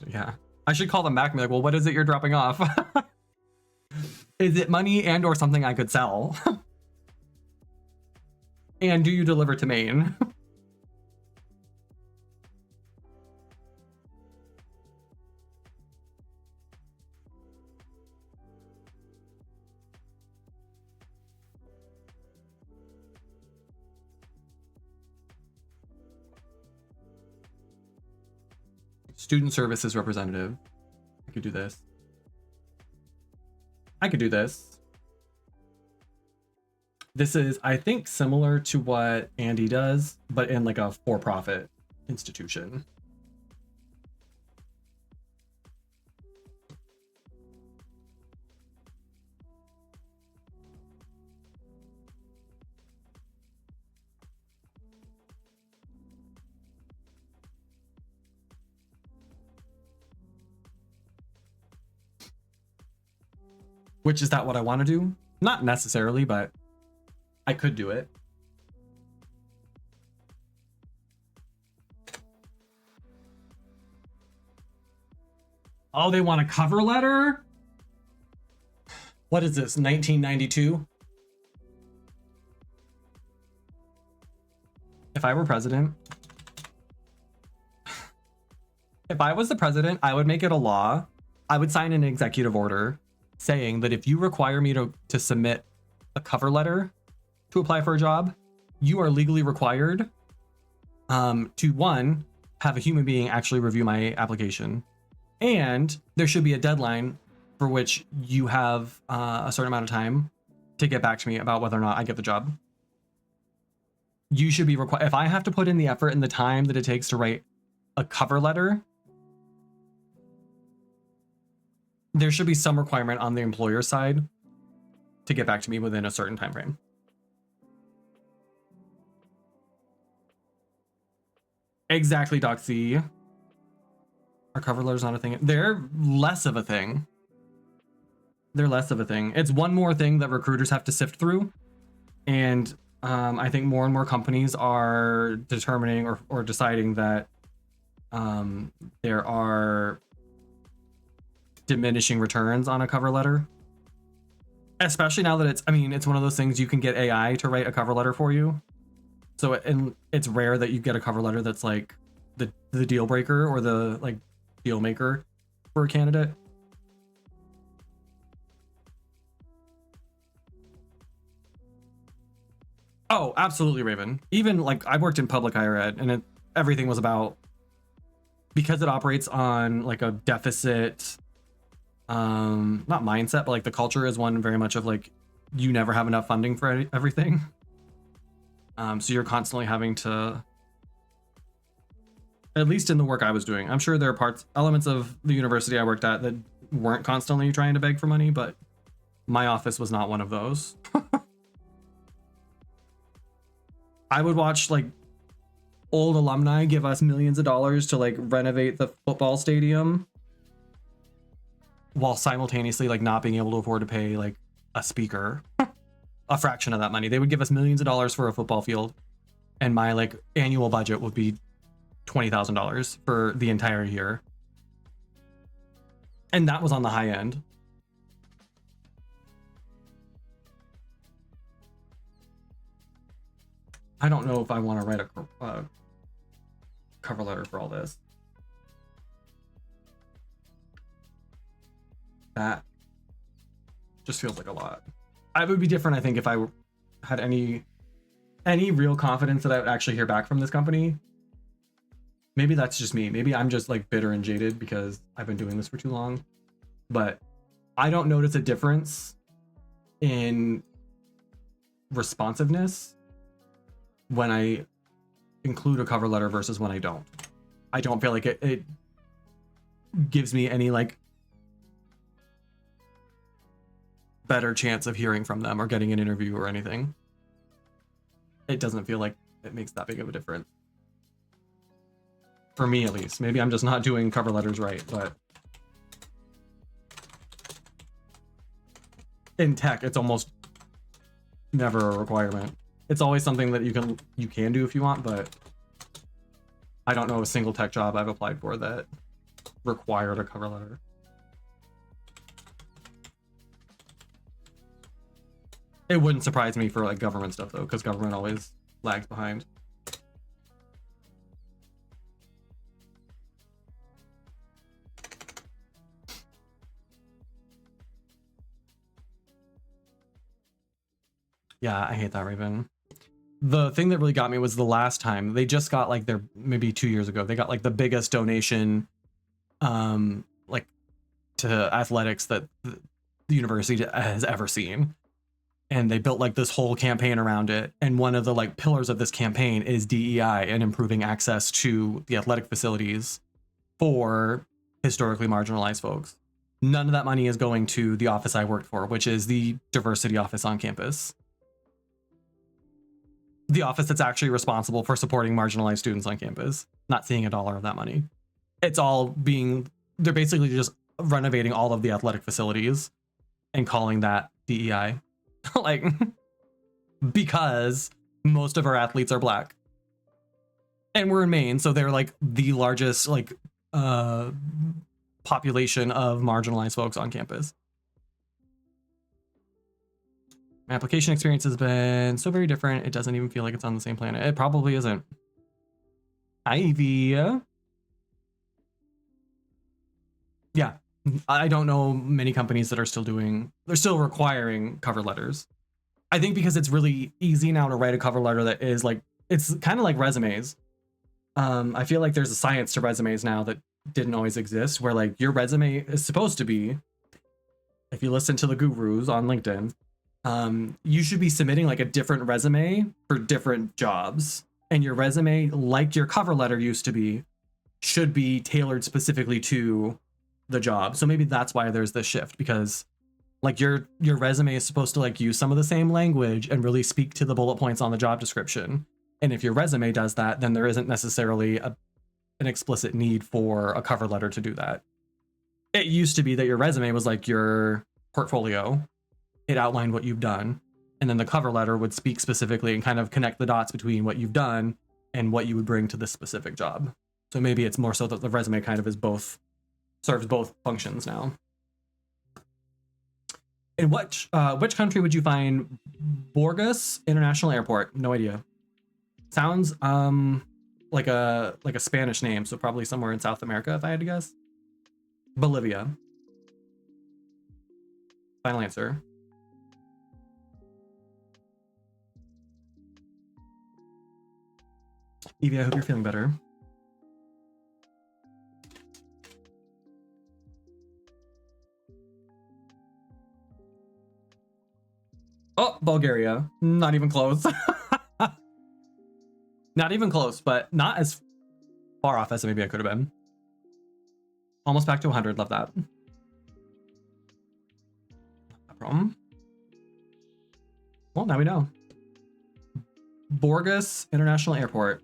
Yeah. I should call them back and be like, well, what is it you're dropping off? Is it money and or something I could sell? And do you deliver to Maine? Student services representative. I could do this. I could do this. This is, I think, similar to what Andy does, but in like a for-profit institution. Which, is that what I want to do? Not necessarily, but I could do it. Oh, they want a cover letter? What is this, 1992? If I were president, if I was the president, I would make it a law. I would sign an executive order saying that if you require me to submit a cover letter to apply for a job, you are legally required to, one, have a human being actually review my application. And there should be a deadline for which you have a certain amount of time to get back to me about whether or not I get the job. You should be required. If I have to put in the effort and the time that it takes to write a cover letter, there should be some requirement on the employer side to get back to me within a certain time frame. Exactly, Doxy. Our cover letter's not a thing. They're less of a thing. They're less of a thing. It's one more thing that recruiters have to sift through. And I think more and more companies are determining or deciding that there are diminishing returns on a cover letter, especially now that it's one of those things you can get AI to write a cover letter for you. So it's rare that you get a cover letter that's like the deal breaker or the like deal maker for a candidate. Oh, absolutely, Raven. Even like I worked in public higher ed, and everything was about, because it operates on like a deficit not mindset, but like the culture is one very much of like, you never have enough funding for everything. So you're constantly having to At least in the work I was doing. I'm sure there are elements of the university I worked at that weren't constantly trying to beg for money, but my office was not one of those. I would watch like old alumni give us millions of dollars to like renovate the football stadium while simultaneously like not being able to afford to pay like a speaker a fraction of that money. They would give us millions of dollars for a football field, and my like annual budget would be $20,000 for the entire year. And that was on the high end. I don't know if I want to write a cover letter for all this. That just feels like a lot. I would be different, I think, if I had any real confidence that I would actually hear back from this company. Maybe that's just me. Maybe I'm just like bitter and jaded because I've been doing this for too long. But I don't notice a difference in responsiveness when I include a cover letter versus when I don't. I don't feel like it gives me any like better chance of hearing from them or getting an interview or anything. It doesn't feel like it makes that big of a difference. For me, at least. Maybe I'm just not doing cover letters right, but in tech, it's almost never a requirement. It's always something that you can do if you want, but I don't know a single tech job I've applied for that required a cover letter. It wouldn't surprise me for like government stuff though, because government always lags behind. Yeah, I hate that, Raven. The thing that really got me was the last time they just got like maybe 2 years ago, they got like the biggest donation like to athletics that the university has ever seen. And they built like this whole campaign around it. And one of the like pillars of this campaign is DEI and improving access to the athletic facilities for historically marginalized folks. None of that money is going to the office I worked for, which is the diversity office on campus. The office that's actually responsible for supporting marginalized students on campus, not seeing $1 of that money. It's all they're basically just renovating all of the athletic facilities and calling that DEI. Like, because most of our athletes are Black. And we're in Maine, so they're like the largest like population of marginalized folks on campus. My application experience has been so very different, it doesn't even feel like it's on the same planet. It probably isn't. Ivy. Yeah, I don't know many companies that are they're still requiring cover letters. I think because it's really easy now to write a cover letter that is like, it's kind of like resumes. I feel like there's a science to resumes now that didn't always exist, where like your resume is supposed to be, if you listen to the gurus on LinkedIn, you should be submitting like a different resume for different jobs. And your resume, like your cover letter used to be, should be tailored specifically to the job. So maybe that's why there's this shift, because like your resume is supposed to like use some of the same language and really speak to the bullet points on the job description. And if your resume does that, then there isn't necessarily an explicit need for a cover letter to do that. It used to be that your resume was like your portfolio. It outlined what you've done, and then the cover letter would speak specifically and kind of connect the dots between what you've done and what you would bring to this specific job. So maybe it's more so that the resume kind of serves both functions now. In which country would you find Burgos International Airport? No idea. Sounds like a Spanish name, so probably somewhere in South America if I had to guess. Bolivia. Final answer. Evie, I hope you're feeling better. Oh, Bulgaria. Not even close. Not even close, but not as far off as maybe I could have been. Almost back to 100. Love that. No problem. Well, now we know. Borges International Airport.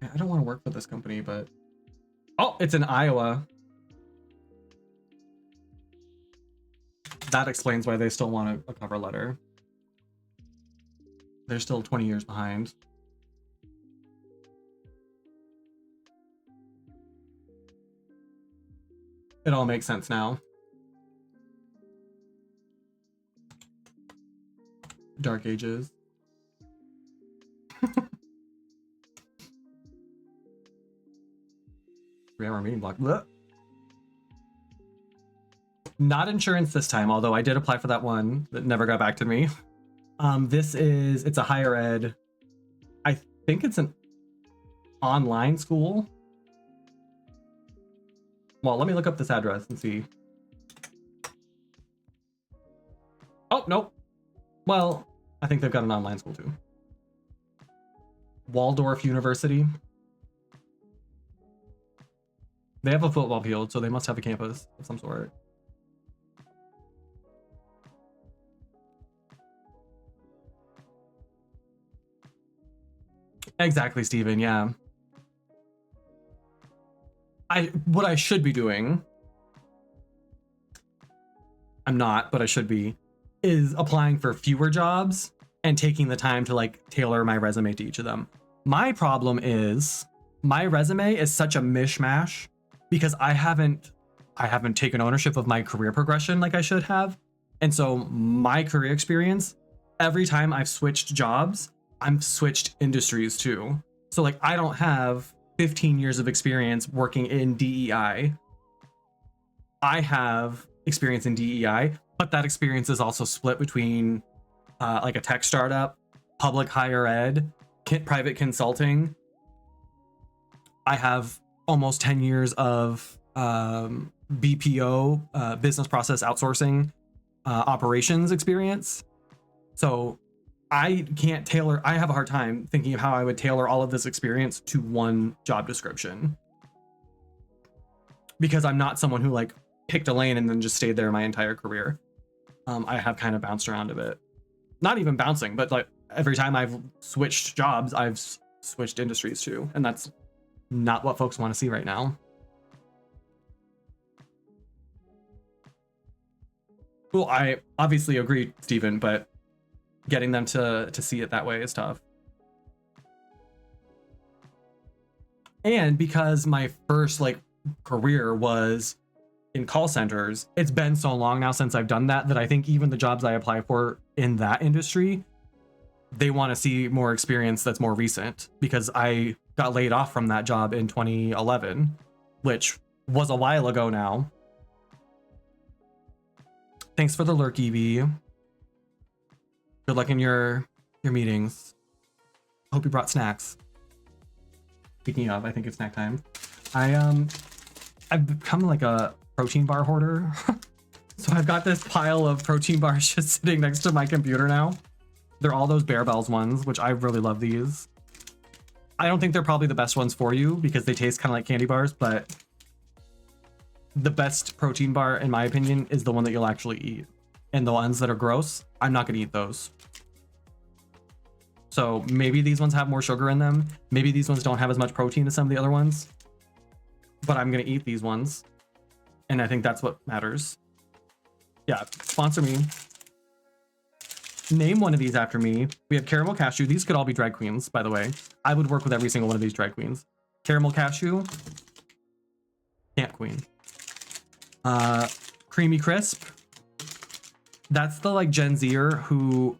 I don't want to work for this company, but... Oh, it's in Iowa. That explains why they still want a cover letter. They're still 20 years behind. It all makes sense now. Dark Ages. Grammar meeting block. Blech. Not insurance this time, although I did apply for that one that never got back to me. It's a higher ed. I think it's an online school. Well, let me look up this address and see. Oh, nope. Well, I think they've got an online school too. Waldorf University. They have a football field, so they must have a campus of some sort. Exactly, Steven, yeah. What I should be doing, I'm not, but I should be, is applying for fewer jobs and taking the time to like tailor my resume to each of them. My problem is my resume is such a mishmash because I haven't taken ownership of my career progression like I should have. And so my career experience, every time I've switched jobs, I've switched industries too. So like I don't have 15 years of experience working in DEI. I have experience in DEI, but that experience is also split between like a tech startup, public higher ed, private consulting. I have almost 10 years of BPO, business process outsourcing, operations experience. So I can't tailor, I have a hard time thinking of how I would tailor all of this experience to one job description. Because I'm not someone who like picked a lane and then just stayed there my entire career. I have kind of bounced around a bit. Not even bouncing, but like every time I've switched jobs, I've switched industries too. And that's not what folks want to see right now. Well, I obviously agree, Stephen, but getting them to see it that way is tough. And because my first like career was in call centers, it's been so long now since I've done that I think even the jobs I apply for in that industry, they want to see more experience that's more recent, because I got laid off from that job in 2011, which was a while ago now. Thanks for the lurk, Evie. Good luck in your meetings. Hope you brought snacks. Speaking of, I think it's snack time. I've become like a protein bar hoarder. So I've got this pile of protein bars just sitting next to my computer now. They're all those Bear Bells ones, which I really love these. I don't think they're probably the best ones for you because they taste kind of like candy bars, but the best protein bar, in my opinion, is the one that you'll actually eat. And the ones that are gross, I'm not gonna eat those. So maybe these ones have more sugar in them. Maybe these ones don't have as much protein as some of the other ones, but I'm gonna eat these ones. And I think that's what matters. Yeah, sponsor me. Name one of these after me. We have caramel cashew. These could all be drag queens, by the way. I would work with every single one of these drag queens. Caramel cashew. Camp queen. Creamy crisp. That's the like Gen Zer who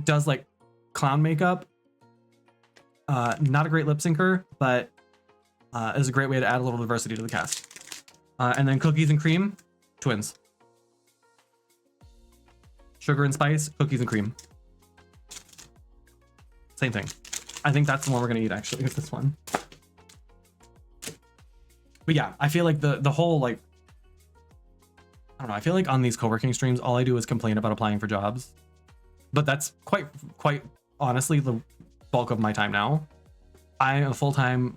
does like clown makeup. Not a great lip syncer, but is a great way to add a little diversity to the cast. And then cookies and cream, twins. Sugar and spice, cookies and cream. Same thing. I think that's the one we're gonna eat actually, is this one. But yeah, I feel like the whole like I don't know. I feel like on these co-working streams, all I do is complain about applying for jobs, but that's quite honestly the bulk of my time now. I am a full-time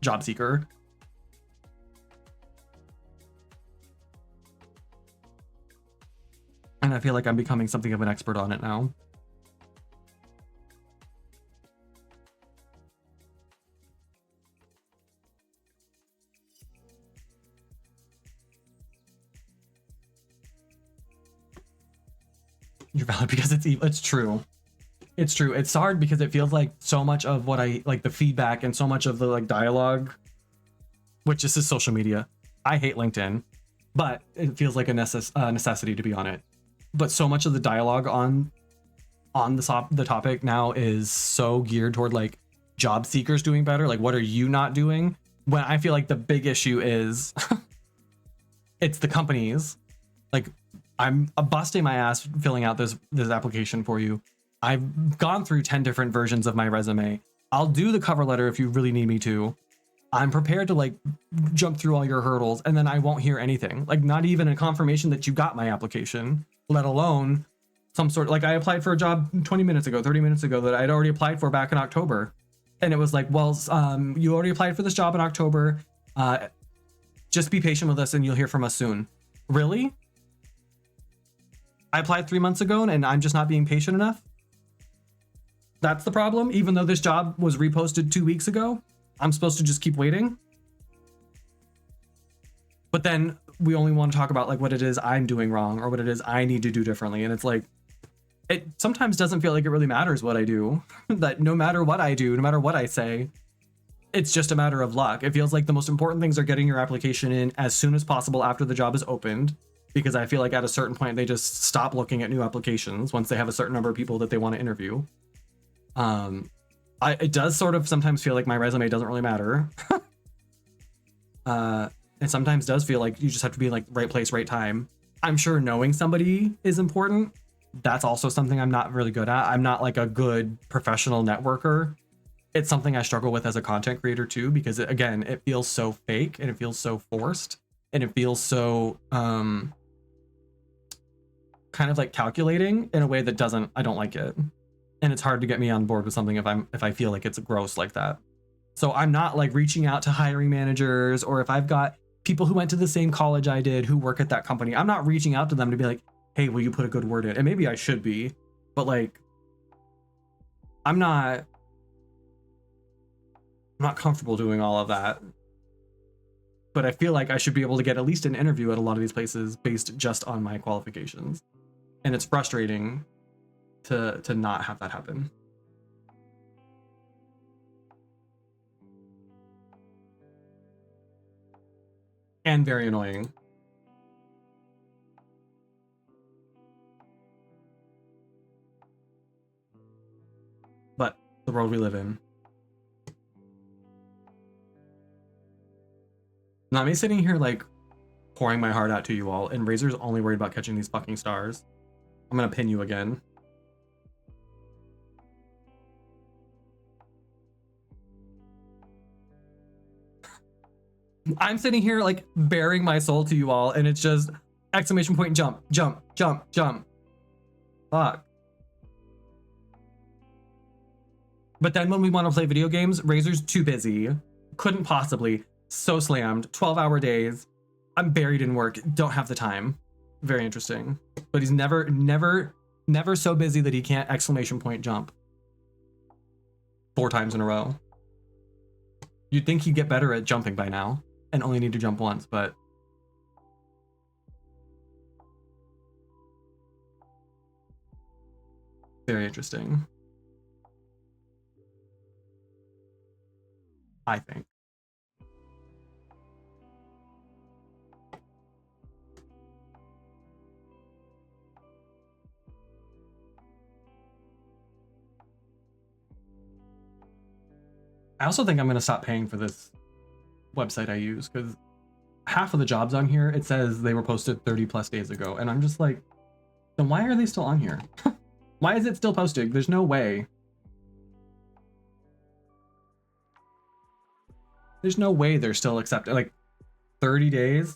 job seeker. And I feel like I'm becoming something of an expert on it now. You're valid because it's evil. It's true. It's true. It's hard because it feels like so much of what I like, the feedback and so much of the like dialogue, which this is social media. I hate LinkedIn, but it feels like a necessity to be on it. But so much of the dialogue on the topic now is so geared toward like job seekers doing better. Like, what are you not doing? When I feel like the big issue is it's the companies. Like, I'm busting my ass filling out this application for you. I've gone through 10 different versions of my resume. I'll do the cover letter if you really need me to. I'm prepared to like jump through all your hurdles, and then I won't hear anything. Like, not even a confirmation that you got my application, let alone some sort of, like, I applied for a job 20 minutes ago, 30 minutes ago that I'd already applied for back in October. And it was like, well, you already applied for this job in October. Just be patient with us and you'll hear from us soon. Really? I applied 3 months ago and I'm just not being patient enough? That's the problem? Even though this job was reposted 2 weeks ago, I'm supposed to just keep waiting? But then we only want to talk about like what it is I'm doing wrong or what it is I need to do differently. And it's like, it sometimes doesn't feel like it really matters what I do. That no matter what I do, no matter what I say, it's just a matter of luck. It feels like the most important things are getting your application in as soon as possible after the job is opened, because I feel like at a certain point they just stop looking at new applications once they have a certain number of people that they want to interview. It does sort of sometimes feel like my resume doesn't really matter. It sometimes does feel like you just have to be like right place, right time. I'm sure knowing somebody is important. That's also something I'm not really good at. I'm not like a good professional networker. It's something I struggle with as a content creator too, because again, it feels so fake and it feels so forced and it feels so kind of like calculating in a way that I don't like it. And it's hard to get me on board with something if I feel like it's gross like that. So I'm not like reaching out to hiring managers, or if I've got people who went to the same college I did who work at that company, I'm not reaching out to them to be like, hey, will you put a good word in? And maybe I should be, but like, I'm not comfortable doing all of that. But I feel like I should be able to get at least an interview at a lot of these places based just on my qualifications. And it's frustrating to not have that happen. And very annoying. But the world we live in. Now me sitting here like pouring my heart out to you all, and Razor's only worried about catching these fucking stars. I'm gonna pin you again. I'm sitting here like bearing my soul to you all, and it's just exclamation point, jump, jump, jump, jump. Fuck. But then when we want to play video games, Razor's too busy. Couldn't possibly. So slammed. 12-hour days. I'm buried in work. Don't have the time. Very interesting. But he's never so busy that he can't exclamation point jump 4 times in a row. You'd think he'd get better at jumping by now and only need to jump once, but very interesting. I think. I also think I'm going to stop paying for this website I use, because half of the jobs on here, it says they were posted 30 plus days ago. And I'm just like, then why are they still on here? Why is it still posted? There's no way. There's no way they're still accepted. Like 30 days.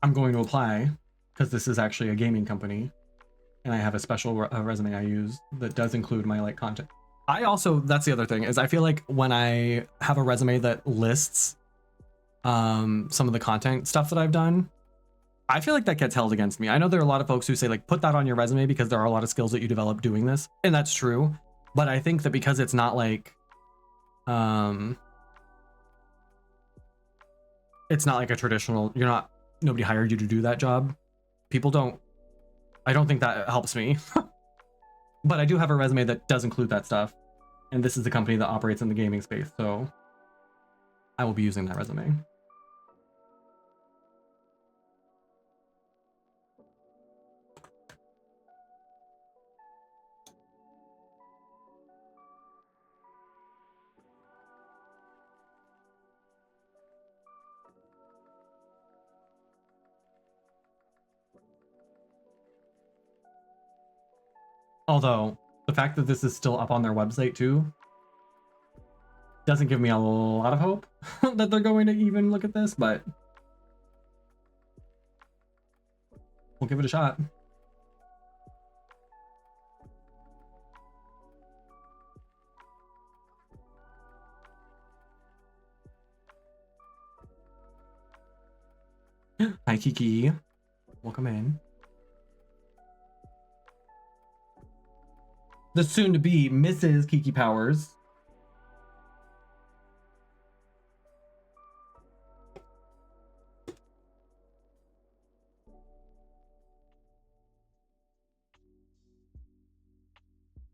I'm going to apply because this is actually a gaming company, and I have a special resume I use that does include my like content. I also, that's the other thing, is I feel like when I have a resume that lists some of the content stuff that I've done, I feel like that gets held against me. I know there are a lot of folks who say like put that on your resume because there are a lot of skills that you develop doing this, and that's true. But I think that because it's not like it's not like a traditional, nobody hired you to do that job. I don't think that helps me. But I do have a resume that does include that stuff, and this is the company that operates in the gaming space, so I will be using that resume. Although the fact that this is still up on their website too doesn't give me a lot of hope that they're going to even look at this, but we'll give it a shot. Hi Kiki, welcome in. The soon-to-be Mrs. Kiki Powers.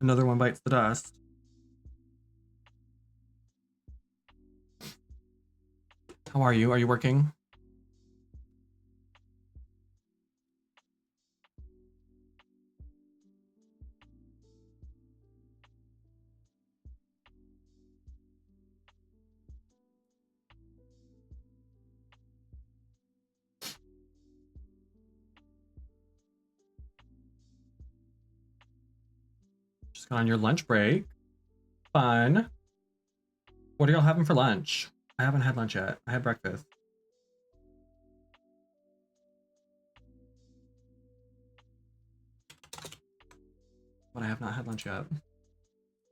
Another one bites the dust. How are you? Are you working? Just got on your lunch break. Fun. What are y'all having for lunch? I haven't had lunch yet. I had breakfast. But I have not had lunch yet.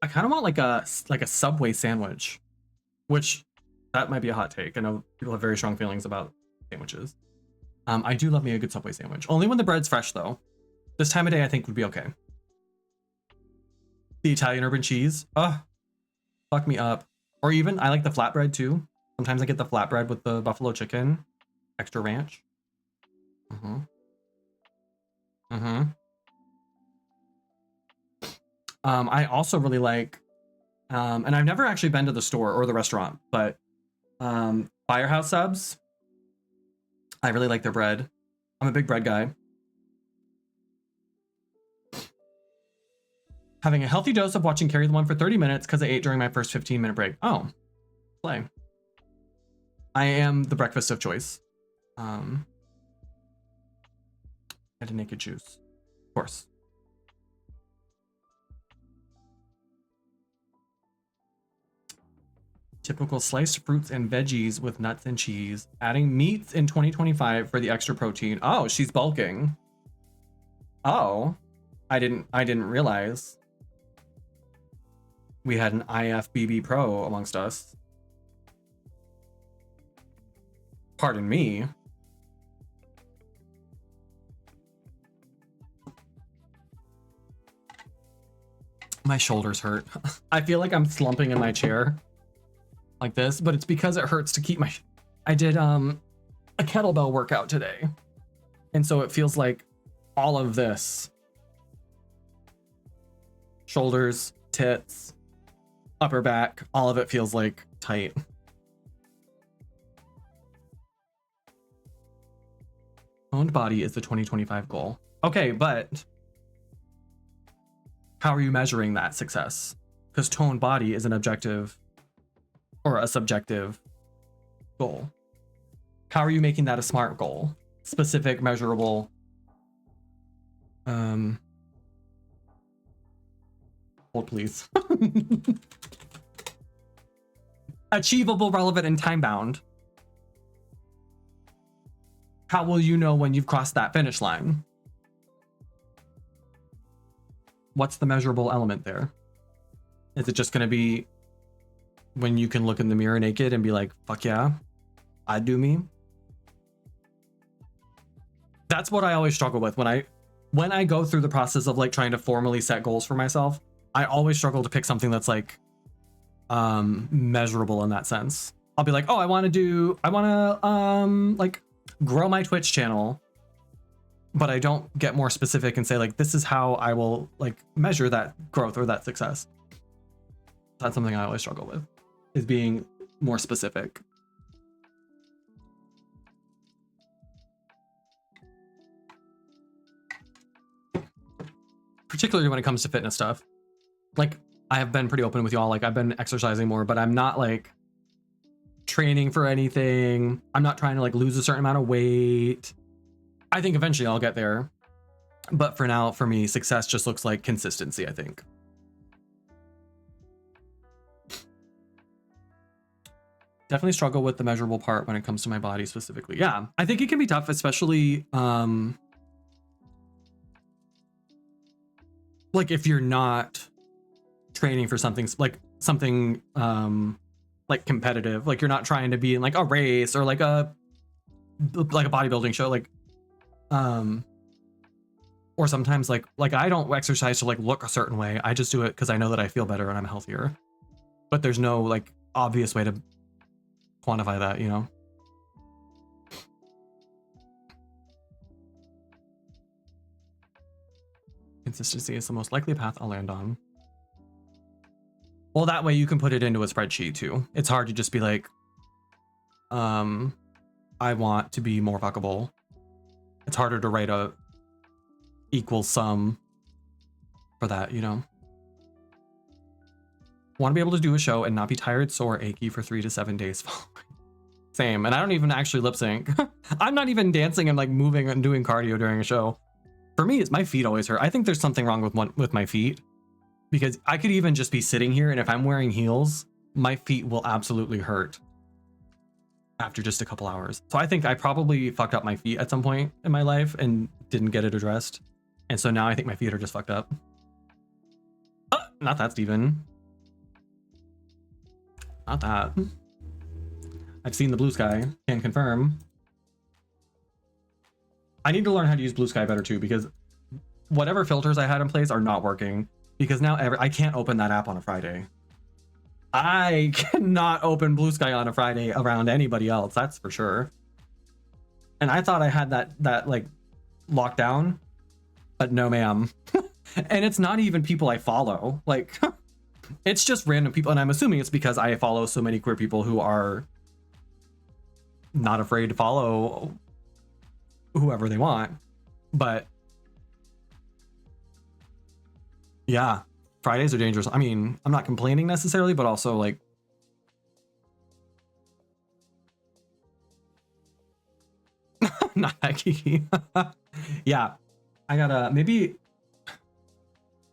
I kind of want like a Subway sandwich, which that might be a hot take. I know people have very strong feelings about sandwiches. I do love me a good Subway sandwich. Only when the bread's fresh though. This time of day I think would be okay. The Italian urban cheese. Fuck me up. Or even I like the flatbread too. Sometimes I get the flatbread with the buffalo chicken, extra ranch. I also really like, and I've never actually been to the store or the restaurant, but Firehouse subs. I really like their bread. I'm a big bread guy. Having a healthy dose of watching Carrie the One for 30 minutes because I ate during my first 15-minute break. Oh, play. I am the breakfast of choice. And a naked juice, of course. Typical sliced fruits and veggies with nuts and cheese. Adding meats in 2025 for the extra protein. Oh, she's bulking. Oh, I didn't realize we had an IFBB pro amongst us. Pardon me. My shoulders hurt. I feel like I'm slumping in my chair like this, but it's because it hurts to keep my... I did a kettlebell workout today, and so it feels like all of this, shoulders, tits, upper back, all of it feels like tight. Toned body is the 2025 goal. Okay, but how are you measuring that success? Because toned body is an objective or a subjective goal. How are you making that a SMART goal? Specific, measurable, hold please. Achievable, relevant, and time bound. how will you know when you've crossed that finish line? What's the measurable element there? Is it just going to be when you can look in the mirror naked and be like, fuck yeah, I do me? That's what I always struggle with when I go through the process of like trying to formally set goals for myself. I always struggle to pick something that's like measurable in that sense. I'll be like, oh, I want to like grow my Twitch channel, but I don't get more specific and say like, this is how I will like measure that growth or that success. That's something I always struggle with, is being more specific. Particularly when it comes to fitness stuff. Like, I have been pretty open with y'all. Like, I've been exercising more, but I'm not like training for anything. I'm not trying to like lose a certain amount of weight. I think eventually I'll get there. But for now, for me, success just looks like consistency, I think. Definitely struggle with the measurable part when it comes to my body specifically. Yeah, I think it can be tough, especially like if you're not training for something like like competitive, like you're not trying to be in like a race or like a bodybuilding show, like or sometimes like I don't exercise to like look a certain way. I just do it because I know that I feel better and I'm healthier. But there's no like obvious way to quantify that, you know? Consistency is the most likely path I'll land on. Well, that way you can put it into a spreadsheet too. It's hard to just be like, I want to be more fuckable. It's harder to write a equal sum for that, you know? Want to be able to do a show and not be tired, sore, achy for 3 to 7 days following. Same. And I don't even actually lip sync. I'm not even dancing and like moving and doing cardio during a show. For me, it's my feet always hurt. I think there's something wrong with my feet, because I could even just be sitting here, and if I'm wearing heels, my feet will absolutely hurt after just a couple hours. So I think I probably fucked up my feet at some point in my life and didn't get it addressed. And so now I think my feet are just fucked up. Not that, Steven. Not that. I've seen the blue sky, can confirm. I need to learn how to use blue sky better too, because whatever filters I had in place are not working, because now I can't open that app on a Friday. I cannot open blue sky on a Friday around anybody else, that's for sure. And I thought I had that like locked down, but no ma'am. And it's not even people I follow, like it's just random people, and I'm assuming it's because I follow so many queer people who are not afraid to follow whoever they want. But yeah, Fridays are dangerous. I mean, I'm not complaining necessarily, but also like not that geeky. Yeah, I gotta maybe,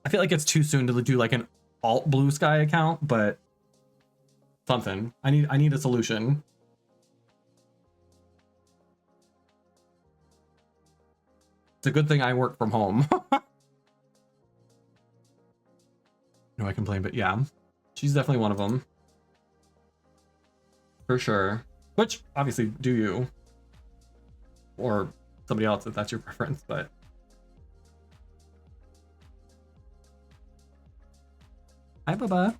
I feel like it's too soon to do like an alt blue sky account, but something. I need a solution. It's a good thing I work from home. No, I complain, but yeah, she's definitely one of them. For sure. Which, obviously, do you. Or somebody else if that's your preference, but... Hi, Bubba.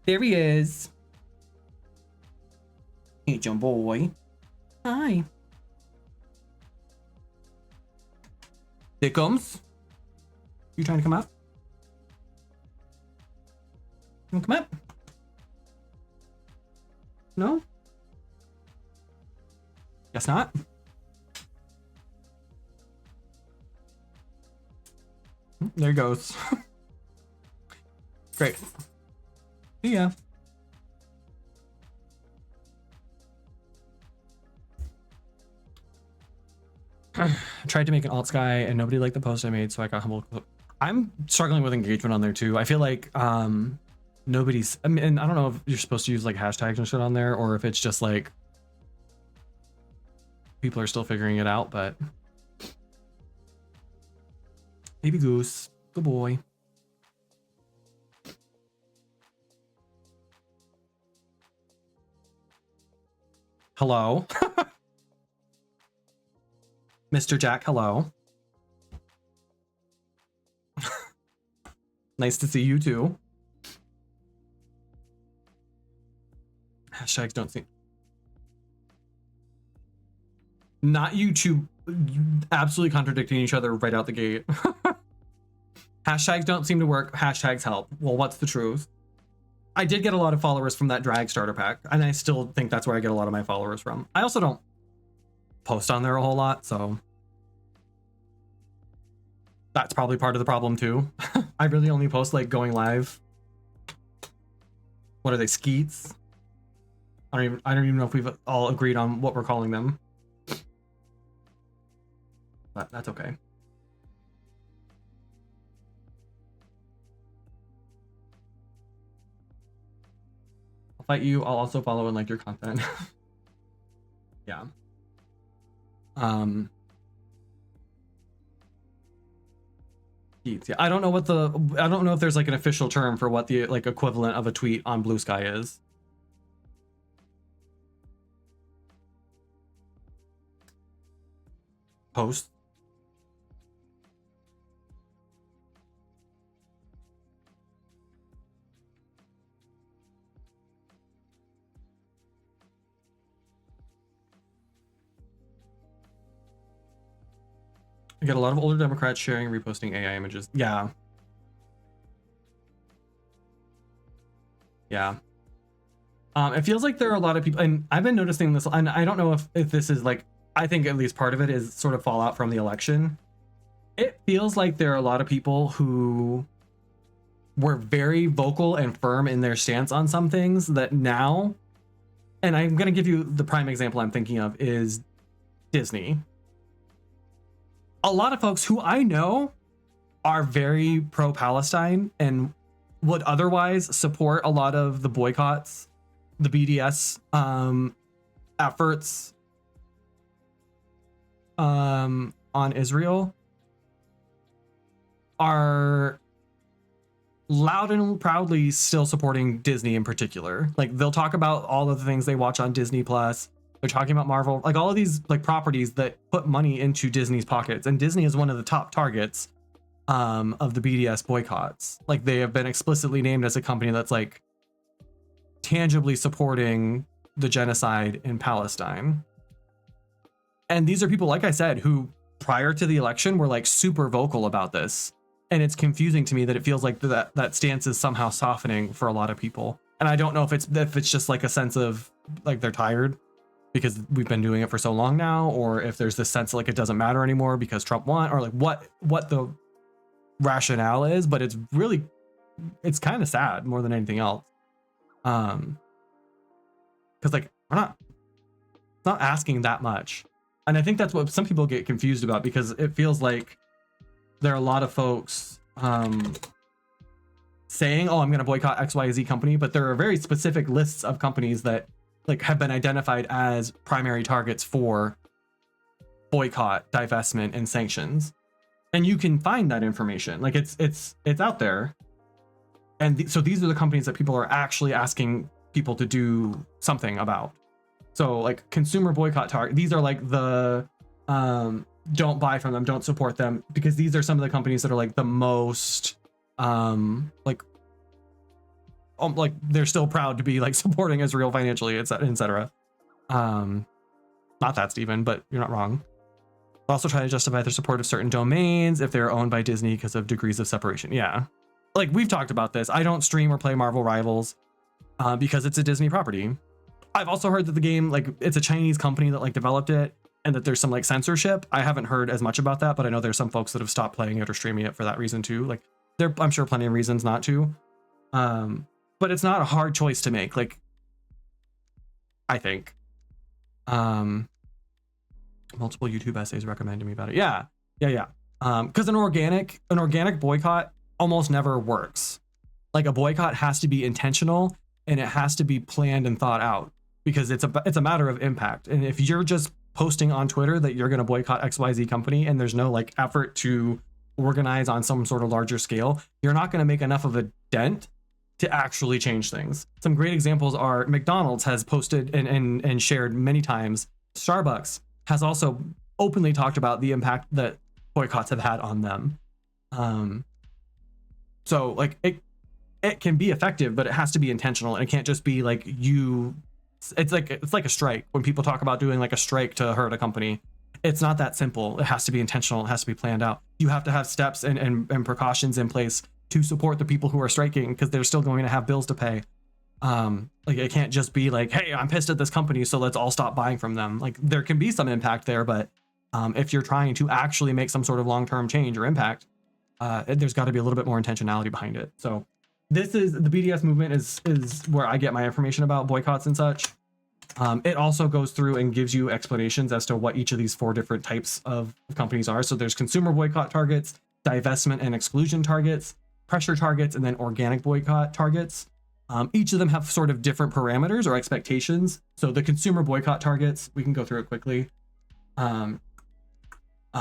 There he is. Hey, John boy. Hi. Dickums. You trying to come up? You want to come up? No? Guess not. There he goes. Great. See ya. I tried to make an alt sky and nobody liked the post I made, so I got humble. I'm struggling with engagement on there too. I feel like nobody's, I mean, I don't know if you're supposed to use like hashtags and shit on there, or if it's just like people are still figuring it out, but baby goose, good boy. Hello. Mr. Jack, hello. Nice to see you too. Hashtags don't seem... Not you two absolutely contradicting each other right out the gate. Hashtags don't seem to work. Hashtags help. Well, what's the truth? I did get a lot of followers from that drag starter pack, and I still think that's where I get a lot of my followers from. I also don't post on there a whole lot, so that's probably part of the problem too. I really only post like going live. What are they, skeets? I don't even know if we've all agreed on what we're calling them. But that's okay. I'll fight you. I'll also follow and like your content. Yeah. Yeah, I don't know if there's like an official term for what the like equivalent of a tweet on Blue Sky is. Post. I get a lot of older Democrats sharing and reposting AI images. Yeah. Yeah. It feels like there are a lot of people, and I've been noticing this, and I don't know if this is like, I think at least part of it is sort of fallout from the election. It feels like there are a lot of people who were very vocal and firm in their stance on some things that now, and I'm going to give you the prime example I'm thinking of is Disney. A lot of folks who I know are very pro-Palestine and would otherwise support a lot of the boycotts, the BDS efforts on Israel, are loud and proudly still supporting Disney in particular. Like they'll talk about all of the things they watch on Disney Plus. They're talking about Marvel, like all of these like properties that put money into Disney's pockets, and Disney is one of the top targets of the BDS boycotts. Like they have been explicitly named as a company that's like tangibly supporting the genocide in Palestine. And these are people, like I said, who prior to the election were like super vocal about this. And it's confusing to me that it feels like that stance is somehow softening for a lot of people. And I don't know if it's just like a sense of like they're tired because we've been doing it for so long now, or if there's this sense like it doesn't matter anymore because Trump won, or like what the rationale is. But it's kind of sad more than anything else. Because like we're not asking that much. And I think that's what some people get confused about, because it feels like there are a lot of folks saying, oh, I'm going to boycott XYZ company, but there are very specific lists of companies that like have been identified as primary targets for boycott, divestment, and sanctions. And you can find that information. Like it's out there. And so these are the companies that people are actually asking people to do something about. So like consumer boycott target, these are like the don't buy from them, don't support them, because these are some of the companies that are like the most like they're still proud to be like supporting Israel financially, etc. Not that, Stephen, but you're not wrong. Also try to justify their support of certain domains if they're owned by Disney because of degrees of separation. Yeah, like we've talked about this. I don't stream or play Marvel Rivals because it's a Disney property. I've also heard that the game, like it's a Chinese company that like developed it, and that there's some like censorship. I haven't heard as much about that, but I know there's some folks that have stopped playing it or streaming it for that reason too. Like I'm sure plenty of reasons not to. But it's not a hard choice to make. Like, I think. Multiple YouTube essays recommended me about it. Yeah. Because an organic boycott almost never works. Like a boycott has to be intentional and it has to be planned and thought out, because it's a matter of impact. And if you're just posting on Twitter that you're going to boycott XYZ company and there's no like effort to organize on some sort of larger scale, you're not going to make enough of a dent to actually change things. Some great examples are McDonald's has posted and shared many times. Starbucks has also openly talked about the impact that boycotts have had on them. So like it can be effective, but it has to be intentional, and it can't just be like it's like a strike. When people talk about doing like a strike to hurt a company, it's not that simple. It has to be intentional. It has to be planned out. You have to have steps and precautions in place to support the people who are striking, because they're still going to have bills to pay. Like it can't just be like, hey, I'm pissed at this company, so let's all stop buying from them. Like there can be some impact there, but if you're trying to actually make some sort of long-term change or impact, there's got to be a little bit more intentionality behind it. So this is the BDS movement is where I get my information about boycotts and such. It also goes through and gives you explanations as to what each of these 4 different types of companies are. So there's consumer boycott targets, divestment and exclusion targets, pressure targets, and then organic boycott targets. Each of them have sort of different parameters or expectations. So the consumer boycott targets, we can go through it quickly.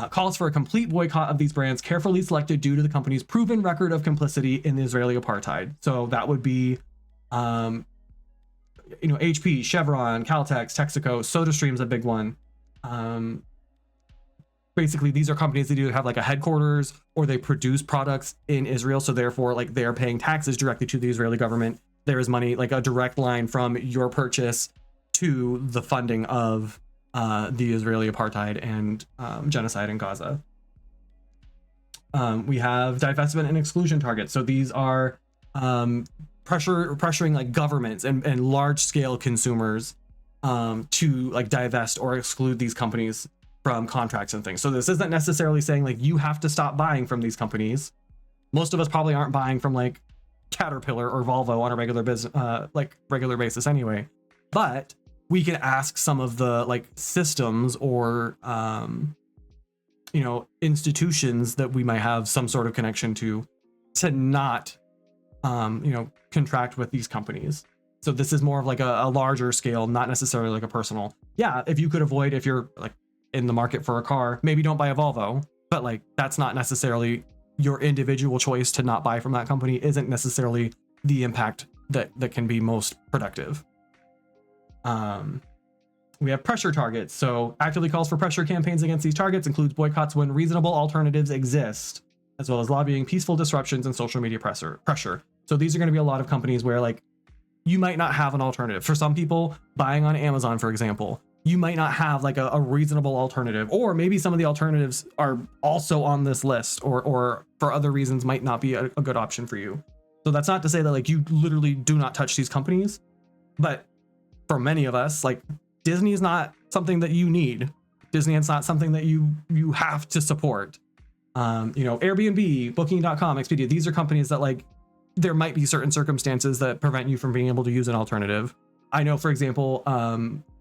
Calls for a complete boycott of these brands carefully selected due to the company's proven record of complicity in the Israeli apartheid. So that would be, HP, Chevron, Caltex, Texaco, SodaStream's a big one. Basically, these are companies that either have like a headquarters or they produce products in Israel. So therefore, like they are paying taxes directly to the Israeli government. There is money, like a direct line from your purchase to the funding of the Israeli apartheid and genocide in Gaza. We have divestment and exclusion targets. So these are pressuring like governments and large scale consumers to like divest or exclude these companies from contracts and things. So this isn't necessarily saying like you have to stop buying from these companies. Most of us probably aren't buying from like Caterpillar or Volvo on a regular basis anyway. But we can ask some of the like systems or institutions that we might have some sort of connection to not contract with these companies. So this is more of like a larger scale, not necessarily like a personal. Yeah, if you could avoid, if you're like in the market for a car, maybe don't buy a Volvo, but like that's not necessarily your individual choice to not buy from that company, isn't necessarily the impact that can be most productive. We have pressure targets. So actively calls for pressure campaigns against these targets, includes boycotts when reasonable alternatives exist, as well as lobbying, peaceful disruptions, and social media pressure. So these are going to be a lot of companies where like you might not have an alternative. For some people, buying on Amazon, for example, you might not have like a reasonable alternative, or maybe some of the alternatives are also on this list, or for other reasons might not be a good option for you. So that's not to say that like you literally do not touch these companies, but for many of us, like Disney is not something that you need. Disney is not something that you have to support. Airbnb, Booking.com, Expedia, these are companies that like there might be certain circumstances that prevent you from being able to use an alternative. I know, for example,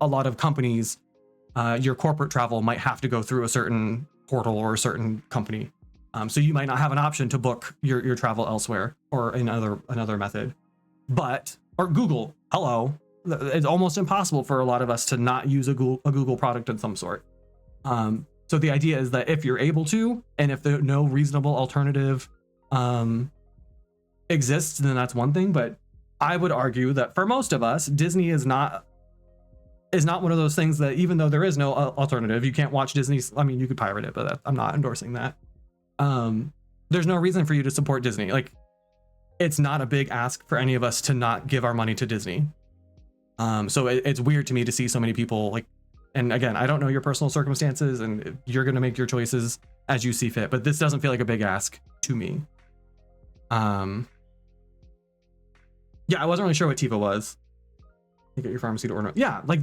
a lot of companies, your corporate travel might have to go through a certain portal or a certain company. So you might not have an option to book your travel elsewhere or in another method. Or Google, hello. It's almost impossible for a lot of us to not use a Google product of some sort. So the idea is that if you're able to, and if no reasonable alternative exists, then that's one thing. But I would argue that for most of us, Disney is not one of those things that, even though there is no alternative, you can't watch Disney. I mean, you could pirate it, but I'm not endorsing that. There's no reason for you to support Disney. Like, it's not a big ask for any of us to not give our money to Disney. So it's weird to me to see so many people like, and again, I don't know your personal circumstances, and you're going to make your choices as you see fit, but this doesn't feel like a big ask to me. Yeah, I wasn't really sure what TIVA was. You get your pharmacy to order. Yeah, like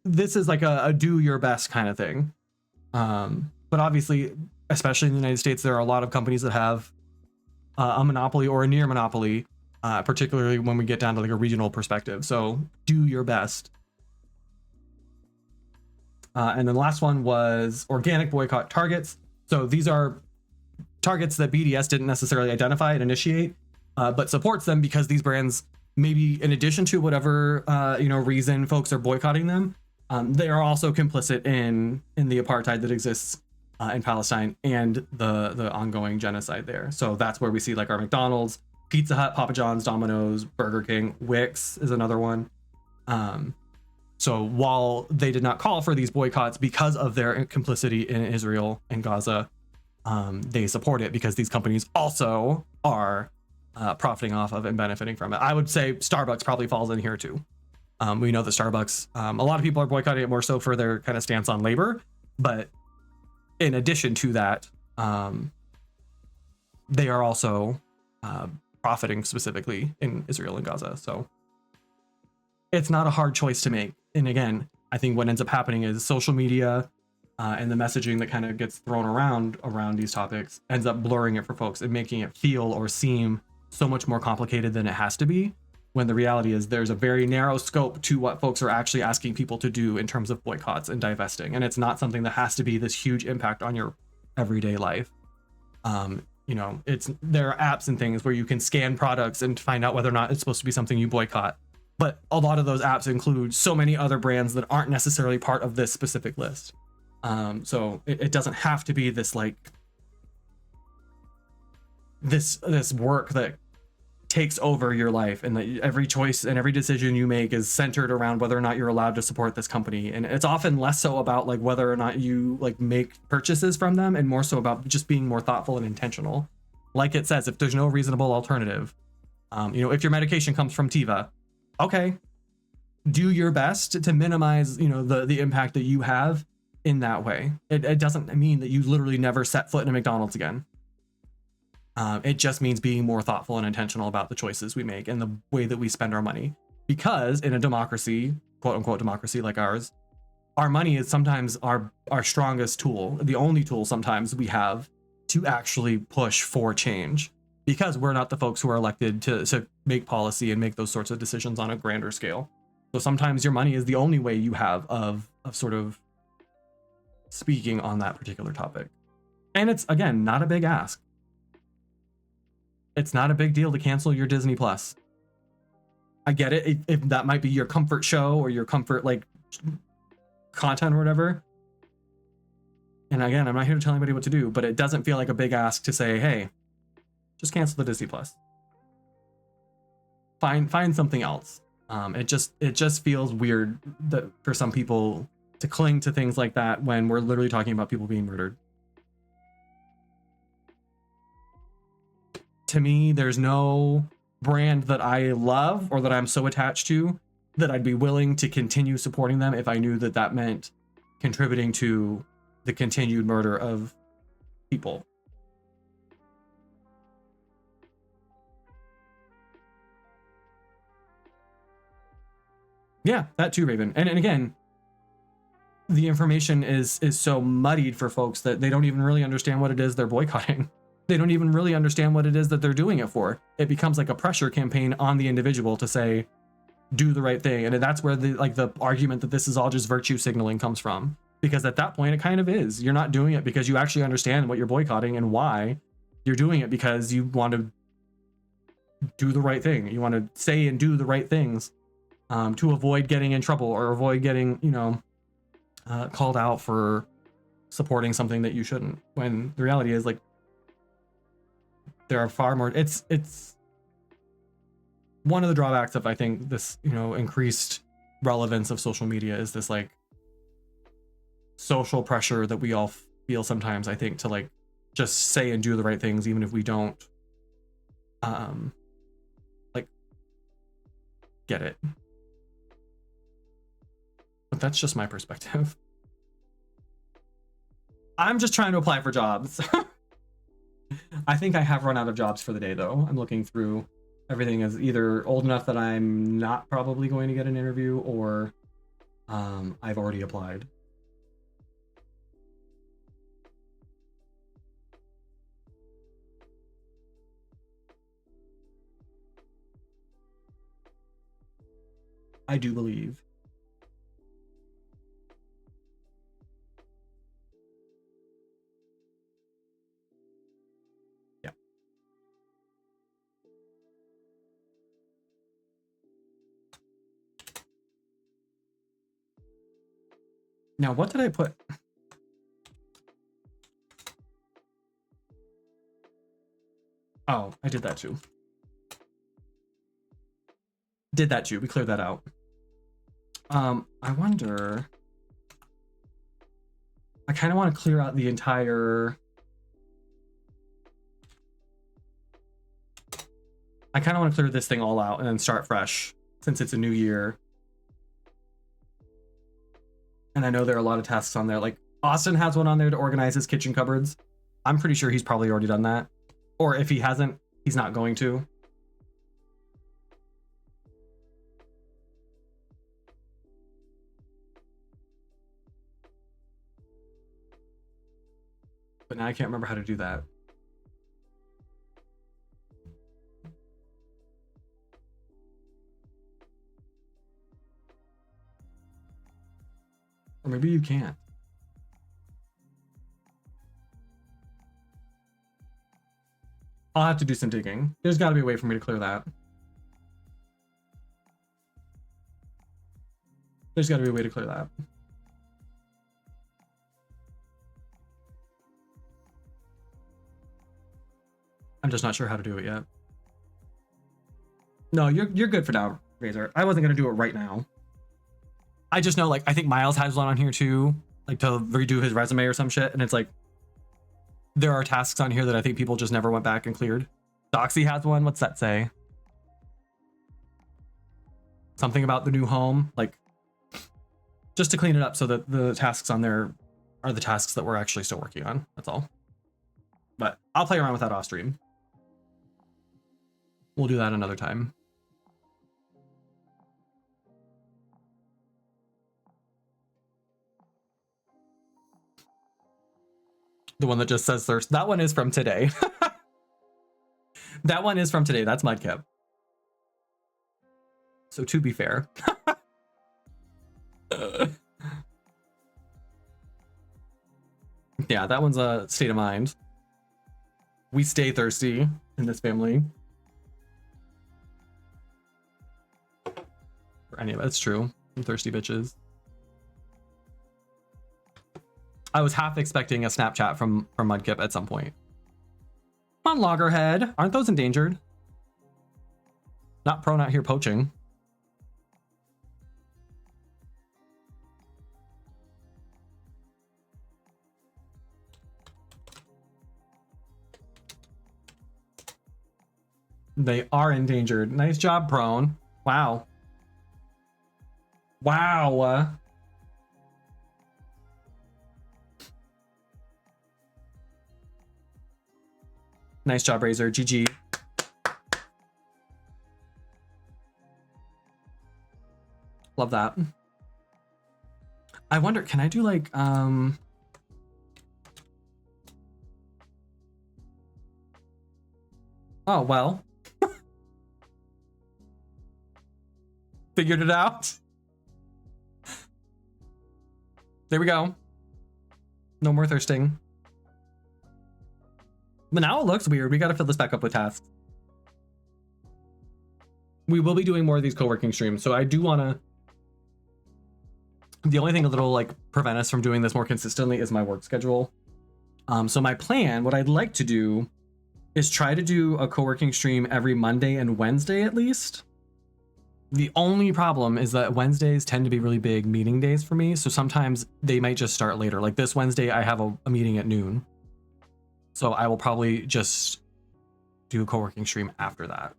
this is like a do your best kind of thing. But obviously, especially in the United States, there are a lot of companies that have a monopoly or a near monopoly, particularly when we get down to like a regional perspective. So do your best. And then the last one was organic boycott targets. So these are targets that BDS didn't necessarily identify and initiate, but supports them because these brands, maybe in addition to whatever reason folks are boycotting them, They are also complicit in the apartheid that exists in Palestine and the ongoing genocide there. So that's where we see like our McDonald's, Pizza Hut, Papa John's, Domino's, Burger King, Wix is another one. So while they did not call for these boycotts because of their complicity in Israel and Gaza, they support it because these companies also are profiting off of and benefiting from it. I would say Starbucks probably falls in here too. We know that Starbucks, a lot of people are boycotting it more so for their kind of stance on labor, but in addition to that, they are also profiting specifically in Israel and Gaza. So it's not a hard choice to make. And again, I think what ends up happening is social media and the messaging that kind of gets thrown around these topics ends up blurring it for folks and making it feel or seem so much more complicated than it has to be, when the reality is there's a very narrow scope to what folks are actually asking people to do in terms of boycotts and divesting. And it's not something that has to be this huge impact on your everyday life. You know, there are apps and things where you can scan products and find out whether or not it's supposed to be something you boycott. But a lot of those apps include so many other brands that aren't necessarily part of this specific list. So it doesn't have to be this like this work that takes over your life, and that every choice and every decision you make is centered around whether or not you're allowed to support this company. And it's often less so about like whether or not you like make purchases from them, and more so about just being more thoughtful and intentional. Like it says, if there's no reasonable alternative, you know, if your medication comes from Tiva, okay, do your best to minimize, you know, the impact that you have in that way. It doesn't mean that you literally never set foot in a McDonald's again. It just means being more thoughtful and intentional about the choices we make and the way that we spend our money. Because in a democracy, quote unquote democracy like ours, our money is sometimes our strongest tool, the only tool sometimes we have to actually push for change, because we're not the folks who are elected to make policy and make those sorts of decisions on a grander scale. So sometimes your money is the only way you have of sort of speaking on that particular topic. And it's, again, not a big ask. It's not a big deal to cancel your Disney Plus. I get it if that might be your comfort show or your comfort like content or whatever. And again, I'm not here to tell anybody what to do, but it doesn't feel like a big ask to say, hey, just cancel the Disney Plus. Find something else. It just feels weird that for some people to cling to things like that when we're literally talking about people being murdered. To me, there's no brand that I love or that I'm so attached to that I'd be willing to continue supporting them if I knew that that meant contributing to the continued murder of people. Yeah, that too, Raven. And again, the information is so muddied for folks that they don't even really understand what it is they're boycotting. They don't even really understand what it is that they're doing it for. It becomes like a pressure campaign on the individual to say, do the right thing. And that's where the argument that this is all just virtue signaling comes from. Because at that point, it kind of is. You're not doing it because you actually understand what you're boycotting and why. You're doing it because you want to do the right thing. You want to say and do the right things to avoid getting in trouble or avoid getting, called out for supporting something that you shouldn't. When the reality is, like, there are far more. It's one of the drawbacks of, I think, this, increased relevance of social media is this like social pressure that we all feel sometimes, I think, to like just say and do the right things even if we don't like get it. But that's just my perspective. I'm just trying to apply for jobs. I think I have run out of jobs for the day, though. I'm looking through everything is either old enough that I'm not probably going to get an interview, or I've already applied. I do believe. Now, what did I put? Oh, I did that too. Did that too. We cleared that out. I wonder. I kind of want to clear out the entire. I kind of want to clear this thing all out and then start fresh since it's a new year. And I know there are a lot of tasks on there. Like Austin has one on there to organize his kitchen cupboards. I'm pretty sure he's probably already done that. Or if he hasn't, he's not going to. But now I can't remember how to do that. Or maybe you can't. I'll have to do some digging. There's got to be a way for me to clear that. There's got to be a way to clear that. I'm just not sure how to do it yet. No, you're good for now, Razor. I wasn't gonna do it right now. I just know, like, I think Miles has one on here too, like to redo his resume or some shit, and it's like there are tasks on here that I think people just never went back and cleared. Doxy has one. What's that say? Something about the new home, like just to clean it up so that the tasks on there are the tasks that we're actually still working on. That's all. But I'll play around with that off stream. We'll do that another time. The one that just says thirst. That one is from today. That one is from today. That's Mudkip. So to be fair. Yeah, that one's a state of mind. We stay thirsty in this family. For any of it, it's true. I'm thirsty bitches. I was half expecting a Snapchat from Mudkip at some point. Come on, Loggerhead. Aren't those endangered? Not prone out here poaching. They are endangered. Nice job, Prone. Wow. Wow. Nice job, Razor. GG. Love that. I wonder, can I do like, oh, well. Figured it out. There we go. No more thirsting. But now it looks weird. We got to fill this back up with tasks. We will be doing more of these co-working streams. So I do want to... The only thing that'll like prevent us from doing this more consistently is my work schedule. So my plan, what I'd like to do is try to do a co-working stream every Monday and Wednesday at least. The only problem is that Wednesdays tend to be really big meeting days for me. So sometimes they might just start later. Like this Wednesday, I have a meeting at noon. So I will probably just do a co-working stream after that.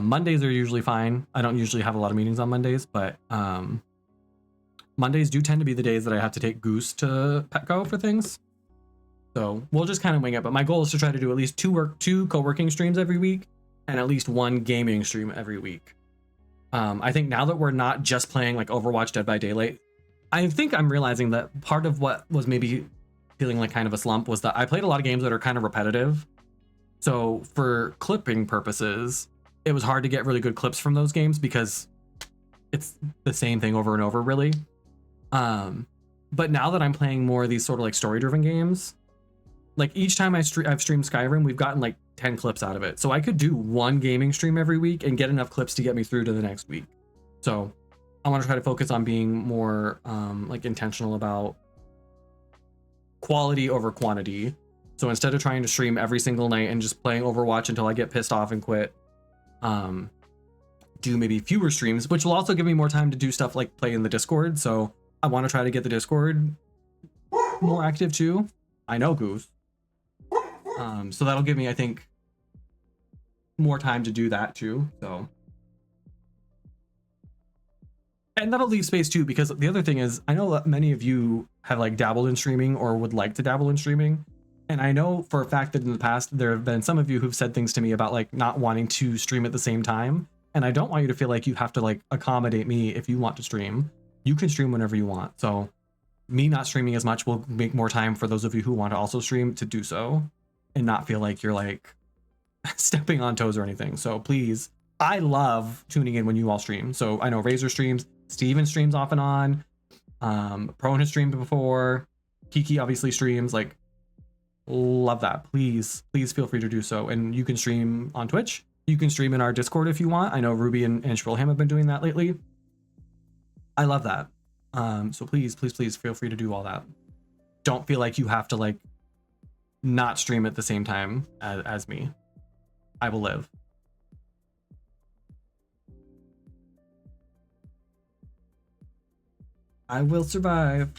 Mondays are usually fine. I don't usually have a lot of meetings on Mondays, but Mondays do tend to be the days that I have to take Goose to Petco for things. So we'll just kind of wing it. But my goal is to try to do at least two co-working streams every week and at least one gaming stream every week. I think now that we're not just playing like Overwatch Dead by Daylight, I think I'm realizing that part of what was maybe feeling like kind of a slump was that I played a lot of games that are kind of repetitive. So for clipping purposes, it was hard to get really good clips from those games because it's the same thing over and over, really. But now that I'm playing more of these sort of like story-driven games, like each time I've streamed Skyrim, we've gotten like 10 clips out of it. So I could do one gaming stream every week and get enough clips to get me through to the next week. So I want to try to focus on being more like intentional about quality over quantity. So instead of trying to stream every single night and just playing Overwatch until I get pissed off and quit, do maybe fewer streams, which will also give me more time to do stuff like play in the Discord. So I want to try to get the Discord more active too. I know, Goose. So that'll give me, I think, more time to do that too. So, and that'll leave space too, because the other thing is, I know that many of you have like dabbled in streaming or would like to dabble in streaming. And I know for a fact that in the past, there have been some of you who've said things to me about like not wanting to stream at the same time. And I don't want you to feel like you have to like accommodate me if you want to stream. You can stream whenever you want. So me not streaming as much will make more time for those of you who want to also stream to do so and not feel like you're like stepping on toes or anything. So please, I love tuning in when you all stream. So I know Razor streams, Steven streams off and on, Prone has streamed before, Kiki obviously streams, like love that. Please feel free to do so. And you can stream on Twitch. You can stream in our Discord if you want. I know Ruby and Shrilham have been doing that lately. I love that. So please feel free to do all that. Don't feel like you have to like not stream at the same time as me. I will live. I will survive.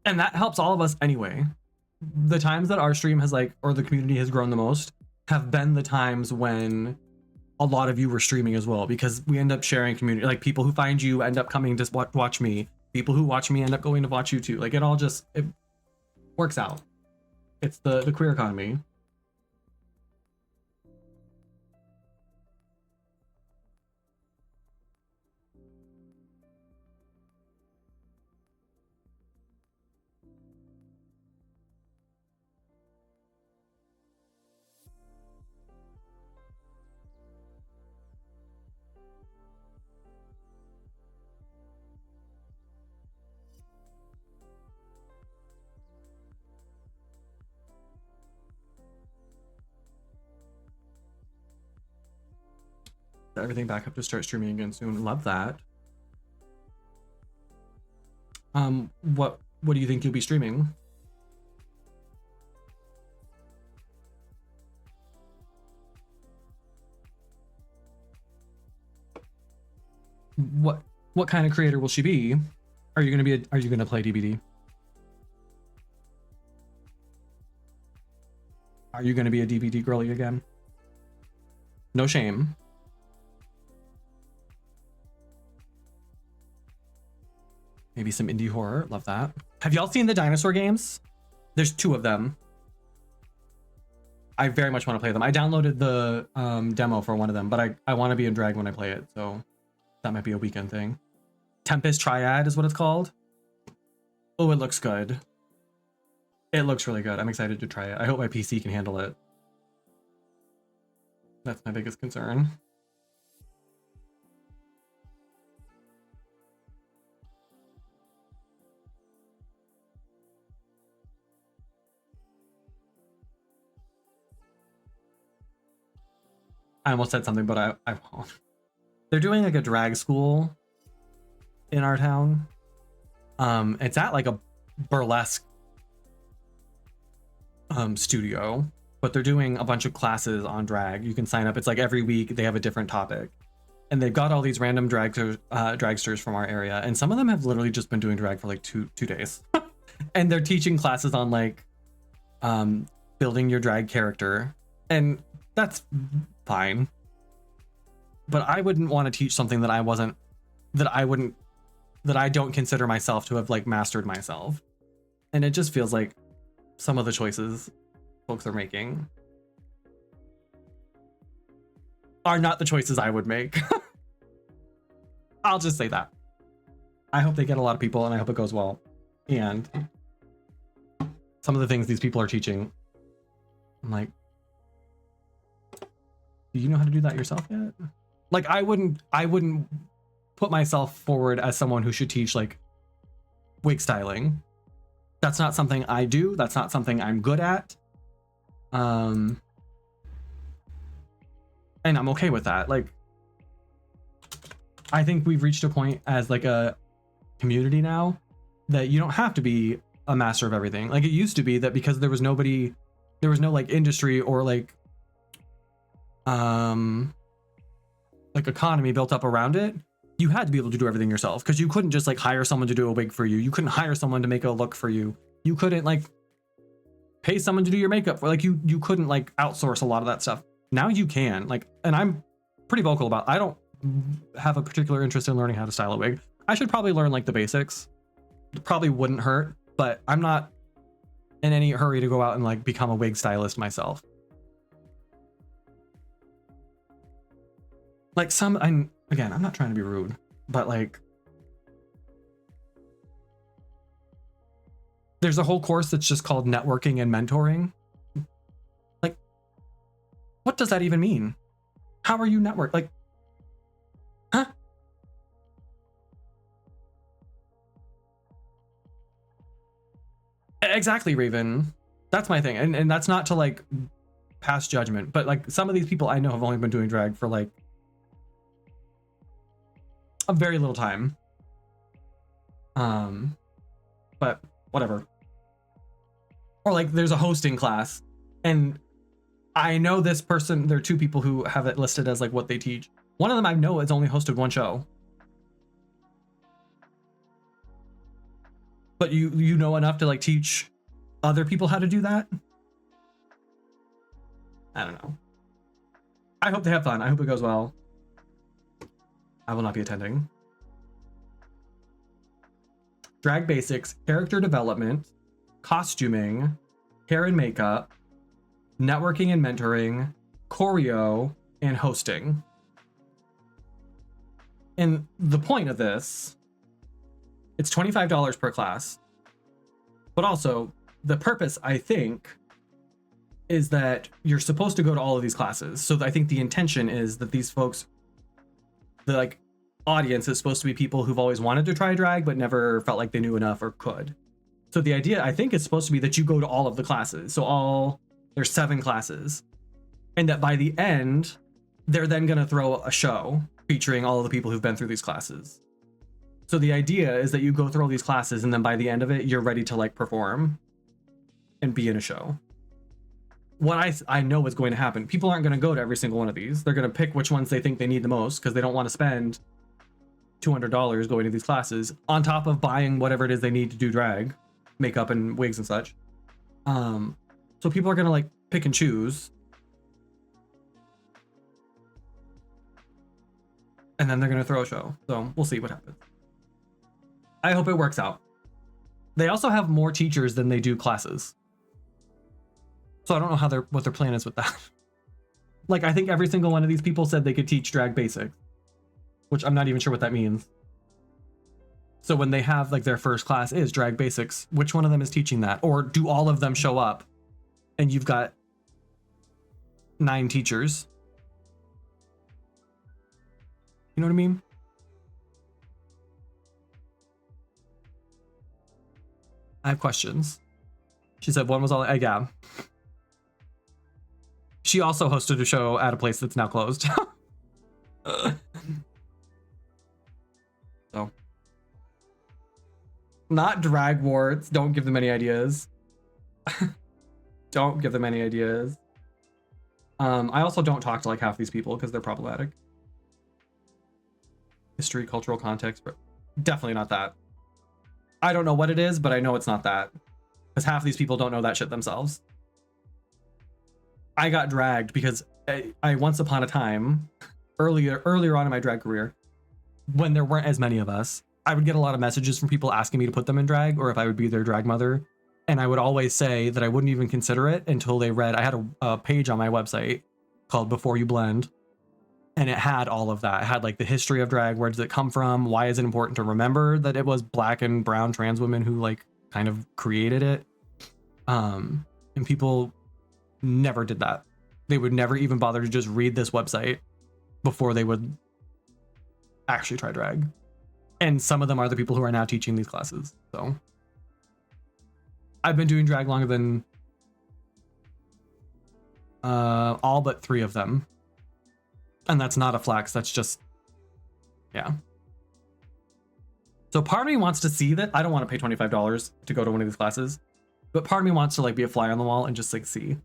And that helps all of us anyway. The times that our stream has like, or the community has grown the most have been the times when a lot of you were streaming as well, because we end up sharing community. Like people who find you end up coming to watch me. People who watch me end up going to watch you too. Like it all just, it works out. It's the queer economy. Everything back up to start streaming again soon. Love that. What do you think you'll be streaming? What kind of creator will she be? Are you gonna play DBD? Are you gonna be a DBD girly again? No shame. Maybe some indie horror. Love that. Have y'all seen the dinosaur games? There's 2 of them. I very much want to play them. I downloaded the demo for one of them, but I want to be in drag when I play it, so that might be a weekend thing. Tempest Triad is what it's called. Oh, it looks good. It looks really good. I'm excited to try it. I hope my PC can handle it. That's my biggest concern. I almost said something, but I won't. They're doing like a drag school in our town. It's at like a burlesque studio, but they're doing a bunch of classes on drag. You can sign up. It's like every week they have a different topic, and they've got all these random dragsters from our area, and some of them have literally just been doing drag for like two days. And they're teaching classes on like building your drag character, and that's fine. But I wouldn't want to teach something that I don't consider myself to have like mastered myself. And it just feels like some of the choices folks are making are not the choices I would make. I'll just say that. I hope they get a lot of people, and I hope it goes well. And some of the things these people are teaching, I'm like, do you know how to do that yourself yet? Like, I wouldn't put myself forward as someone who should teach like wig styling. That's not something I do. That's not something I'm good at. And I'm okay with that. Like, I think we've reached a point as like a community now that you don't have to be a master of everything. Like, it used to be that because there was no like industry or like economy built up around it, you had to be able to do everything yourself, because you couldn't just like hire someone to do a wig for you. You couldn't hire someone to make a look for you. You couldn't like pay someone to do your makeup for, like, you couldn't like outsource a lot of that stuff. Now you can, like, and I'm pretty vocal about, I don't have a particular interest in learning how to style a wig. I should probably learn like the basics. It probably wouldn't hurt, but I'm not in any hurry to go out and like become a wig stylist myself. Like, I'm not trying to be rude, but like, there's a whole course that's just called networking and mentoring. Like, what does that even mean? How are you network? Like, huh? Exactly, Raven. That's my thing. And that's not to like pass judgment, but like, some of these people I know have only been doing drag for like a very little time. But whatever. Or like, there's a hosting class, and I know this person, there are two people who have it listed as like what they teach. One of them I know has only hosted one show. But you know enough to like teach other people how to do that? I don't know. I hope they have fun. I hope it goes well. I will not be attending. Drag basics, character development, costuming, hair and makeup, networking and mentoring, choreo, and hosting. And the point of this, it's $25 per class. But also, the purpose, I think, is that you're supposed to go to all of these classes. So I think the intention is that these folks, the like audience is supposed to be people who've always wanted to try drag but never felt like they knew enough or could. So the idea, I think, is supposed to be that you go to all of the classes. So there's 7 classes. And that by the end, they're then going to throw a show featuring all of the people who've been through these classes. So the idea is that you go through all these classes, and then by the end of it, you're ready to like perform and be in a show. What I know is going to happen. People aren't going to go to every single one of these. They're going to pick which ones they think they need the most, because they don't want to spend $200 going to these classes on top of buying whatever it is they need to do drag, makeup and wigs and such. So people are going to like pick and choose. And then they're going to throw a show. So we'll see what happens. I hope it works out. They also have more teachers than they do classes. So I don't know what their plan is with that. Like, I think every single one of these people said they could teach drag basics, which I'm not even sure what that means. So when they have like their first class is drag basics, which one of them is teaching that? Or do all of them show up and you've got 9 teachers? You know what I mean? I have questions. She said one was all yeah. She also hosted a show at a place that's now closed. So, not drag warts. Don't give them any ideas. Don't give them any ideas. I also don't talk to like half these people because they're problematic. History, cultural context, but definitely not that. I don't know what it is, but I know it's not that. Because half these people don't know that shit themselves. I got dragged because I once upon a time, earlier on in my drag career, when there weren't as many of us, I would get a lot of messages from people asking me to put them in drag, or if I would be their drag mother. And I would always say that I wouldn't even consider it until they read, I had a page on my website called Before You Blend. And it had all of that. It had like the history of drag, where does it come from? Why is it important to remember that it was Black and brown trans women who like kind of created it? And people never did that. They would never even bother to just read this website before they would actually try drag. And some of them are the people who are now teaching these classes. So I've been doing drag longer than all but 3 of them. And that's not a flex. That's just, yeah. So part of me wants to see that. I don't want to pay $25 to go to one of these classes, but part of me wants to like be a fly on the wall and just like see.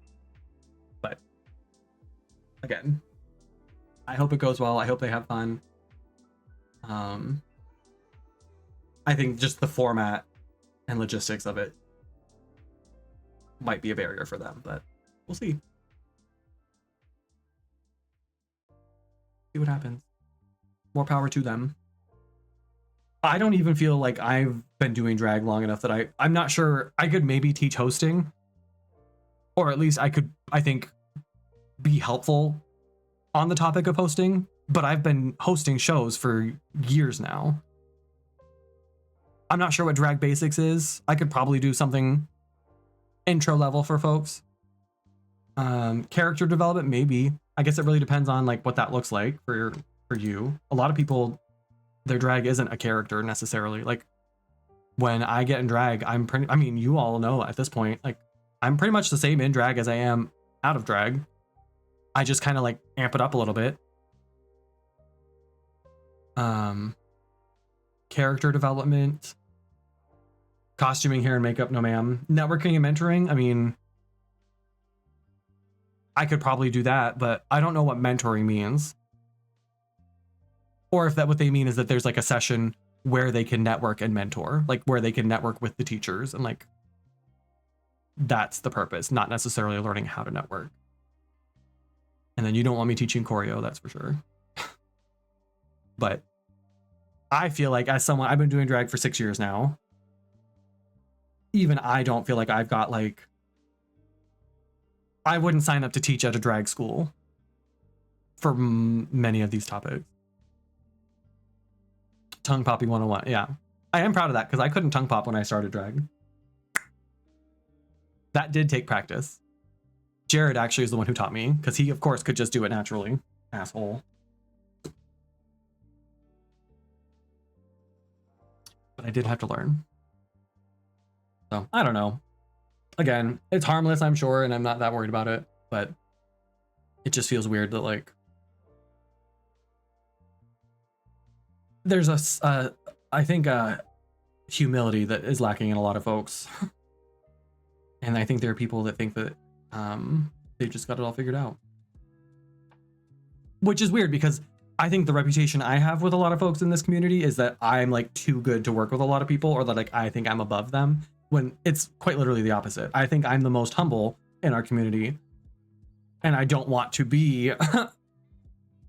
But again, I hope it goes well. I hope they have fun. I think just the format and logistics of it might be a barrier for them, but we'll see. See what happens. More power to them. I don't even feel like I've been doing drag long enough that I'm not sure. I could maybe teach hosting, or at least I could, I think, be helpful on the topic of hosting, but I've been hosting shows for years now. I'm not sure what drag basics is. I could probably do something intro level for folks. Character development, maybe. I guess it really depends on like what that looks like for you. A lot of people, their drag isn't a character necessarily. Like when I get in drag, I mean, you all know at this point, like I'm pretty much the same in drag as I am out of drag. I just kind of like amp it up a little bit. Character development, costuming, hair and makeup, no ma'am. Networking and mentoring, I mean, I could probably do that, but I don't know what mentoring means. Or if that what they mean is that there's like a session where they can network and mentor, like where they can network with the teachers, and like that's the purpose, not necessarily learning how to network. And then you don't want me teaching choreo, that's for sure. But I feel like as someone, I've been doing drag for 6 years now. Even I don't feel like I've got like, I wouldn't sign up to teach at a drag school for many of these topics. Tongue popping 101. Yeah, I am proud of that because I couldn't tongue pop when I started drag. That did take practice. Jared actually is the one who taught me because he, of course, could just do it naturally. Asshole. But I did have to learn. So I don't know. Again, it's harmless, I'm sure, and I'm not that worried about it, but it just feels weird that like there's I think humility that is lacking in a lot of folks. And I think there are people that think that they've just got it all figured out. Which is weird because I think the reputation I have with a lot of folks in this community is that I'm like too good to work with a lot of people, or that like I think I'm above them, when it's quite literally the opposite. I think I'm the most humble in our community, and I don't want to be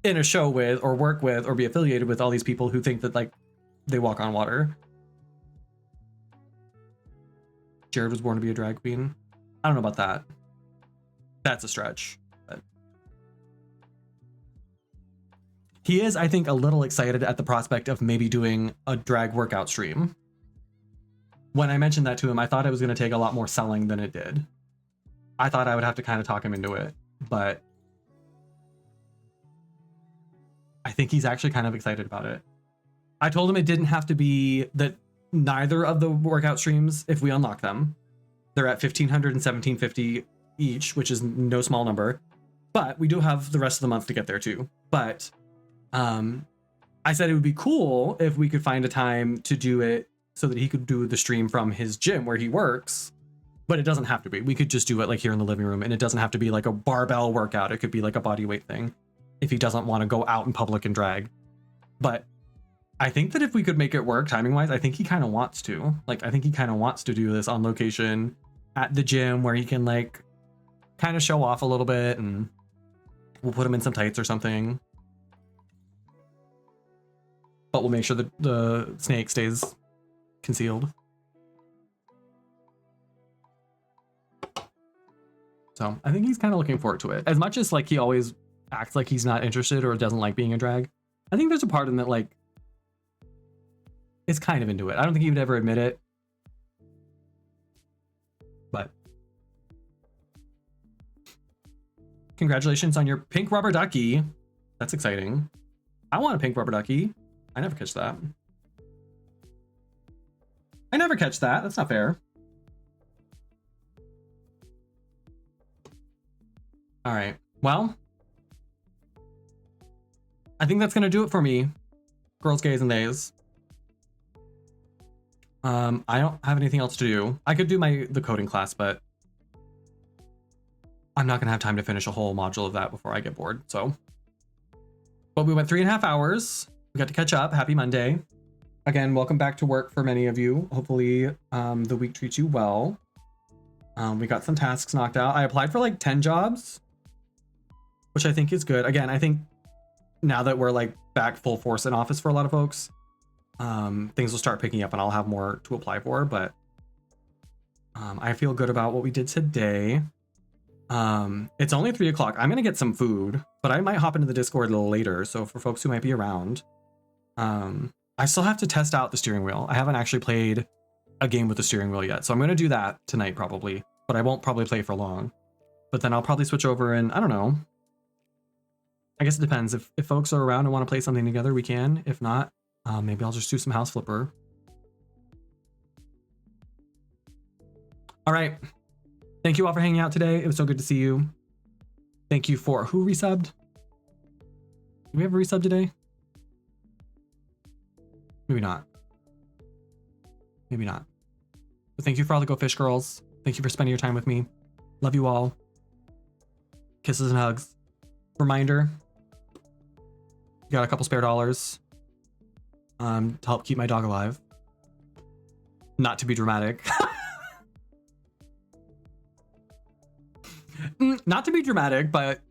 in a show with or work with or be affiliated with all these people who think that like they walk on water. Jared was born to be a drag queen. I don't know about that. That's a stretch. But he is, I think, a little excited at the prospect of maybe doing a drag workout stream. When I mentioned that to him, I thought it was going to take a lot more selling than it did. I thought I would have to kind of talk him into it, but I think he's actually kind of excited about it. I told him it didn't have to be that neither of the workout streams, if we unlock them, they're at 1,500 and 1,750 each, which is no small number, but we do have the rest of the month to get there too. But I said it would be cool if we could find a time to do it so that he could do the stream from his gym where he works, but it doesn't have to be. We could just do it like here in the living room, and it doesn't have to be like a barbell workout. It could be like a body weight thing if he doesn't want to go out in public and drag. But I think that if we could make it work timing wise, I think he kind of wants to. Like, I think he kind of wants to do this on location at the gym where he can like kind of show off a little bit, and we'll put him in some tights or something. But we'll make sure that the snake stays concealed. So I think he's kind of looking forward to it. As much as like he always acts like he's not interested or doesn't like being a drag, I think there's a part of him that like is kind of into it. I don't think he would ever admit it, but congratulations on your pink rubber ducky. That's exciting. I want a pink rubber ducky. I never catch that. I never catch that. That's not fair. All right. Well, I think that's gonna do it for me. Girls, gays, and days. I don't have anything else to do. I could do the coding class, but I'm not gonna have time to finish a whole module of that before I get bored. So, but we went 3.5 hours. We got to catch up. Happy Monday. Again, welcome back to work for many of you. Hopefully, the week treats you well. We got some tasks knocked out. I applied for like 10 jobs, which I think is good. Again, I think now that we're like back full force in office for a lot of folks, things will start picking up and I'll have more to apply for, but I feel good about what we did today. It's only 3 o'clock. I'm gonna get some food, but I might hop into the Discord a little later. So for folks who might be around, I still have to test out the steering wheel. I haven't actually played a game with the steering wheel yet. So I'm gonna do that tonight probably, but I won't probably play for long. But then I'll probably switch over and I don't know. I guess it depends. If folks are around and want to play something together, we can. If not, maybe I'll just do some House Flipper. All right. Thank you all for hanging out today. It was so good to see you. Thank you for who resubbed? Did we have a resub today? Maybe not. Maybe not. But thank you for all the Go Fish girls. Thank you for spending your time with me. Love you all. Kisses and hugs. Reminder. Got a couple spare dollars to help keep my dog alive. Not to be dramatic. Not to be dramatic, but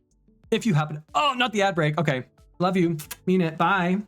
if you happen... Oh, not the ad break. Okay. Love you. Mean it. Bye.